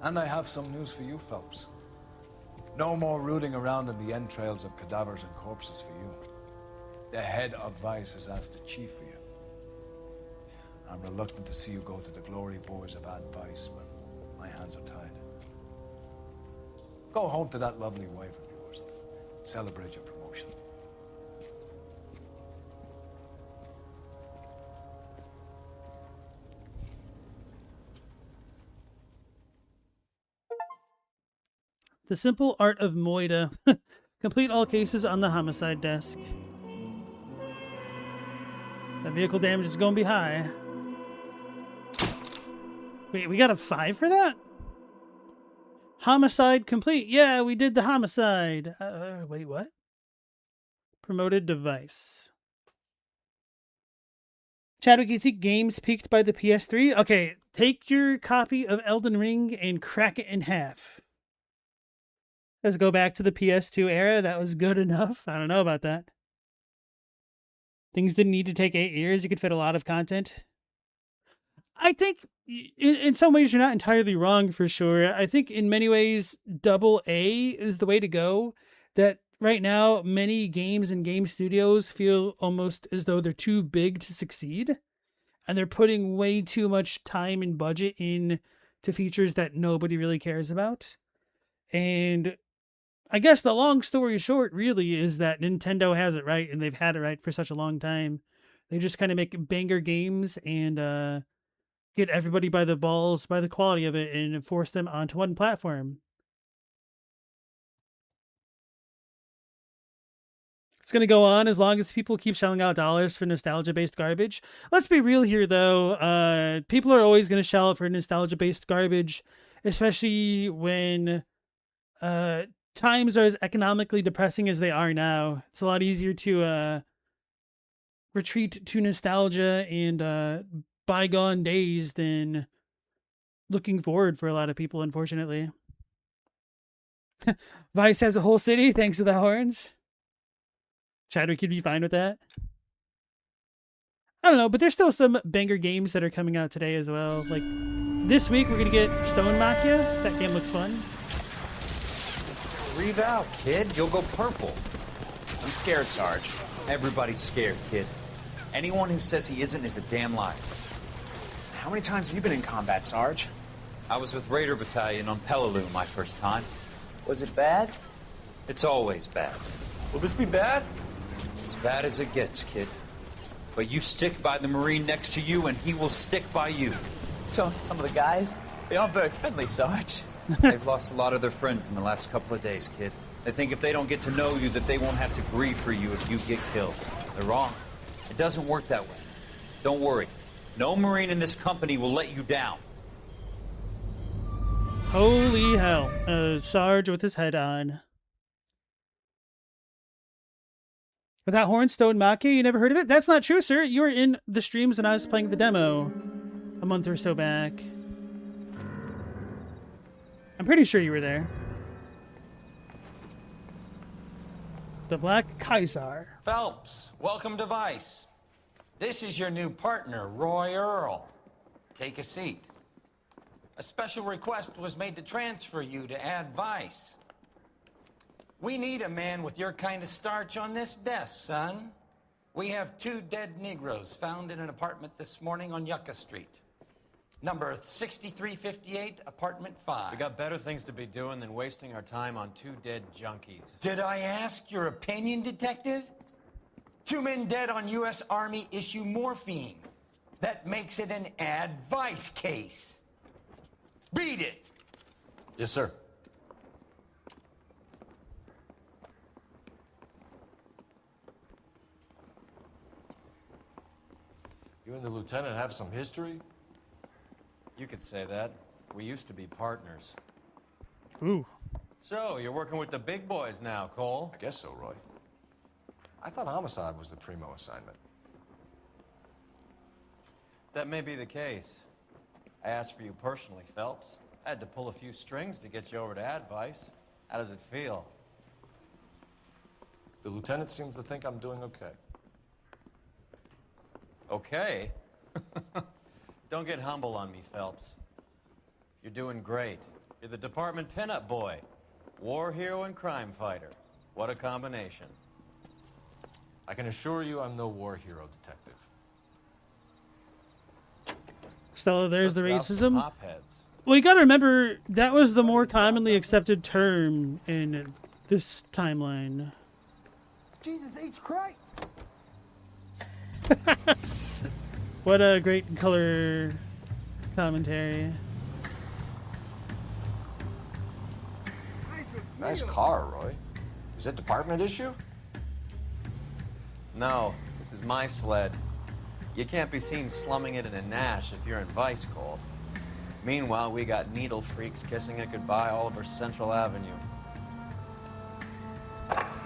And I have some news for you, Phelps. No more rooting around in the entrails of cadavers and corpses for you. The head of Vice has asked the chief for you. I'm reluctant to see you go to the glory boys of Vice when my hands are tied. Go home to that lovely wife of yours and celebrate your promotion. The simple art of Moida. Complete all cases on the homicide desk. That vehicle damage is going to be high. Wait, we got a 5 for that? Homicide complete. Yeah, we did the homicide. Wait, what? Promoted device. Chadwick, you think games peaked by the PS3? Okay, take your copy of Elden Ring and crack it in half. Let's go back to the PS2 era. That was good enough. I don't know about that. Things didn't need to take 8 years. You could fit a lot of content. I think in some ways you're not entirely wrong for sure. I think in many ways AA is the way to go. That right now, many games and game studios feel almost as though they're too big to succeed, and they're putting way too much time and budget in to features that nobody really cares about. And I guess the long story short really is that Nintendo has it right, and they've had it right for such a long time. They just kind of make banger games and get everybody by the balls by the quality of it and force them onto one platform. It's going to go on as long as people keep shelling out dollars for nostalgia-based garbage. Let's be real here, though. People are always going to shell out for nostalgia-based garbage, especially when times are as economically depressing as they are now. It's a lot easier to retreat to nostalgia and bygone days than looking forward for a lot of people, unfortunately. Vice has a whole city, thanks to the horns. Chadwick could be fine with that. I don't know, but there's still some banger games that are coming out today as well. Like, this week we're going to get Stone Machia. That game looks fun. Breathe out, kid. You'll go purple. I'm scared, Sarge. Everybody's scared, kid. Anyone who says he isn't is a damn liar. How many times have you been in combat, Sarge? I was with Raider Battalion on Peleliu my first time. Was it bad? It's always bad. Will this be bad? As bad as it gets, kid. But you stick by the Marine next to you, and he will stick by you. So, some of the guys, they aren't very friendly, Sarge. They've lost a lot of their friends in the last couple of days, kid. They think if they don't get to know you, that they won't have to grieve for you if you get killed. They're wrong. It doesn't work that way. Don't worry. No Marine in this company will let you down. Holy hell. Sarge with his head on. Without Hornstone Machia, you never heard of it? That's not true, sir. You were in the streams when I was playing the demo a month or so back. I'm pretty sure you were there. The Black Kaiser. Phelps, welcome to Vice. This is your new partner, Roy Earl. Take a seat. A special request was made to transfer you to Ad Vice. We need a man with your kind of starch on this desk, son. We have 2 dead Negroes found in an apartment this morning on Yucca Street. Number 6358, apartment 5. We got better things to be doing than wasting our time on 2 dead junkies. Did I ask your opinion, detective? 2 men dead on U.S. Army issue morphine. That makes it an advice case. Beat it! Yes, sir. You and the lieutenant have some history? You could say that. We used to be partners. Ooh. So, you're working with the big boys now, Cole? I guess so, Roy. I thought homicide was the primo assignment. That may be the case. I asked for you personally, Phelps. I had to pull a few strings to get you over to Advice. How does it feel? The lieutenant seems to think I'm doing okay. Okay? Don't get humble on me, Phelps. You're doing great. You're the department pinup boy. War hero and crime fighter. What a combination. I can assure you I'm no war hero, detective. Stella, there's the racism. Hopheads. Well, you gotta remember, that was the more commonly accepted term in this timeline. Jesus H. Christ! What a great color commentary. Nice car, Roy. Is that department issue? No, this is my sled. You can't be seen slumming it in a Nash if you're in Vice, Cole. Meanwhile, we got needle freaks kissing it goodbye all over Central Avenue.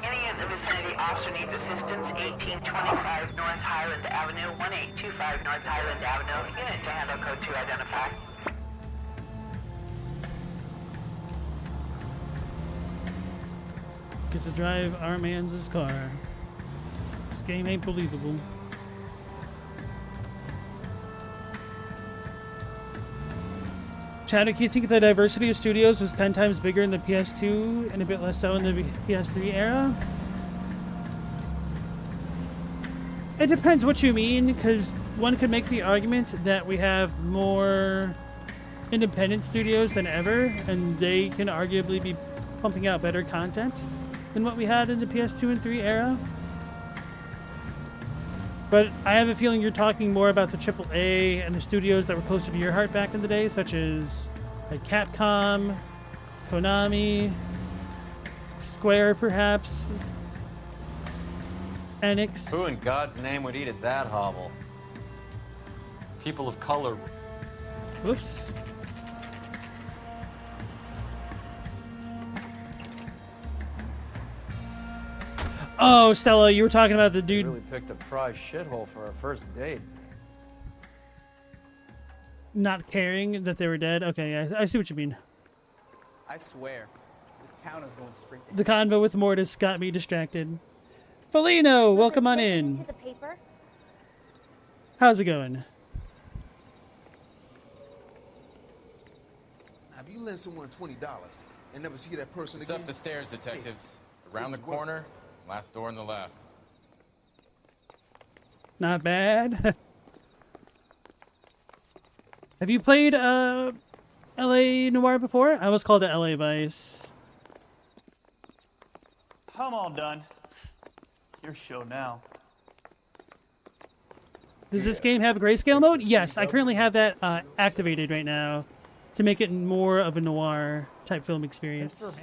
Any in the vicinity officer needs assistance, 1825 North Highland Avenue, 1825 North Highland Avenue. Unit to handle code 2 identify. Get to drive our man's car. This game ain't believable. Chadwick, you think the diversity of studios was 10 times bigger in the PS2 and a bit less so in the PS3 era? It depends what you mean, because one could make the argument that we have more independent studios than ever, and they can arguably be pumping out better content than what we had in the PS2 and 3 era. But I have a feeling you're talking more about the AAA and the studios that were closer to your heart back in the day, such as like Capcom, Konami, Square perhaps, Enix. Who in God's name would eat at that hovel? People of color. Whoops. Oh, Stella, you were talking about the dude. Really picked a prize shithole for our first date. Not caring that they were dead. Okay, I see what you mean. I swear, this town is going straight to The convo with Mortis got me distracted. Felino, welcome on in. The paper? How's it going? Have you lent someone $20 and never see that person It's again? up the stairs, detectives. Around the corner, last door on the left. Not bad. Have you played L.A. Noire before? I was called it L.A. Vice. I'm all done. Your show now. Does this game have a grayscale mode? Yes, I currently have that activated right now to make it more of a noir type film experience.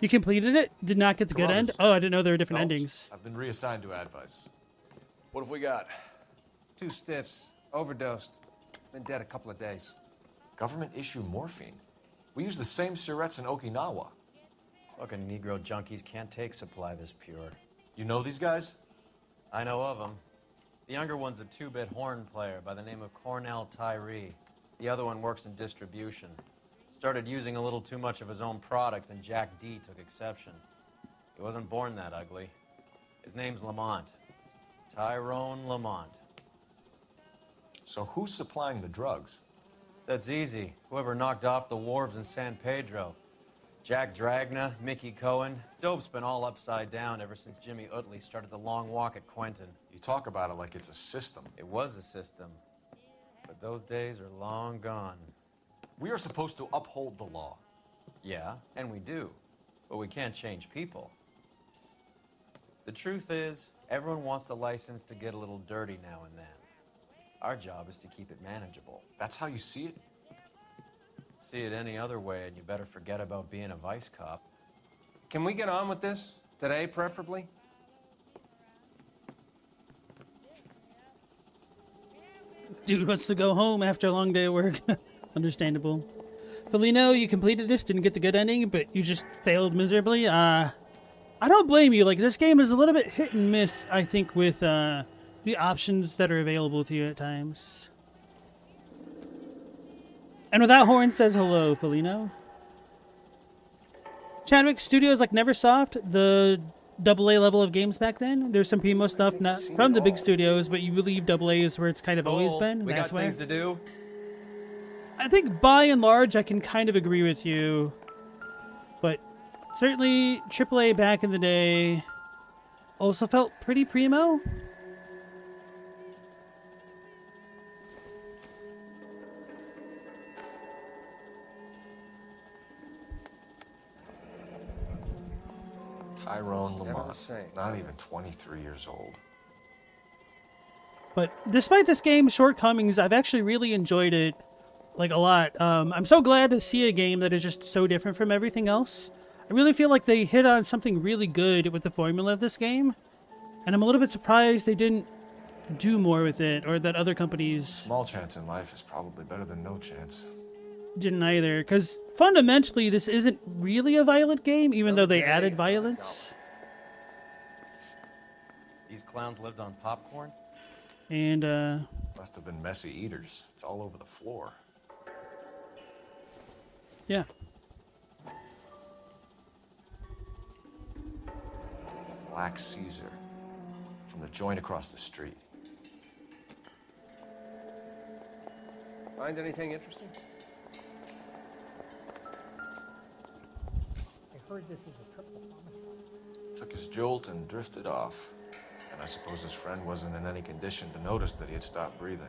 You completed it? Did not get the good end? Oh, I didn't know there were different endings. I've been reassigned to advice. What have we got? 2 stiffs, overdosed, been dead a couple of days. Government issue morphine. We use the same syrettes in Okinawa. Fucking Negro junkies can't take supply this pure. You know these guys? I know of them. The younger one's a 2-bit horn player by the name of Cornell Tyree. The other one works in distribution. Started using a little too much of his own product, and Jack D took exception. He wasn't born that ugly. His name's Lamont. Tyrone Lamont. So who's supplying the drugs? That's easy. Whoever knocked off the wharves in San Pedro. Jack Dragna, Mickey Cohen. Dope's been all upside down ever since Jimmy Utley started the long walk at Quentin. You talk about it like it's a system. It was a system. But those days are long gone. We are supposed to uphold the law. Yeah, and we do. But we can't change people. The truth is, everyone wants a license to get a little dirty now and then. Our job is to keep it manageable. That's how you see it? See it any other way, and you better forget about being a vice cop. Can we get on with this? Today, preferably? Dude wants to go home after a long day of work. Understandable. Felino, you completed this, didn't get the good ending, but you just failed miserably. I don't blame you. Like, this game is a little bit hit and miss, I think, with the options that are available to you at times. And without horn says hello, Felino. Chadwick, studios like Neversoft, the AA level of games back then. There's some PMO stuff not from the big studios, but you believe AA is where it's kind of always been. We That's got where. things to do. I think by and large, I can kind of agree with you. But certainly AAA back in the day also felt pretty primo. Tyrone Lamont, not even 23 years old. But despite this game's shortcomings, I've actually really enjoyed it, like, a lot. I'm so glad to see a game that is just so different from everything else. I really feel like they hit on something really good with the formula of this game, and I'm a little bit surprised they didn't do more with it, or that other companies Small chance in life is probably better than no chance. didn't either, because fundamentally this isn't really a violent game, even though they added violence. These clowns lived on popcorn? And Must have been messy eaters. It's all over the floor. yeah. Black Caesar from the joint across the street. Find anything interesting? heard this is a triple homicide. Took his jolt and drifted off. And I suppose his friend wasn't in any condition to notice that he had stopped breathing.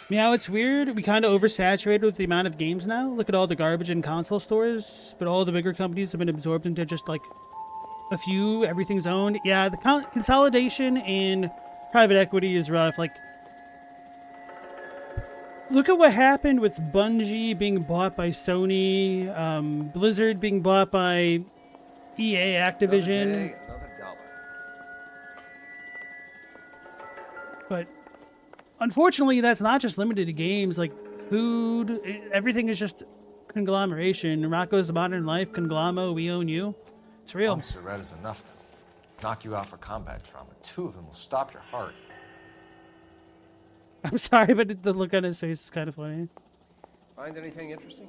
Yeah, it's weird. We kind of oversaturated with the amount of games now. Look at all the garbage in console stores, but all the bigger companies have been absorbed into just like a few. Everything's owned. Yeah, the consolidation and private equity is rough. Like, look at what happened with Bungie being bought by Sony, Blizzard being bought by EA, Activision. But unfortunately, that's not just limited to games. Like food, everything is just conglomeration. Rocco's Modern Life, Conglommo, we own you. It's real. One cigarette is enough to knock you out for combat trauma. 2 of them will stop your heart. I'm sorry, but the look on his face is kind of funny. Find anything interesting?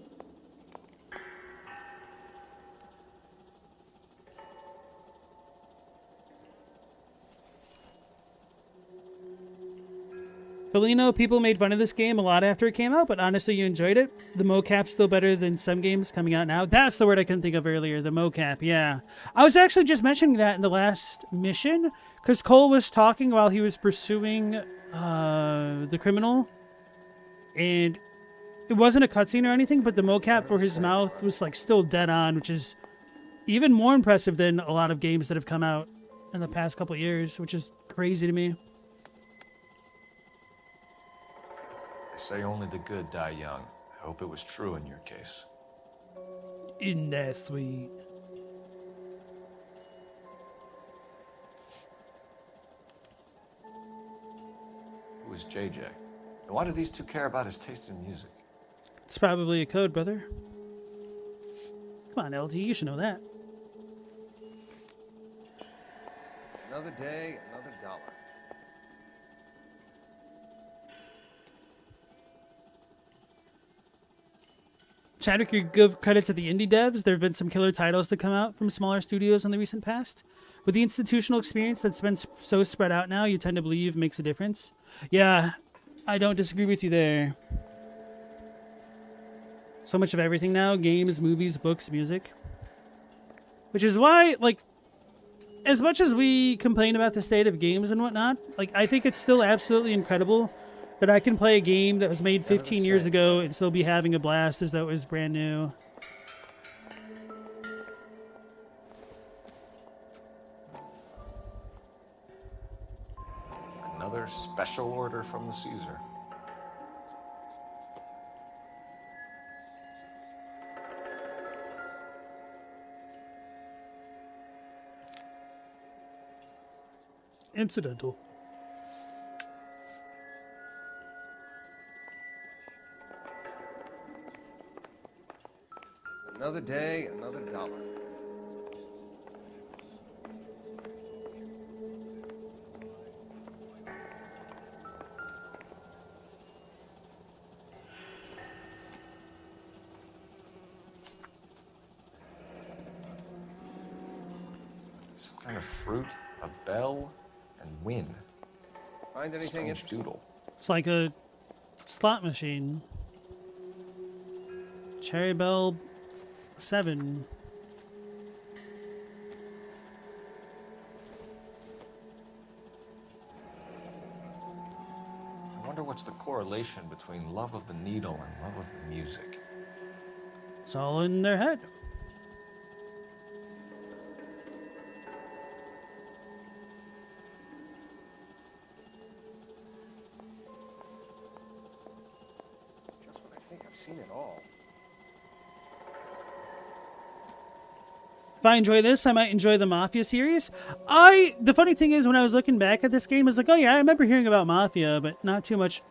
Felino, people made fun of this game a lot after it came out, but honestly, you enjoyed it. The mocap's still better than some games coming out now. That's the word I couldn't think of earlier, the mocap, yeah. I was actually just mentioning that in the last mission, because Cole was talking while he was pursuing the criminal, and it wasn't a cutscene or anything, but the mocap for his mouth was like still dead on, which is even more impressive than a lot of games that have come out in the past couple of years, which is crazy to me. They say only the good die young. I hope it was true in your case. Isn't that sweet? Who is JJ? And why do these two care about his taste in music? It's probably a code, brother. Come on, LT, you should know that. Another day, another dollar. Chadwick, you give credit to the indie devs. There have been some killer titles to come out from smaller studios in the recent past. With the institutional experience that's been so spread out now, you tend to believe makes a difference. Yeah, I don't disagree with you there. So much of everything now, games, movies, books, music. Which is why, like, as much as we complain about the state of games and whatnot, like, I think it's still absolutely incredible that I can play a game that was made 15 years ago and still be having a blast as though it was brand new. Another special order from the Caesar. Incidental. Another day, another dollar. Some kind of fruit, a bell, and win. Find anything Strange interesting? doodle. It's like a slot machine. Cherry Bell 7. I wonder what's the correlation between love of the needle and love of the music. It's all in their head. Just when I think I've seen it all. If I enjoy this, I might enjoy the Mafia series. The funny thing is, when I was looking back at this game, I was like, oh yeah, I remember hearing about Mafia, but not too much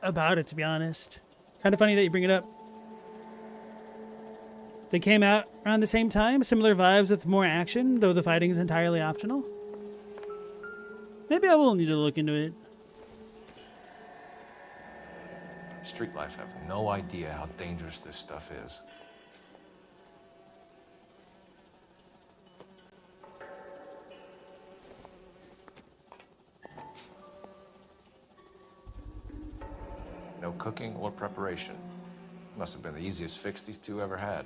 about it, to be honest. Kind of funny that you bring it up. They came out around the same time, similar vibes with more action, though the fighting is entirely optional. Maybe I will need to look into it. Street life have no idea how dangerous this stuff is. No cooking or preparation. Must have been the easiest fix these two ever had.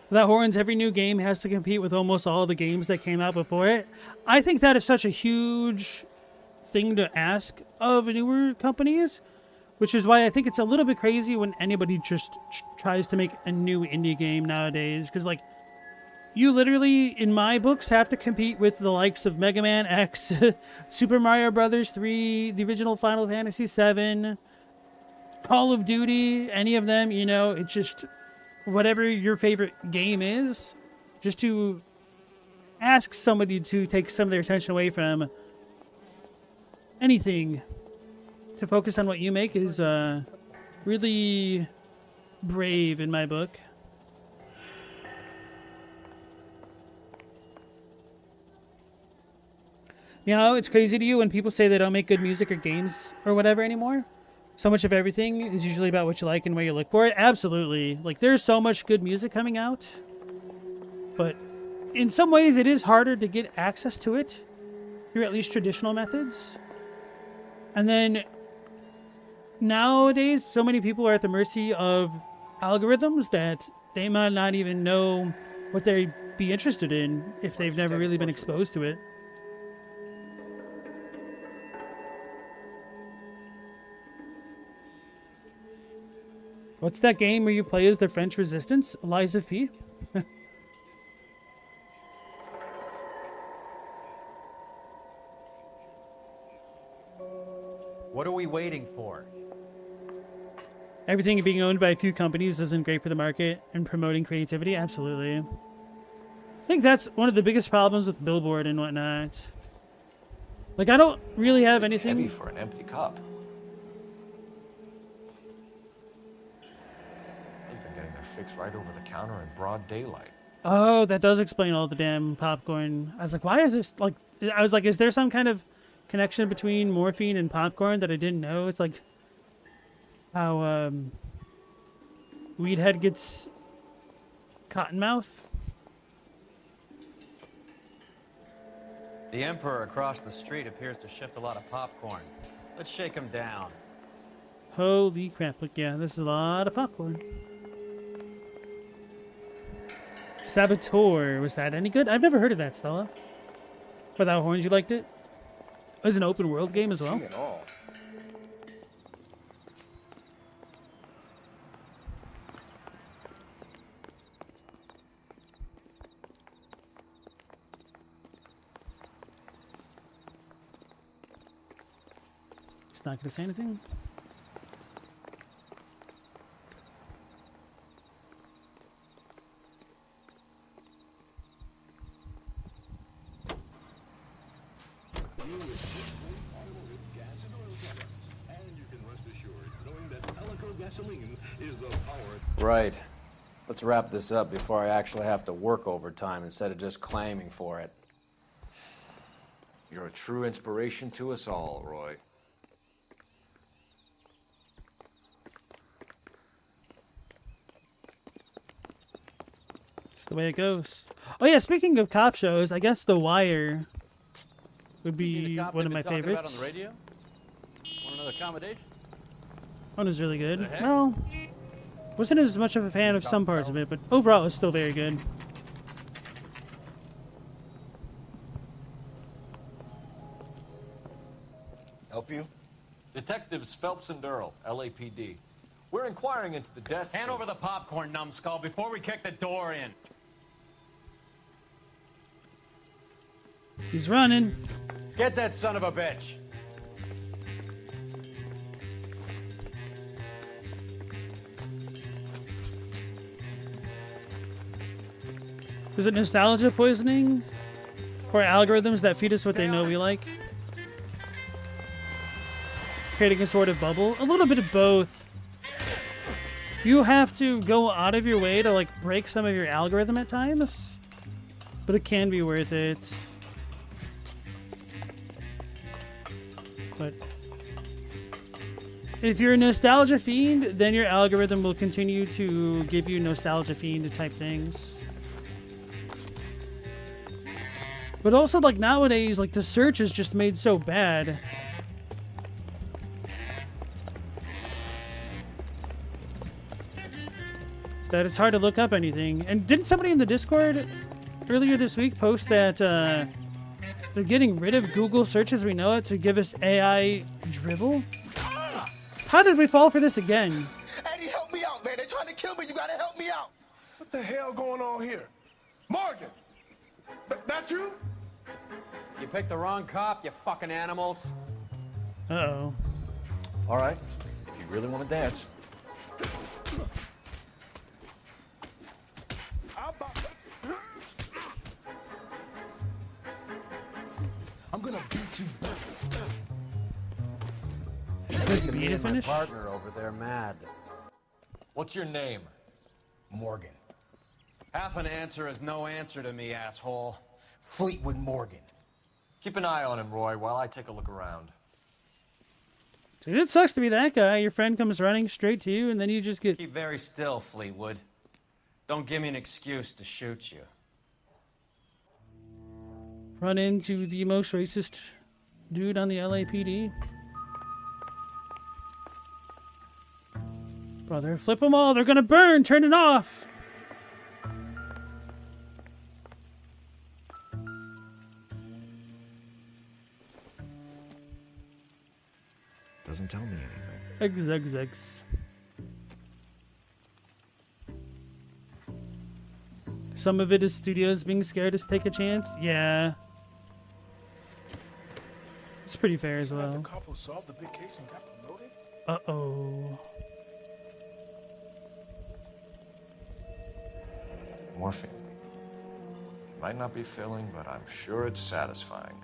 Without horns, every new game has to compete with almost all the games that came out before it. I think that is such a huge thing to ask of newer companies, which is why I think it's a little bit crazy when anybody just tries to make a new indie game nowadays. Because, like, you literally, in my books, have to compete with the likes of Mega Man X, Super Mario Brothers 3, the original Final Fantasy 7, Call of Duty, any of them, you know, it's just whatever your favorite game is, just to ask somebody to take some of their attention away from anything to focus on what you make is really brave in my book. You know, it's crazy to you when people say they don't make good music or games or whatever anymore. So much of everything is usually about what you like and where you look for it. Absolutely. Like, there's so much good music coming out. But in some ways, it is harder to get access to it through at least traditional methods. And then nowadays, so many people are at the mercy of algorithms that they might not even know what they'd be interested in if they've never really been exposed to it. What's that game where you play as the French resistance? Eliza P? What are we waiting for? Everything being owned by a few companies isn't great for the market and promoting creativity? Absolutely. I think that's one of the biggest problems with Billboard and whatnot. Like, I don't really have anything... Heavy for an empty cup. They've been getting their fix right over the counter in broad daylight. Oh, that does explain all the damn popcorn. I was like, why is this, like... I was like, is there some kind of connection between morphine and popcorn that I didn't know? It's like how Weedhead gets cottonmouth. The Emperor across the street appears to shift a lot of popcorn. Let's shake him down. Holy crap, look, yeah, this is a lot of popcorn. Saboteur, was that any good? I've never heard of that, Stella. Without horns, you liked it? It was an open world game as well. It's not going to say anything. Right. Let's wrap this up before I actually have to work overtime instead of just claiming for it. You're a true inspiration to us all, Roy. It's the way it goes. Oh yeah, speaking of cop shows, I guess The Wire would be one of my favorites. On the radio? Want another accommodation? One was really good. Well, wasn't as much of a fan of some parts of it, but overall it was still very good. Help you? Detectives Phelps and Earl, LAPD. We're inquiring into the deaths. Hand over the popcorn, numbskull, before we kick the door in. He's running. Get that son of a bitch. Is it nostalgia poisoning? Or algorithms that feed us what they know we like? Creating a sort of bubble? A little bit of both. You have to go out of your way to, like, break some of your algorithm at times. But it can be worth it. But If you're a nostalgia fiend, then your algorithm will continue to give you nostalgia fiend type things. But also, like, nowadays, like, the search is just made so bad. That it's hard to look up anything. And didn't somebody in the Discord earlier this week post that they're getting rid of Google search as we know it to give us AI dribble? How did we fall for this again? Eddie, help me out, man. They're trying to kill me. You gotta help me out. What the hell going on here? Morgan! That you? You picked the wrong cop, you fucking animals. Uh-oh. All right, if you really want to dance. I'm gonna beat you back. This beat to finish? My partner over there mad. What's your name? Morgan. Half an answer is no answer to me, asshole. Fleetwood Morgan. Keep an eye on him, Roy, while I take a look around. Dude, it sucks to be that guy. Your friend comes running straight to you, and then you just get... Keep very still, Fleetwood. Don't give me an excuse to shoot you. run into the most racist dude on the LAPD. Brother, flip them all. They're gonna burn. Turn it off. Doesn't tell me anything. X. Some of it is studios being scared to take a chance. Yeah. It's pretty fair as well. The couple solved the big case and got promoted? Uh-oh. Morphine. Might not be filling, but I'm sure it's satisfying.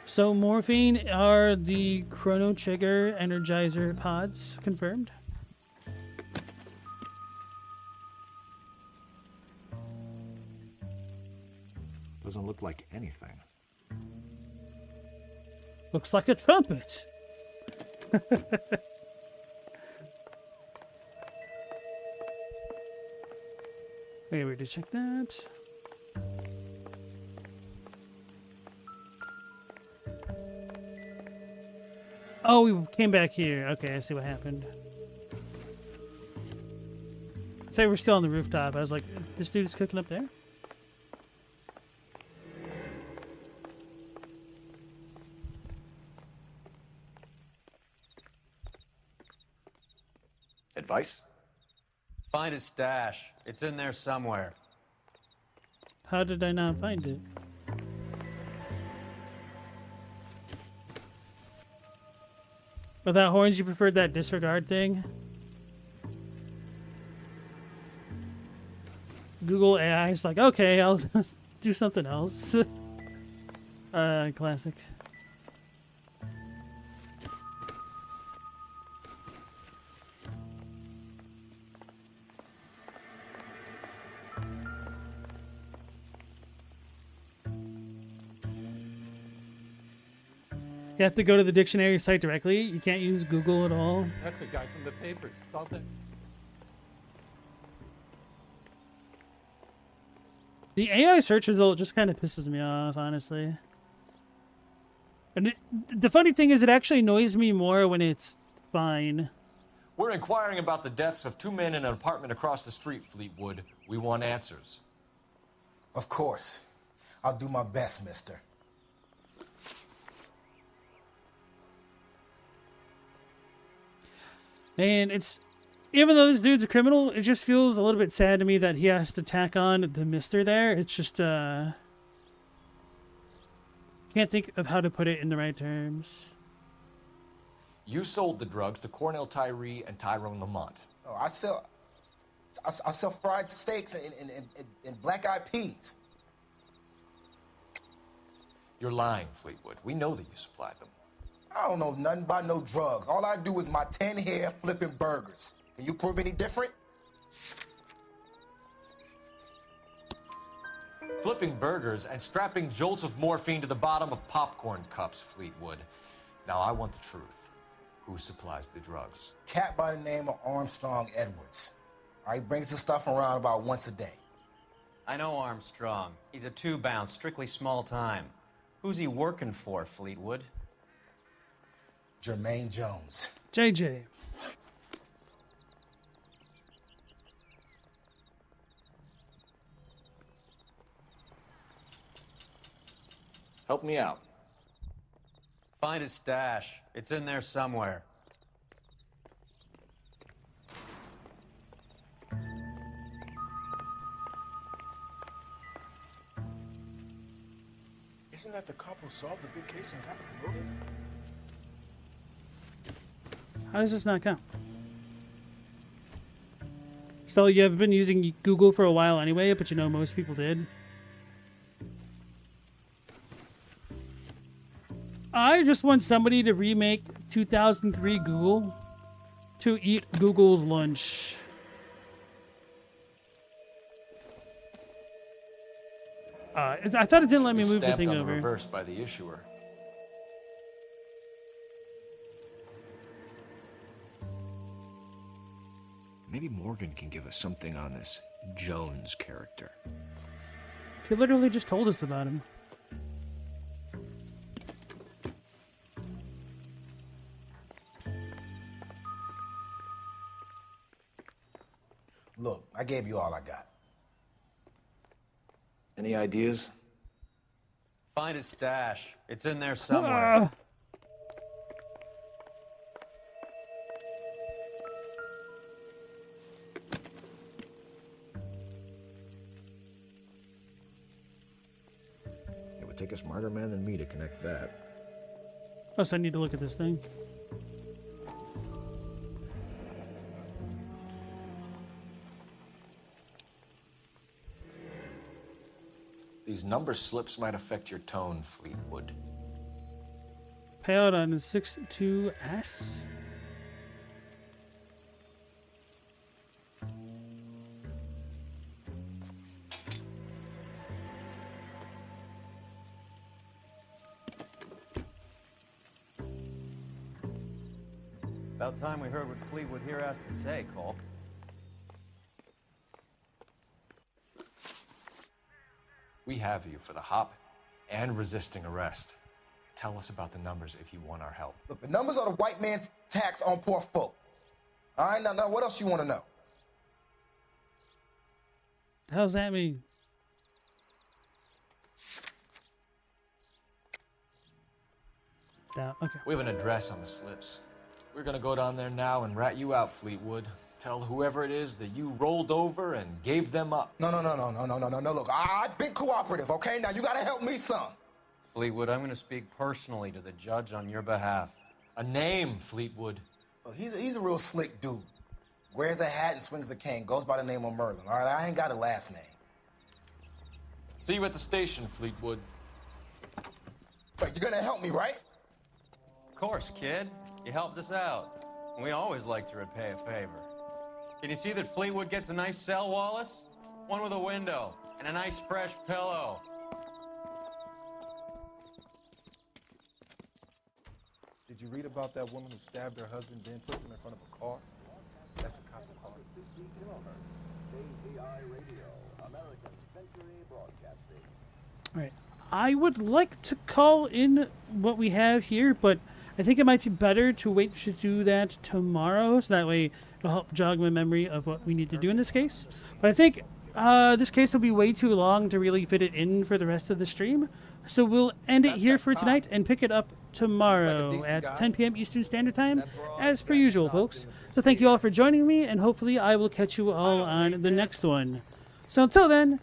So morphine are the Chrono Trigger Energizer pods confirmed? Doesn't look like anything. Looks like a trumpet. Wait, we did check that. Oh, we came back here. Okay, I see what happened. I say we're still on the rooftop. I was like, this dude is cooking up there? Advice? Find his stash. It's in there somewhere. How did I not find it? Without horns, you preferred that disregard thing? Google AI is like, okay, I'll do something else. Classic. You have to go to the dictionary site directly. You can't use Google at all. That's a guy from the papers. Something. The AI search result just kind of pisses me off, honestly. And the funny thing is, it actually annoys me more when it's fine. We're inquiring about the deaths of 2 men in an apartment across the street, Fleetwood. We want answers. Of course. I'll do my best, mister. And it's, even though this dude's a criminal, it just feels a little bit sad to me that he has to tack on the mister there. It's just, can't think of how to put it in the right terms. You sold the drugs to Cornell Tyree and Tyrone Lamont. Oh, I sell fried steaks and black-eyed peas. You're lying, Fleetwood. We know that you supplied them. I don't know nothing about no drugs. All I do is my 10 hair flipping burgers. Can you prove any different? flipping burgers, and strapping jolts of morphine to the bottom of popcorn cups, Fleetwood. Now, I want the truth. Who supplies the drugs? Cat by the name of Armstrong Edwards. All right, brings the stuff around about once a day. I know Armstrong. He's a two-bounce, strictly small time. Who's he working for, Fleetwood? Jermaine Jones. JJ. Help me out. Find his stash. It's in there somewhere. Isn't that the cop who solved the big case and got promoted? How does this not count? So you have been using Google for a while anyway, but you know most people did. I just want somebody to remake 2003 Google to eat Google's lunch. I thought it didn't let me move the thing over. Reverse by the issuer. Maybe Morgan can give us something on this Jones character. He literally just told us about him. Look, I gave you all I got. Any ideas? Find his stash. It's in there somewhere. It would take a smarter man than me to connect that. Plus, I need to look at this thing. These number slips might affect your tone, Fleetwood. Payout on the 62S. About time we heard what Fleetwood here has to say, Cole. We have you for the hop and resisting arrest. Tell us about the numbers if you want our help. Look, the numbers are the white man's tax on poor folk. All right, now what else you want to know? How's that mean? Down. Okay. We have an address on the slips. We're gonna go down there now and rat you out, Fleetwood. Tell whoever it is that you rolled over and gave them up. No. Look, I've been cooperative, okay? Now you gotta help me some. Fleetwood, I'm going to speak personally to the judge on your behalf. A name, Fleetwood. Look, he's a real slick dude. Wears a hat and swings a cane. Goes by the name of Merlin. All right, I ain't got a last name. See you at the station, Fleetwood. Wait, you're gonna help me, right? Of course, kid. You helped us out. We always like to repay a favor. Can you see that Fleetwood gets a nice cell, Wallace? One with a window and a nice fresh pillow. Did you read about that woman who stabbed her husband, then pushed him in front of a car? That's the cop who called her. All right. I would like to call in what we have here, but I think it might be better to wait to do that tomorrow, so that way it'll help jog my memory of what we need to do in this case. But I think this case will be way too long to really fit it in for the rest of the stream, so we'll end it here for tonight and pick it up tomorrow at 10 p.m. Eastern Standard Time, as per usual, folks. So thank you all for joining me, and hopefully I will catch you all on the next one. So until then,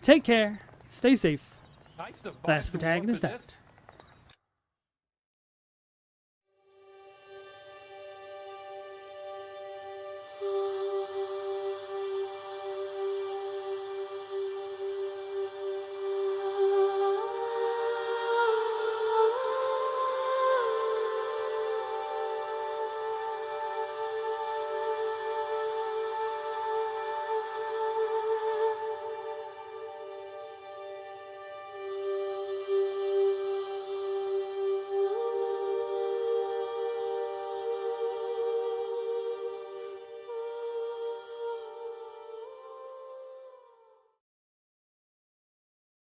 take care, stay safe. Last protagonist out.